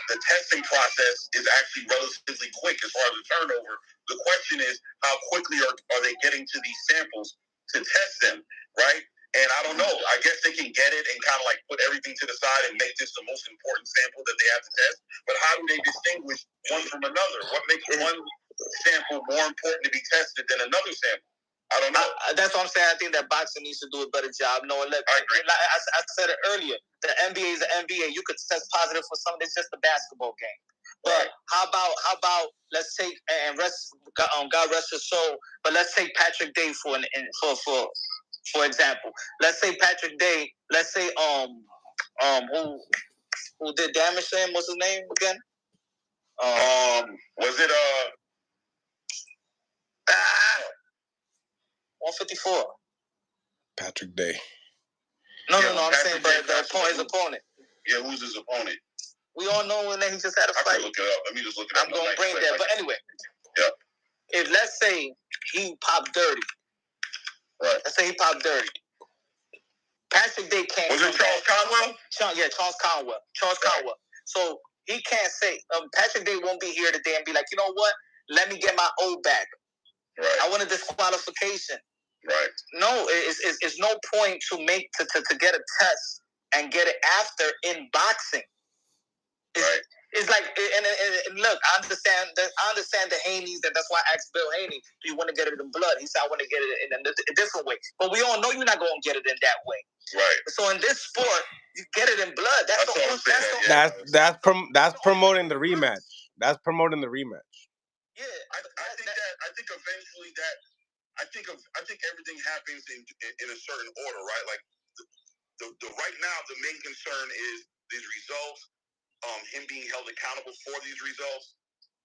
S2: the testing process is actually relatively quick as far as the turnover. The question is, how quickly are they getting to these samples to test them, right? And I don't know. I guess they can get it and kind of like put everything to the side and make this the most important sample that they have to test. But how do they distinguish one from another? What makes one sample more important to be tested than another sample? I don't know.
S3: That's what I'm saying. I think that boxing needs to do a better job. I agree. Like I said it earlier, the NBA is the NBA. You could test positive for something. It's just a basketball game. But how about let's take and rest God rest his soul. But let's take Patrick Day for For example, let's say Patrick Day. Let's say who did damage to him? What's his name again?
S2: Was it
S3: 154?
S1: Patrick Day.
S3: No. I'm saying, but his opponent.
S2: Yeah, who's his opponent?
S3: We all know when he just had a fight.
S2: I can look it up. Let me just look it up.
S3: I'm gonna bring that. But anyway.
S2: Yep.
S3: If let's say he popped dirty.
S2: Right.
S3: Let's say he popped dirty. Patrick Day can't.
S2: Was it Charles Conwell?
S3: Charles Conwell. Conwell. So he can't say Patrick Day won't be here today and be like, you know what? Let me get my O back.
S2: Right.
S3: I want a disqualification.
S2: Right.
S3: No, it's no point to get a test and get it after in boxing.
S2: Right.
S3: It's like, and look, I understand the Haney's, and that's why I asked Bill Haney, do you want to get it in blood? He said, I want to get it in a different way. But we all know you're not going to get it in that way.
S2: Right.
S3: So in this sport, you get it in blood.
S1: That's promoting the rematch. That's promoting the rematch.
S2: Yeah, I think eventually I think everything happens in a certain order, right? Like the right now, the main concern is these results. Him being held accountable for these results.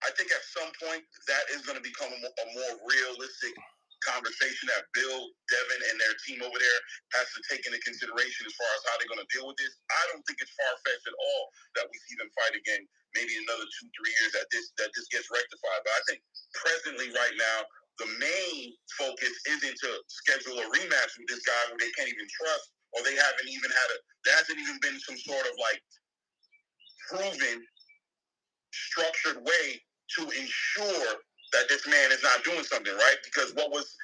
S2: I think at some point that is going to become a more realistic conversation that Bill, Devin, and their team over there has to take into consideration as far as how they're going to deal with this. I don't think it's far-fetched at all that we see them fight again maybe another 2-3 years that this gets rectified. But I think presently right now, the main focus isn't to schedule a rematch with this guy who they can't even trust, or there hasn't even been some sort of like proven, structured way to ensure that this man is not doing something, right? Because what was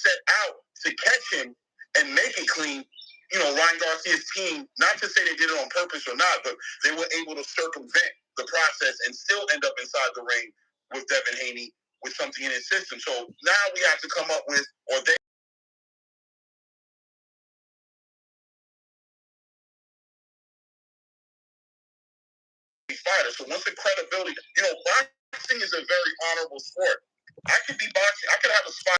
S2: set out to catch him and make it clean, Ryan Garcia's team, not to say they did it on purpose or not, but they were able to circumvent the process and still end up inside the ring with Devin Haney with something in his system. So now we have to come up with, or they fighter. So once the credibility, boxing is a very honorable sport. I could be boxing. I could have a spot.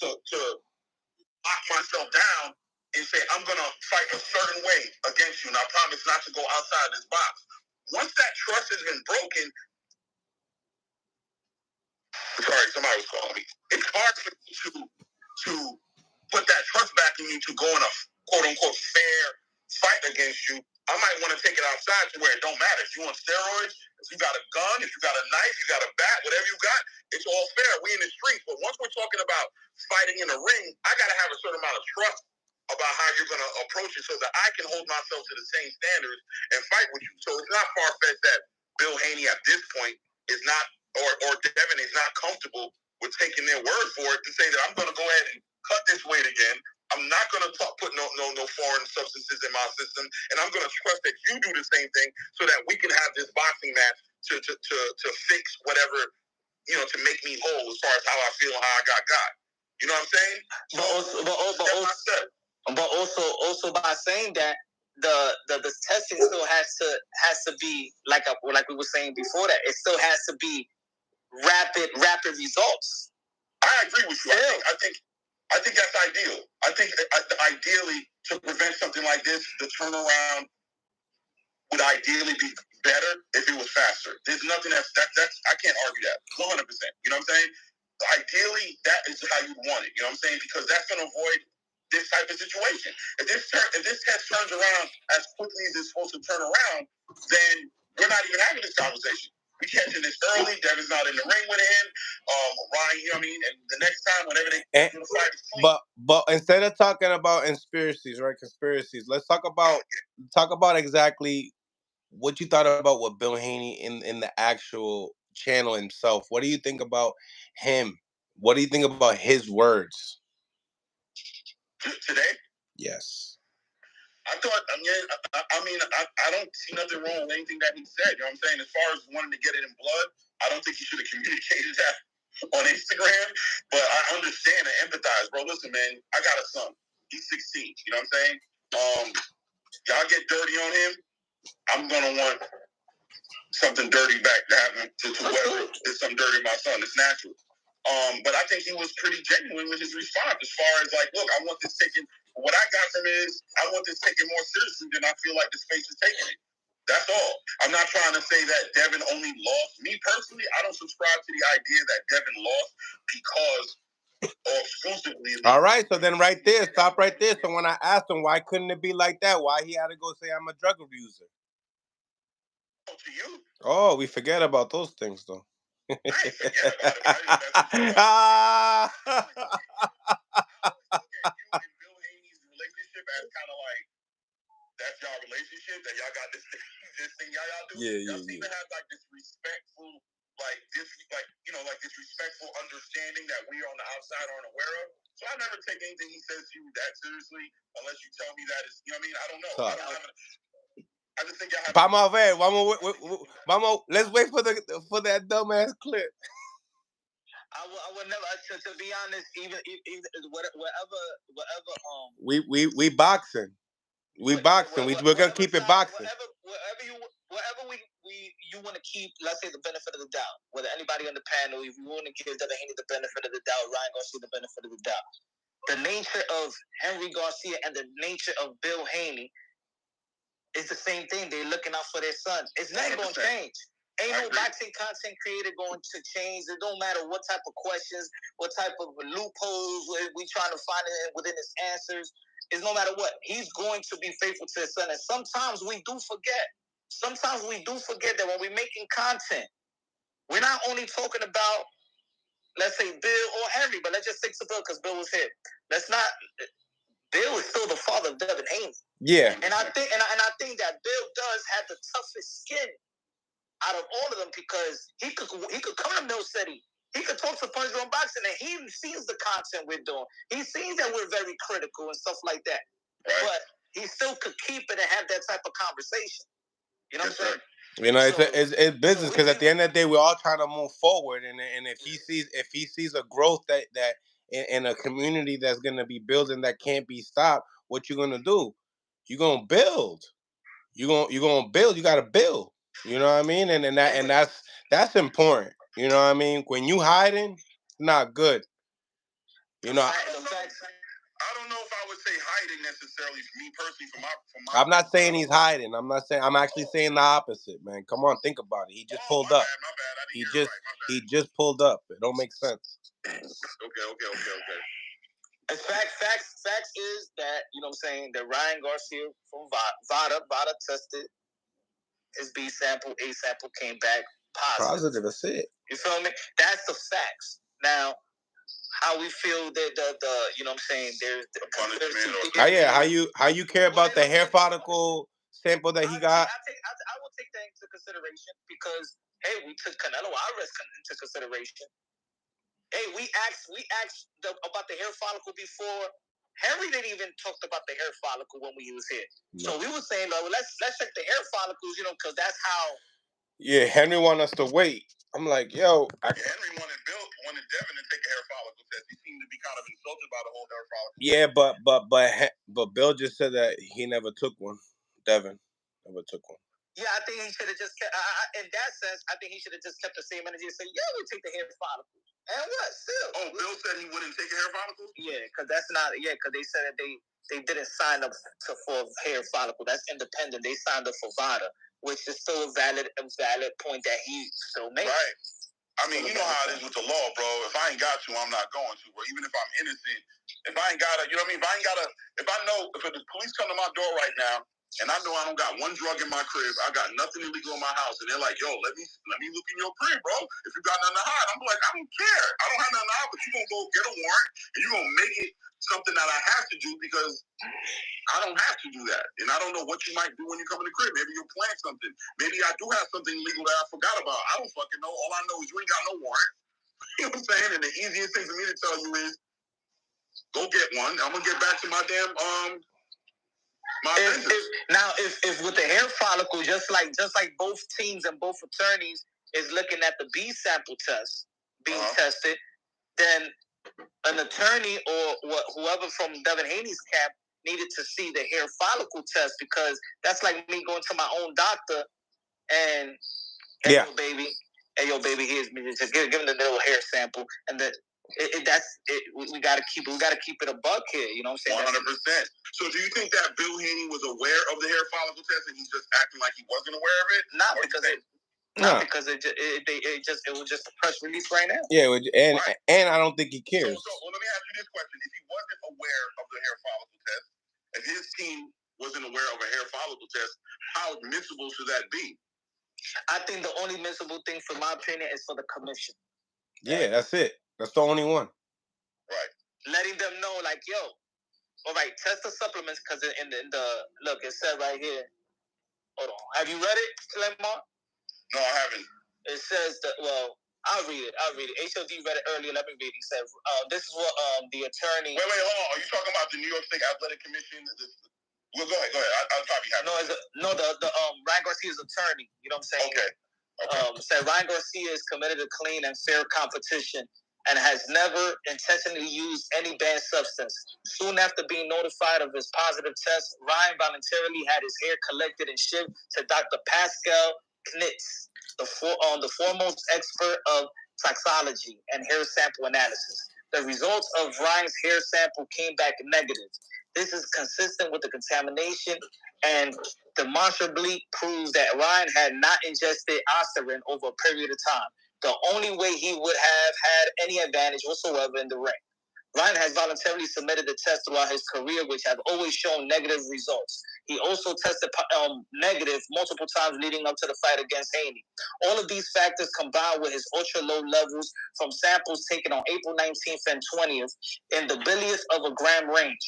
S2: To lock myself down and say, I'm going to fight a certain way against you, and I promise not to go outside this box. Once that trust has been broken, sorry, somebody was calling me. It's hard for you to put that trust back in you to go in a quote-unquote fair fight against you. I might want to take it outside to where it don't matter. If you want steroids, if you got a gun, if you got a knife, you got a bat, whatever you got, it's all fair. We in the streets. But once we're talking about fighting in the ring, I got to have a certain amount of trust about how you're going to approach it so that I can hold myself to the same standards and fight with you. So it's not far-fetched that Bill Haney at this point is not, or Devin is not comfortable with taking their word for it to say that I'm going to go ahead and cut this weight again. I'm not going to put no foreign substances in my system, and I'm going to trust that you do the same thing so that we can have this boxing match to fix whatever, to make me whole as far as how I feel and how I got. You know what I'm saying? But
S3: also by saying that the testing still has to be like we were saying before that it still has to be rapid results.
S2: I agree with you. I think that's ideal. I think ideally to prevent something like this, the turnaround would ideally be better if it was faster. There's nothing that's I can't argue that 100%. You know what I'm saying? Ideally, that is how you want it. You know what I'm saying? Because that's going to avoid this type of situation. If this test turns around as quickly as it's supposed to turn around, then we're not even having this conversation. We catching this early. Devin's not in the ring with him. Ryan, you know what I mean? And the next time, whenever they do the fight, it's clean.
S1: But instead of talking about conspiracies, let's talk about exactly what you thought about what Bill Haney in the actual channel himself. What do you think about him? What do you think about his words?
S2: Today?
S1: Yes.
S2: I don't see nothing wrong with anything that he said. You know what I'm saying? As far as wanting to get it in blood, I don't think he should have communicated that on Instagram, but I understand and empathize, bro. Listen, man, I got a son. He's 16. You know what I'm saying? Y'all get dirty on him, I'm gonna want something dirty back to happen to whoever did something dirty to my son. It's natural. But I think he was pretty genuine with his response as far as like, look, I want this taken. What I got from it is I want this taken more seriously than I feel like the space is taking it. That's all. I'm not trying to say that Devin only lost. Me personally, I don't subscribe to the idea that Devin lost because or exclusively.
S1: All right, so then right there, stop right there. So when I asked him why couldn't it be like that, why he had to go say I'm a drug abuser.
S2: Oh, to you?
S1: Oh, we forget about those things though.
S2: I ain't forget about it.
S1: Ah.
S2: I always look at you and Bill Haney's relationship as kind of like that's y'all relationship that y'all got this thing y'all do. Y'all seem to have like this respectful, like disrespectful understanding that we on the outside aren't aware of. So I never take anything he says to you that seriously unless you tell me that it's, you know what I mean? I don't know. I just think y'all have. Vamos,
S1: let's wait for that dumbass clip.
S3: I would never, to be honest, even whatever.
S1: We boxing. We're gonna keep it boxing.
S3: Whatever you want to keep, let's say the benefit of the doubt. Whether anybody on the panel, if you want to give Devin Haney the benefit of the doubt, Ryan Garcia the benefit of the doubt. The nature of Henry Garcia and the nature of Bill Haney is the same thing. They're looking out for their sons. It's not going to change. Ain't no boxing content creator going to change. It don't matter what type of questions, what type of loopholes we trying to find within his answers. It's no matter what. He's going to be faithful to his son. And sometimes we do forget. Sometimes we do forget that when we're making content, we're not only talking about, let's say, Bill or Henry, but let's just stick to Bill because Bill was here. Bill is still the father of Devin Haney.
S1: Yeah.
S3: And I think that Bill does have the toughest skin out of all of them because he could come to Mill City. He could talk to Punch Drunk Boxing and he sees the content we're doing. He sees that we're very critical and stuff like that. Right. But he still could keep it and have that type of conversation. You know what I'm saying?
S1: You know, it's business because at the end of the day, we're all trying to move forward, and if he sees a growth that in a community that's gonna be building that can't be stopped, what you gonna do? You're gonna build. You're gonna build. You gotta build. You know what I mean? And that's important. You know what I mean? When you hiding, not good. You know.
S2: I don't know if I would say hiding necessarily for me personally. From my
S1: I'm not saying he's hiding. I'm actually saying the opposite, man. Come on, think about it. He just pulled up.
S2: My bad.
S1: He just pulled up. It don't make sense.
S2: Okay.
S3: Facts is that, you know what I'm saying, that Ryan Garcia from Vada tested his B sample, A sample came back positive.
S1: That's it.
S3: You feel me? That's the facts. Now, how we feel that the you know what I'm saying, there's
S1: how you care about the hair follicle sample that he got?
S3: I will take that into consideration because hey, we took Canelo Alvarez into consideration. Hey, we asked about the hair follicle before. Henry didn't even talk about the hair follicle when we was here. No. So we were saying, let's check the hair follicles, you know, because that's how.
S1: Yeah, Henry wanted us to wait. I'm like, yo.
S2: Henry wanted Devin to take a hair follicle test. He seemed to be kind of insulted by the whole hair follicle.
S1: Yeah, but Bill just said that he never took one. Devin never took one.
S3: Yeah, I think he should have just kept. In that sense, I think he should have just kept the same energy and said, "Yeah, we take the hair follicle." And what? Still.
S2: Oh, Bill said he wouldn't take a hair follicle.
S3: Yeah, because that's not. Yeah, because they said that they didn't sign up for hair follicle. That's independent. They signed up for VADA, which is still a valid point that he still made.
S2: Right. I mean, you know how it is with the law, bro. If I ain't got to, I'm not going to. Bro. Even if I'm innocent, if I ain't gotta, you know what I mean? If I know, if the police come to my door right now, and I know I don't got one drug in my crib, I got nothing illegal in my house, and they're like, yo, let me look in your crib, bro. If you got nothing to hide, I'm like, I don't care. I don't have nothing to hide, but you gonna go get a warrant, and you gonna make it something that I have to do because I don't have to do that. And I don't know what you might do when you come in the crib. Maybe you'll plant something. Maybe I do have something illegal that I forgot about. I don't fucking know. All I know is you ain't got no warrant. You know what I'm saying? And the easiest thing for me to tell you is go get one. I'm gonna get back to my damn
S3: if with the hair follicle, just like both teams and both attorneys is looking at the B sample test, being tested, then an attorney or whoever from Devin Haney's camp needed to see the hair follicle test, because that's like me going to my own doctor and hey, yo, baby, here's me. Just give him the little hair sample, and we gotta keep it a buck here. You know what I'm saying?
S2: 100%. So, do you think that Bill Haney was aware of the hair follicle test, and he's just acting like he wasn't aware of it?
S3: Not because it was just a press release right now.
S1: Yeah, and I don't think he cares.
S2: So let me ask you this question: if he wasn't aware of the hair follicle test, and his team wasn't aware of a hair follicle test, how admissible should that be?
S3: I think the only admissible thing, for my opinion, is for the commission.
S1: Yeah, that's it. That's the only one.
S2: Right.
S3: Letting them know, like, yo, all right, test the supplements, because in the look, it said right here. Hold on. Have you read it, Lemar?
S2: No, I haven't.
S3: It says that, well, I'll read it. HOD read it earlier. Let me read it. He said, this is what the attorney...
S2: Wait, hold on. Are you talking about the New York State Athletic Commission? Well, go ahead. I'll probably have it.
S3: The Ryan Garcia's attorney. You know what I'm saying?
S2: Okay.
S3: Said Ryan Garcia is committed to clean and fair competition and has never intentionally used any banned substance. Soon after being notified of his positive test, Ryan voluntarily had his hair collected and shipped to Dr. Pascal Knitz, the foremost expert of toxicology and hair sample analysis. The results of Ryan's hair sample came back negative. This is consistent with the contamination and demonstrably proves that Ryan had not ingested Ostarine over a period of time. The only way he would have had any advantage whatsoever in the ring. Ryan has voluntarily submitted the test throughout his career, which have always shown negative results. He also tested negative multiple times leading up to the fight against Haney. All of these factors combined with his ultra-low levels from samples taken on April 19th and 20th in the billionth of a gram range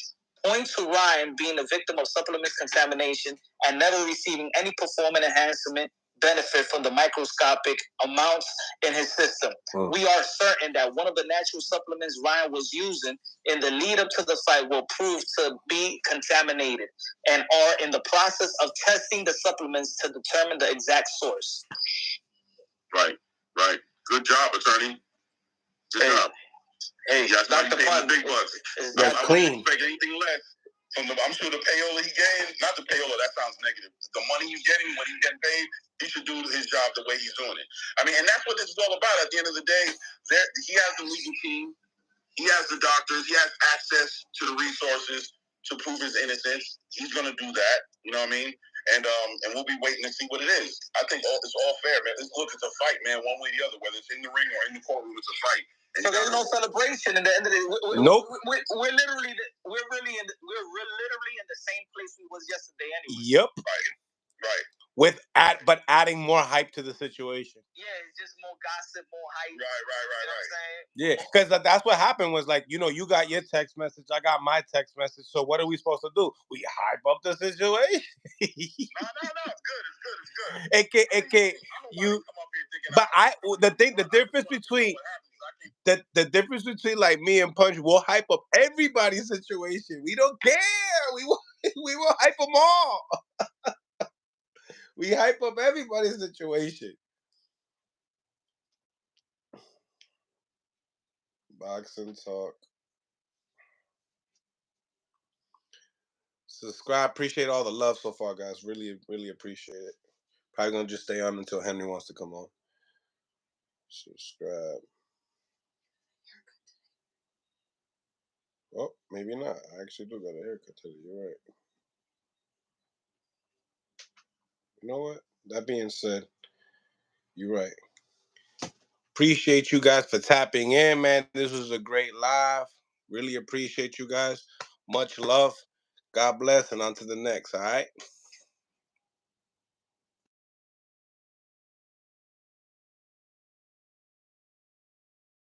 S3: point to Ryan being a victim of supplements contamination and never receiving any performance enhancement benefit from the microscopic amounts in his system. We are certain that one of the natural supplements Ryan was using in the lead up to the fight will prove to be contaminated and are in the process of testing the supplements to determine the exact source.
S2: Right. Good job, attorney. Good job.
S3: Hey,
S2: Dr. Pun, big bucks.
S1: That's clean.
S2: I wouldn't expect anything less. I'm sure the payola he gained, not the payola, that sounds negative. The money he's getting, when he's getting paid, he should do his job the way he's doing it. I mean, and that's what this is all about. At the end of the day, he has the legal team, he has the doctors, he has access to the resources to prove his innocence. He's going to do that, you know what I mean? And we'll be waiting to see what it is. I think it's all fair, man. Look, it's a fight, man, one way or the other. Whether it's in the ring or in the courtroom, it's a fight.
S3: So there's no celebration. In the end of the day,
S1: nope.
S3: We're literally in the same place we was yesterday anyway.
S1: Yep.
S2: Right.
S1: But adding more hype to the situation.
S3: Yeah, it's just more gossip, more hype.
S2: Right.
S3: You know what I'm saying?
S1: Yeah, because that's what happened was, like, you know, you got your text message, I got my text message. So what are we supposed to do? We hype up the situation.
S2: No, it's good.
S1: It can you. But the difference between the difference between like me and Punch, we'll hype up everybody's situation. We don't care. We will hype them all. We hype up everybody's situation. Boxing talk. Subscribe. Appreciate all the love so far, guys. Really, really appreciate it. Probably gonna just stay on until Henry wants to come on. Subscribe. Oh, maybe not. I actually do got a haircut today. You're right. You know what? That being said, you're right. Appreciate you guys for tapping in, man. This was a great live. Really appreciate you guys. Much love. God bless, and on to the next, all right?